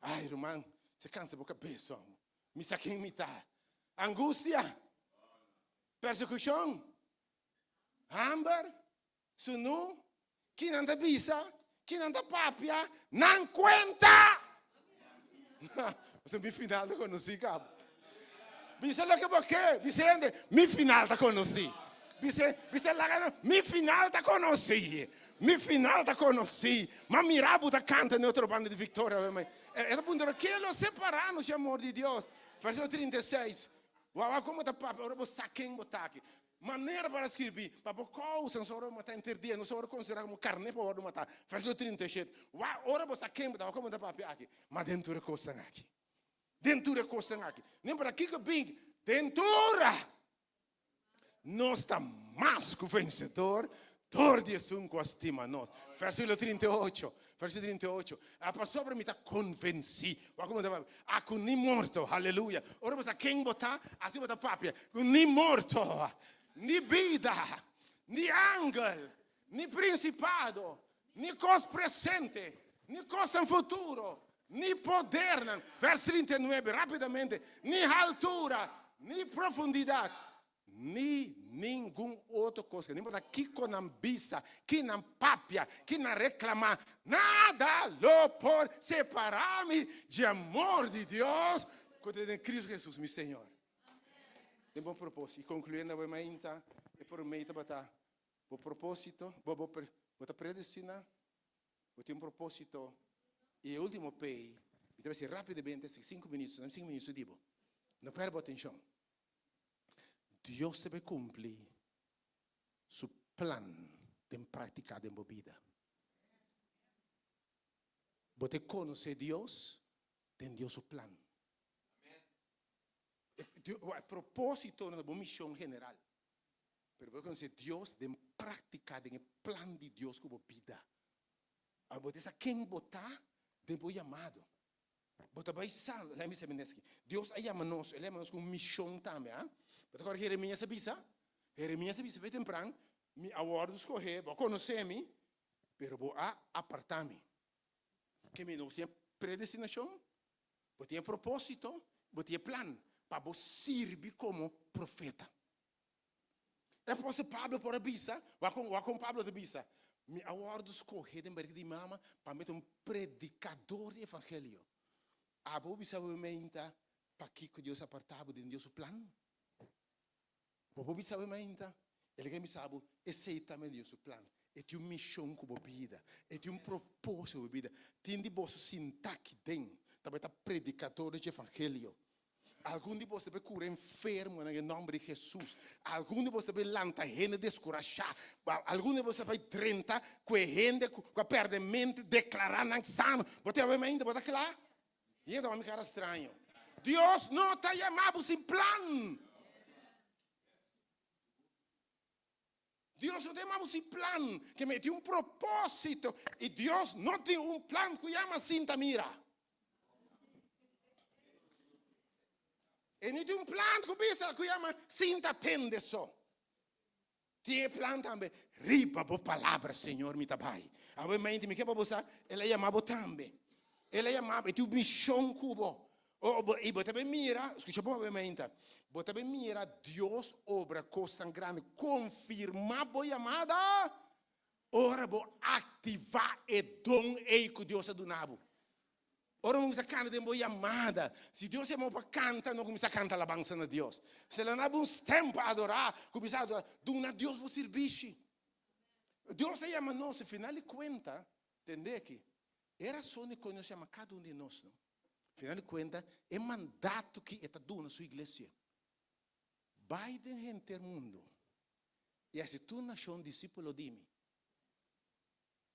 Ai, irmão, você cansa boca cabeça. Me saquei imitar. Angústia? Persecução? Hambre? Sunu? Quem anda bisa? Quem anda papia? Não conta! Você me final da conheci, cabo. Bisa lá que porque? Bisa ande, me final da conheci. Bisa lá que me final da conheci. Me final da conheci. Mas mirabo da canta em outra banda de vitória. Era punto que lo separamos de amor de Deus. Versículo 36. Como está papo? Agora vou saquem botar aqui. Maneira para escrever, para causa não só matar interdia, não só considerar como carne para matar. Versículo 37. Ora você quem botar, como está papo aqui? Mas dentro da coisa aqui. Dentro da coisa aqui. Nem para aqui que bem, dentro. Nós está mais que vencedor. Todo dia com estima nós. Versículo 38. Versículo 38. A palavra me está convencido. A com nem morto. Aleluia. Ora você quem botar, assim botar papia. Nem morto. Ni vida, ni ángel, ni principado, ni coisa presente, ni coisa futuro, ni poder, verso 39, rapidamente, ni altura, ni profundidade, Ni nenhum outro coisa. Nem para que com ambisa, que não papia, que não reclamar. Nada lo por separar-me de amor de Deus. Quando em Cristo Jesus, meu Senhor. Tem bom propósito. E concluindo, eu ainda prometo botar o propósito, vou predestinar, vou ter propósito. E o último pei, então assim, rapidamente, 5 minutos, não 5 minutos, digo. Não perca atenção. Deus deve cumprir seu plano de praticar em vida. Você conhece Deus, tem Deus seu plano. O propósito da missão general. Pero você conhece Deus, de praticar o plano de Deus como vida. Você sabe quem botar, de bom chamado. Você vai saber, Deus é chamado-nos, Ele é chamado com missão também. Você agora Jeremias sabia, foi temprano, me aguardo escorrer, vou conhecer-me, pero vou apartar-me. Que me não tinha predestinação, vou ter propósito, vou ter plano, para você servir como profeta. É para você Pablo por a bisa, vai com Pablo de bisa. Me aguardo escorrer de mama, para meter predicador de evangelho. A boa bisa menta, para que Deus apartava de Deus o plano. Você sabe ainda, ele que me sabe, exatamente o seu plano. É uma missão como vida, é um propósito como vida. Tem de você sentar aqui dentro, também predicador de evangelho. Algum de vocês vai curar enfermo em nome de Jesus. Algum de vocês vai lançar gente descorachar. Algum de vocês vai 30 com gente com perdimento declarar não sano. Você vai ainda, você claro? E então vai me ficar estranho. Deus não está chamando sem plano. Deus não tem mais um plano que me tem propósito. E Deus não tem plano que chama Cinta Mira. E não tem plano que chama Cinta Tende só. Tem plano também. Riba a palavra, Senhor, me tabai. Obviamente, me quer para você, Ele chamava também. Ele chamava, e tem missão cubo. E você também mira, escuta bom, obviamente. Você também mira, Deus obra coisa grande, confirma a chamada. Ora, vou ativar o dom que Deus é do nabo. Ora, vamos cantar de boa chamada. Se Deus chamou para cantar, não começa a cantar a alabança de Deus. Se ele não há uns tempos para adorar, começa a adorar. Dona Deus vos servir. Deus chama nós, afinal de contas, entende que era só que Deus chama cada de nós, não? Afinal de contas, é mandato que está dando na sua igreja. Vai de gente do mundo. E se tu não és discípulo de mim,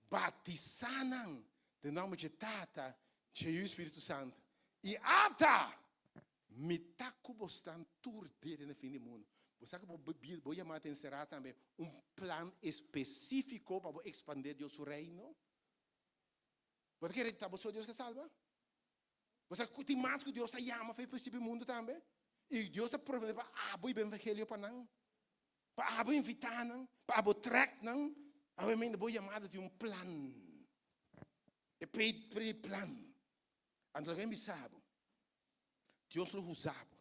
batizanam de nome de Tata, de Espírito Santo. E ata, me tá cubostando tudo dele no fim do mundo. Você sabe que vou chamar a encerrar também plano específico para expandir Deus o reino? Você quer que você Deus que salva? Você tem mais que Deus chama para esse mundo também? E Deus está prometendo para abrir o evangelho para não, para abrir invitar não, para abrir track não, obviamente vou chamar de plano. É plano. Então alguém me sabe, Deus lo usava,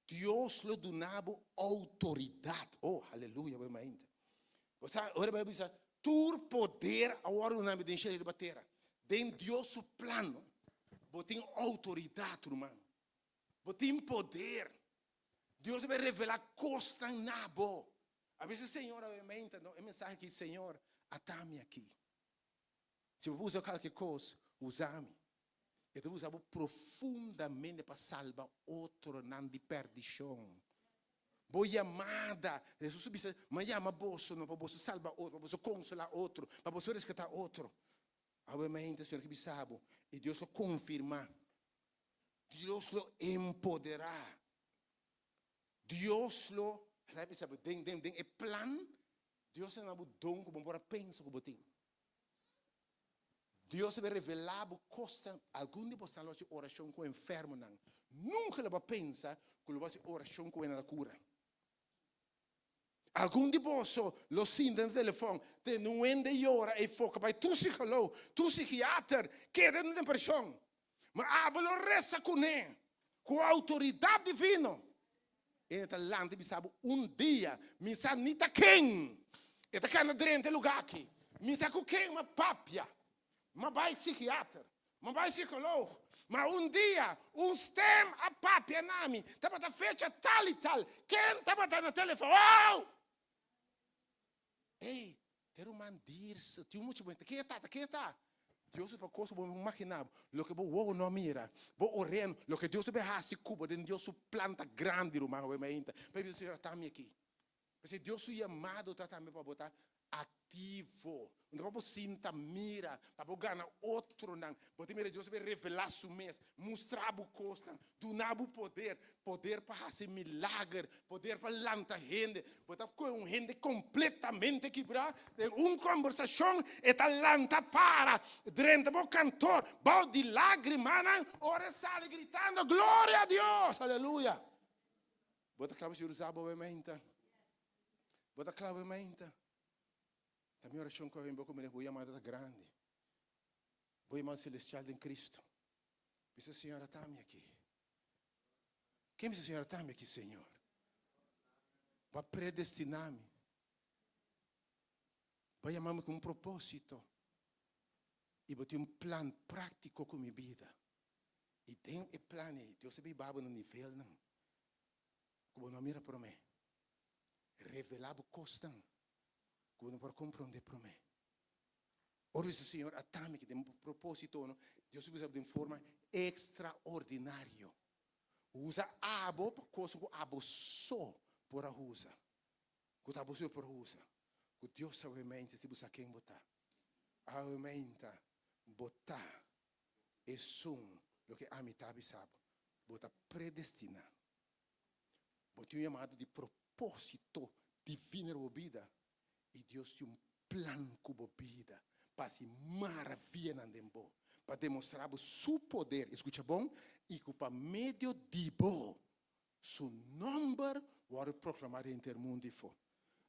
Deus lo donava autoridade. Oh, aleluia, obviamente. Você agora vai pensar, tu poder agora não me deixa de bater. Tem Deus o plano, você tem autoridade, irmão. Você tem poder. Deus vai revelar coisas na boa. A vezes, Senhor, obviamente, não, é mensagem que, Senhor, atame aqui. Se você usa qualquer coisa, usa-me. Eu devo usar profundamente para salvar outro não de perdição. Boa chamada. Jesus disse, mas chama você, não para você salvar outro, para você consolar outro, para você resgatar outro. Obviamente, Senhor, que sabe, e Deus lo confirma. Deus lo empoderar. Deus lo, sabe, é plano. Deus não é dom como para pensar como tem. Deus vai revelar coisas, algum de vocês vai fazer oração com o enfermo não. Nunca vai pensar que vai fazer oração com a cura. Algum de vocês lo sinta no telefone, tem não ende hora e foca para tu psicólogo, tu psiquiatra, que é uma pessoa. Mas lo reza com ele, com a autoridade divina. En het land, we saben, dia, me sa nita king. Het kan drente lugar aqui. Me sa ku king, ma papia. Ma vai psiquiatra. Ma vai psicologo. Ma dia, stem a papia nami. Tabata fecha tal e tal. Quem tabata na telefone? Oh! Ei, ter um mandir-se. Tem muito bom. Que tá? Deus para coisa bom imaginar. Lo que vou não mira. Vou orando. Lo que Deus vai fazer cuba. Deus planta grande no mar. Para ver se já está aqui. Porque Deus é chamado também para botar ativo. Não para sinta mira. Para ganhar outro não. Porque mira Deus vai revelar seu mês. Mostrar o costa. Donar o poder. Poder para fazer milagre. Poder para lançar gente. Botar com gente completamente quebrada. Conversação e talanta para. Drente o cantor. Bau de lágrimas. Ora sale gritando. Glória a Deus. Aleluia. Bota claro se usar obviamente. Bota claro obviamente. A minha oração que eu venho comer é amada grande. Vou amar celestial em Cristo. Disse, Senhora, está-me aqui. Quem disse, Senhora, está-me aqui, Senhor? Vai predestinar-me. Vai amar-me com propósito. E vou ter plano prático com minha vida. E tem o plano. Deus se baba no nível, não. Como não mira para mim. Revelar o costa. Não pode compreender para mim. Ora, esse Senhor, atame que tem um propósito, não? Deus usa de forma extraordinária. Usa abo para coisa que abo só por a usa. Que abo só por a usa. Que Deus sabe mente se busca quem botar. Aumenta, botar. É som, o que a mitad sabe. Botar predestinar. Botar um chamado de propósito divino na vida. E Deus tem plano com a vida. Para se maravilhar na dembo. Para demonstrar o seu poder. Escuta bom? E que para meio de bo. Seu nome vai proclamar em todo mundo.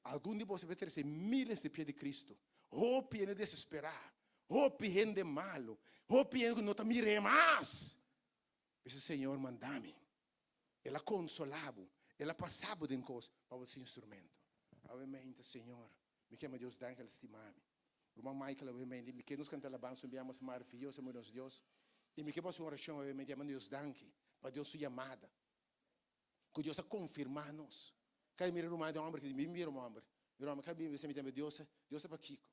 Algum de vocês vai ter milhares de pés de Cristo. Hope é desesperar. Hope é malo. Hope é que não te mire mais. Esse Senhor mandame. Ela consolava. Ela passava de coisas para o seu instrumento. Obviamente, Senhor. Me chama Deus, danke, ela estima-me. O irmão Michael, obviamente, me quer nos cantar a alabança, enviamos maravilhoso, meu Deus. E me quer fazer uma oração, obviamente, chamando Deus, danke, para Deus sua chamada. Que Deus a confirmar-nos. Cada mira o homem, homem, que me mira o homem. Meu homem, cada vez me chama Deus é para Kiko.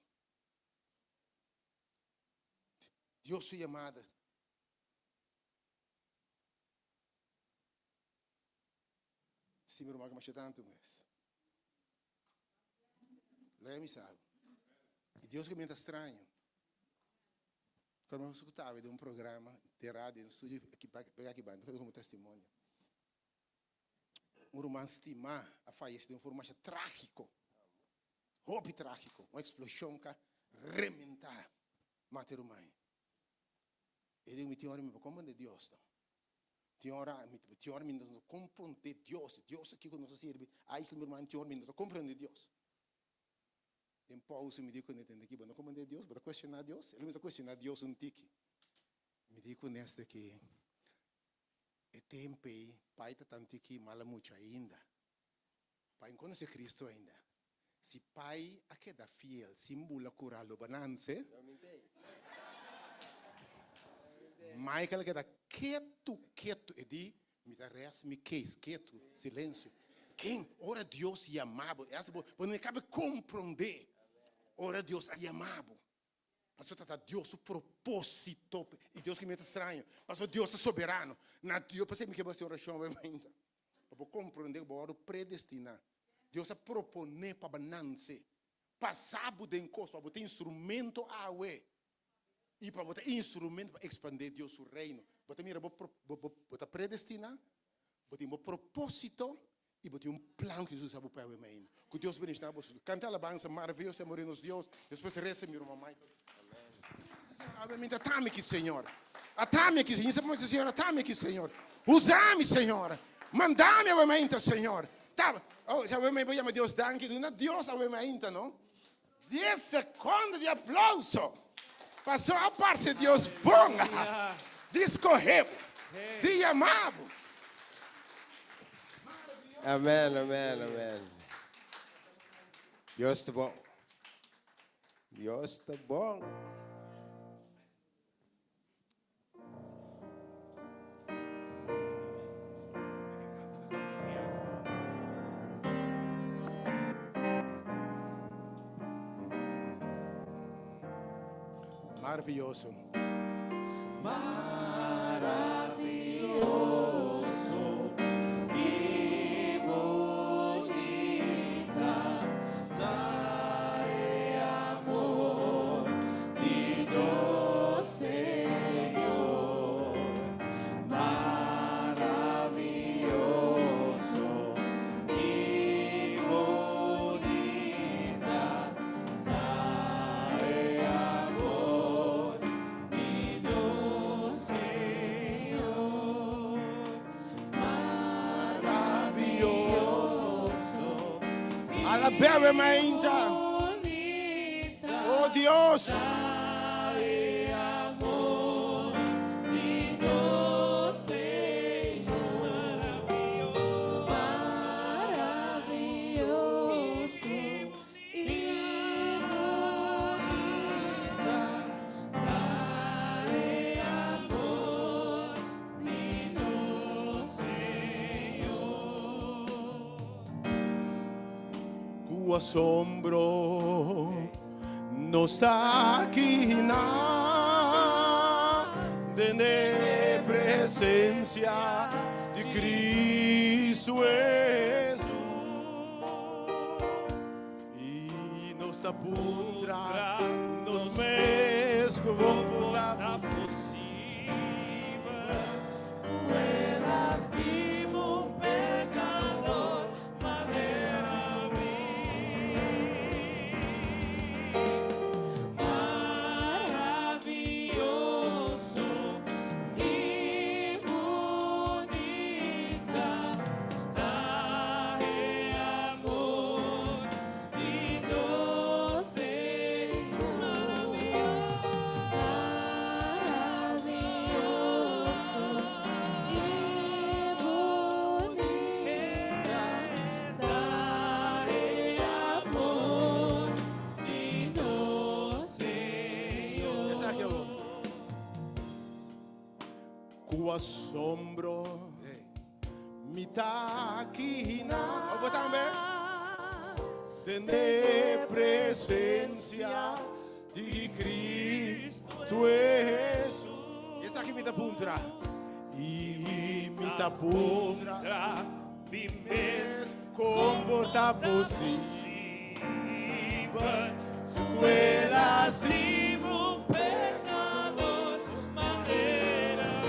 Deus sua chamada. Se meu irmão que mais tanto, mas. Lá me sabe. E Deus que me está estranho. Quando eu escutava de um programa de rádio, no estúdio, pegar aqui banda, como testemunho. Um irmão estimar a falência de uma forma trágica. Roubo trágico. Uma explosão que rementar. Matar o mãe. E eu me tinha hora, como é Deus? Tinha hora, me não compreender Deus. Deus aqui quando nos serve. Aí, meu irmão, tinha hora, me não compreender Deus. Em pausa me digo neste aqui, não comandei Deus, para questionar Deus. Ele me está questionando Deus um tique. Me digo nesta que é tempo aí, pai está tanto aqui, mala muito ainda. Pai não conhece Cristo ainda. Se pai aqui da fiel, símbolo curar o banance. Michael que da quieto e di, me dá res, me quieto, silêncio. Quem ora Deus chamava, essa não cabe compreender. Ora Deus chamava. Pastor trata Deus o propósito e Deus que me está estranho. Pastor Deus é soberano. Na Deus pensei que vai ser oração ainda. Para compreender o predestinar. Deus a proponer para banance. Passar de encosto para botar instrumento a ué. E para botar instrumento para expandir Deus o reino. Botar mira, botar predestinar. Botar um propósito. E botar plano que Jesus sabe para o ainda. Que Deus bendiga a você. Canta a alabança maravilhosa, amor Deus. Depois reza, meu irmão Michael. Amém. Atame aqui, Senhor. Atame aqui, Senhor. Atame aqui, Senhor. Usa-me, Senhor. Manda-me, obviamente, Senhor. Tá. Oh, se obviamente chama Deus danke, não é Deus, obviamente, não? 10 segundos de aplauso. Passou a parte de Deus bom. Discorreu. De amado. Amém, amém, amém. Deus está bom. Deus está bom. Maravilhoso. Alabama ainda. Oh Deus. O asombro não está aqui na presença de Cristo Jesus e nos está por nos mesmos comportamos o assombro me tá aqui na vou botar também tender presença de Cristo Jesus essa aqui me dá puntra e me dá puntra bimes comporta possível ela assim um pecador maneira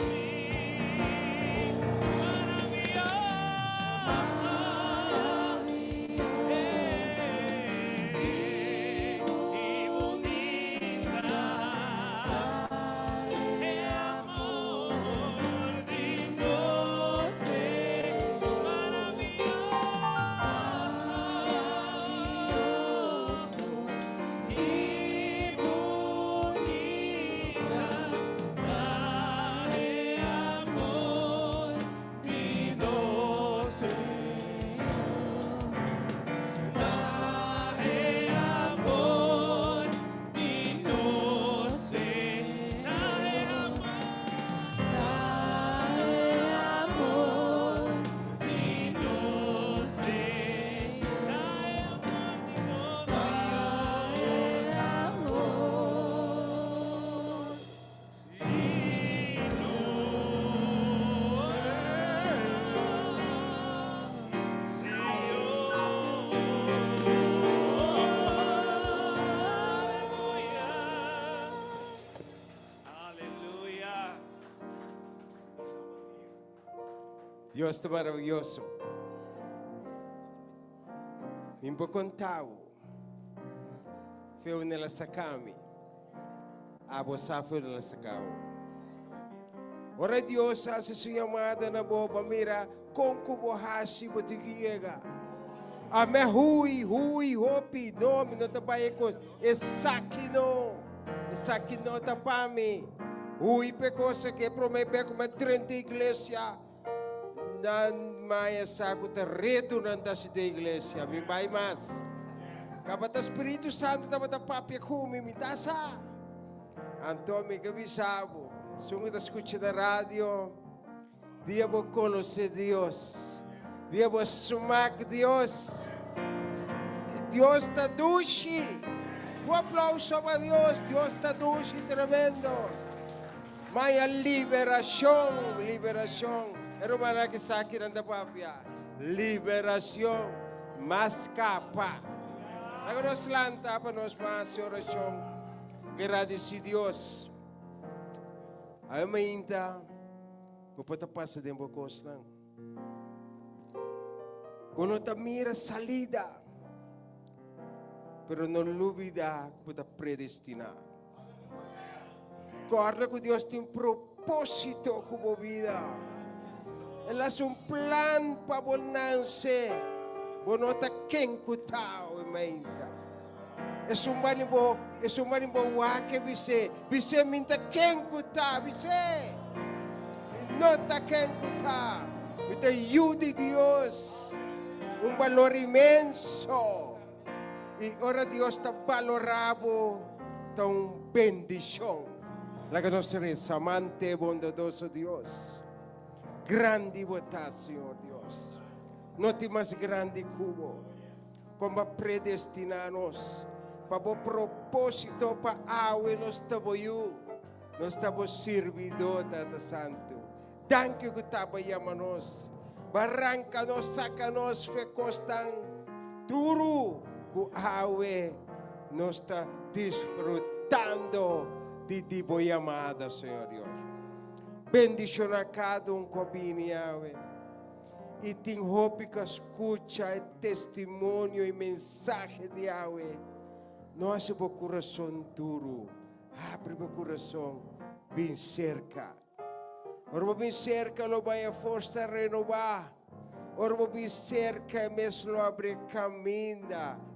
Deus está maravilhoso. Mimpo contau. Feu nela sacami. Abo safeu nela sacau. Ora Deus hace su llamada na boba mira com cubo hashi botigiega. Ame hui hopi nome no tabaye ko esakino tapami. Hui pecosa que promete como 30 igreja nan maya saco te reto nanda si de iglesia, mi vai mas. Kapata Espírito Santo tava da papia kumi mitasa. Então me gavisavo, sungo da escuta da rádio, dia vou conhecer Deus, dia vou sumar Deus. Deus está doce. Um aplauso para Deus, Deus está doce tremendo. Maya liberação, liberação. Era uma que saque nanda papia. Liberação, mas capa. Agora nós lanta para nós mais oração. Agradecer Deus. Aí ainda vou para passar de bocos lang. Quando tá mira salida, pero não olvida que está predestinado. Guarda que Deus tem propósito com a vida. Ele é plan para bonança. Bonota quem cutau e menta. É um marimbo wake bise minta quem cuta bise. Nota quem cuta. Mit ajuda de Deus. Valor imenso. E ora Deus está valorado. Está bendição. La que nós eres amante bondadoso Deus. Grande votar, Senhor Deus. Não tem mais grande cubo. Como predestinados para o propósito para a nós estamos nós estamos servidor Tata Santo. Danke que estava chamando-nos. Barranca-nos, saca-nos, fecostan. Turu que a nós está desfrutando de tua chamada, Senhor Deus. Bendição a cada cobinho, Yahweh. E tem hope que escuta e testemunho e mensagem de Yahweh. Nosso coração duro, abre o coração, bem cerca. Ora bem cerca, lo vai a força renovar. Ora bem cerca, mesmo abre caminho,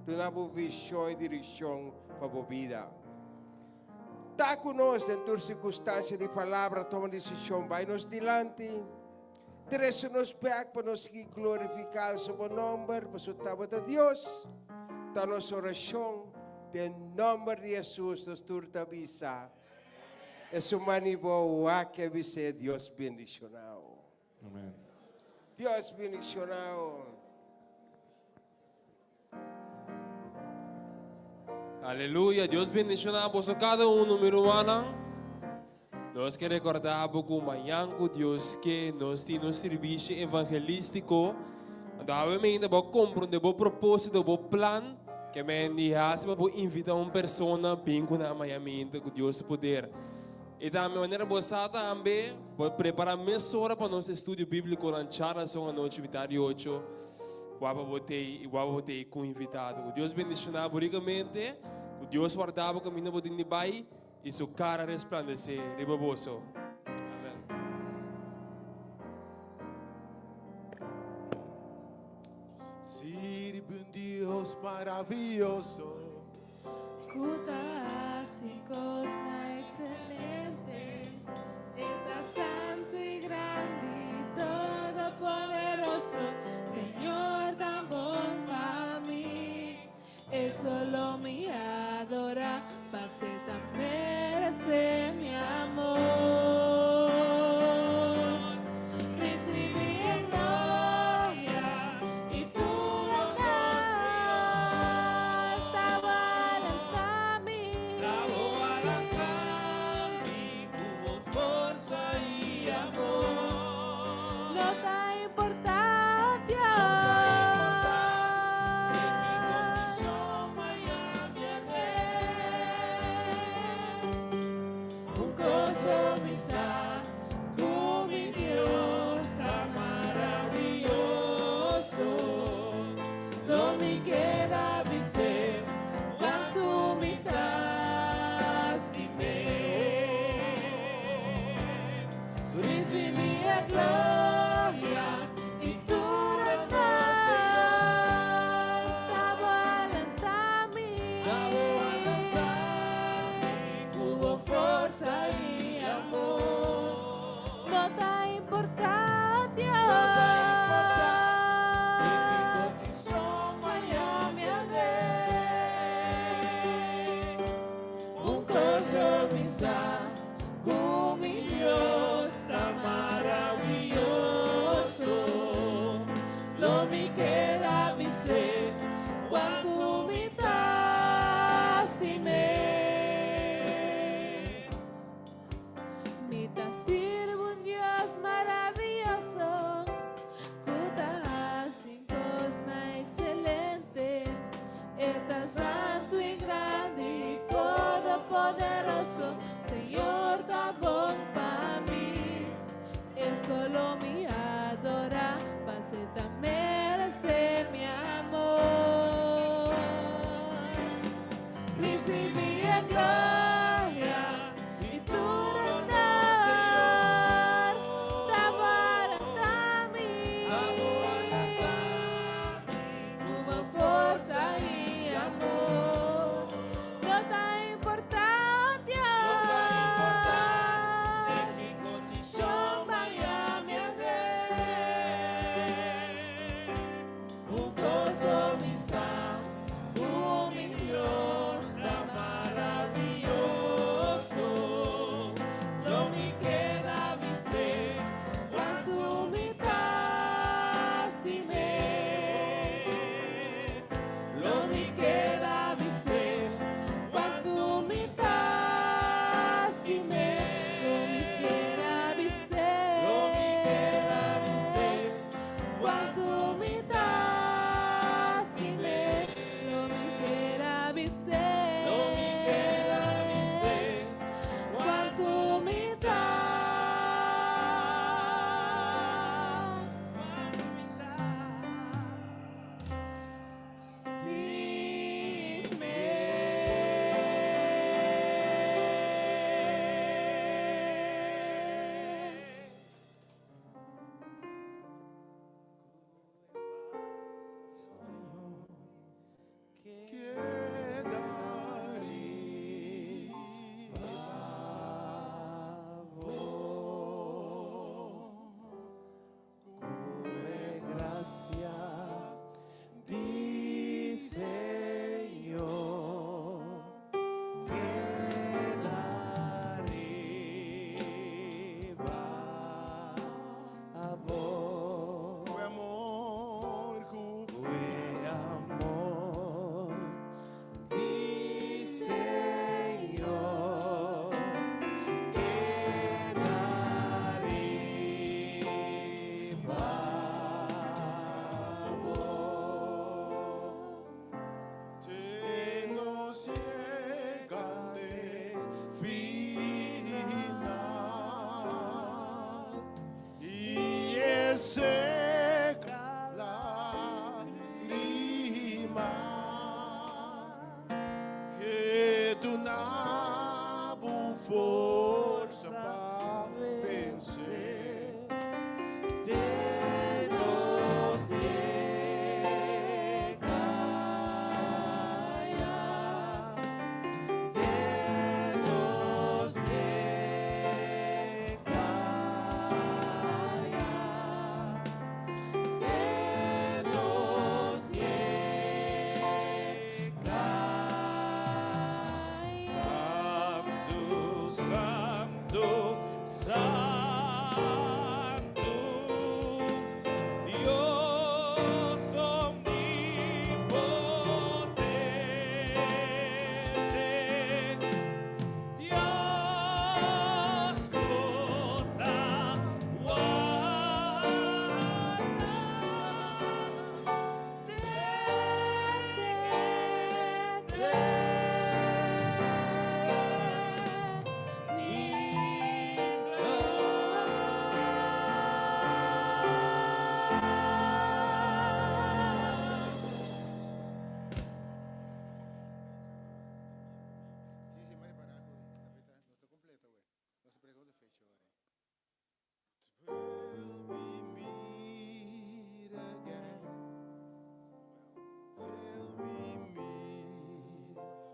donava visão e direção para a vida. Está conosco em todas as circunstâncias de palavra, toma decisão, vai nos dilante. Teresa nos back para nos glorificar o seu nome, para o seu de Deus. Está nossa oração, em nome de Jesus, nos turta visa. É o manibo que avisa Deus bendicionado. Amém. Deus bendicionado. Aleluia, Deus bendicionar a cada um, número 1. Nós queremos recordar que amanhã Deus que nós temos um serviço evangelístico. Então, ainda vou compreender o propósito, o plano que me diz para invitar uma pessoa para na amanhã que Deus poder. E da maneira boa também, vou preparar meia hora para nosso estudo bíblico na charla só a noite 28. Vou ter com invitado. Deus bendicionar ricamente. Deus guardava o caminho para o Bai e sua cara resplandecer reboboso. Amém. Sirve un Dios maravilloso. Escuta hijos na excelente, está santo y grande y todopoderoso, Señor tan bom para mí, es solo mi adora, pase tan merece mi amor. Recibí en gloria y tu honor, estaba al com força e amor. no da importancia. Un Eres santo y grande y todopoderoso, Señor, da bom para mí. Es solo mi adorar, para merecer mi amor. Recibí a glória e tu honor, da para mim, uma força e amor, toda importância, chama a minha o gozo me sal, o meu Deus da maravilhoso, não me queda dizer quanto me lastimei, não me queda dizer quanto me lastimei, não me queda dizer quanto me lastimei, não me queda dizer quanto me força para vencer. Deus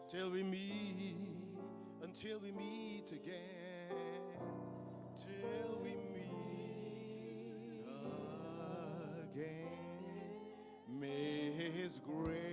Till we meet, until we meet again, till we meet again. May His grace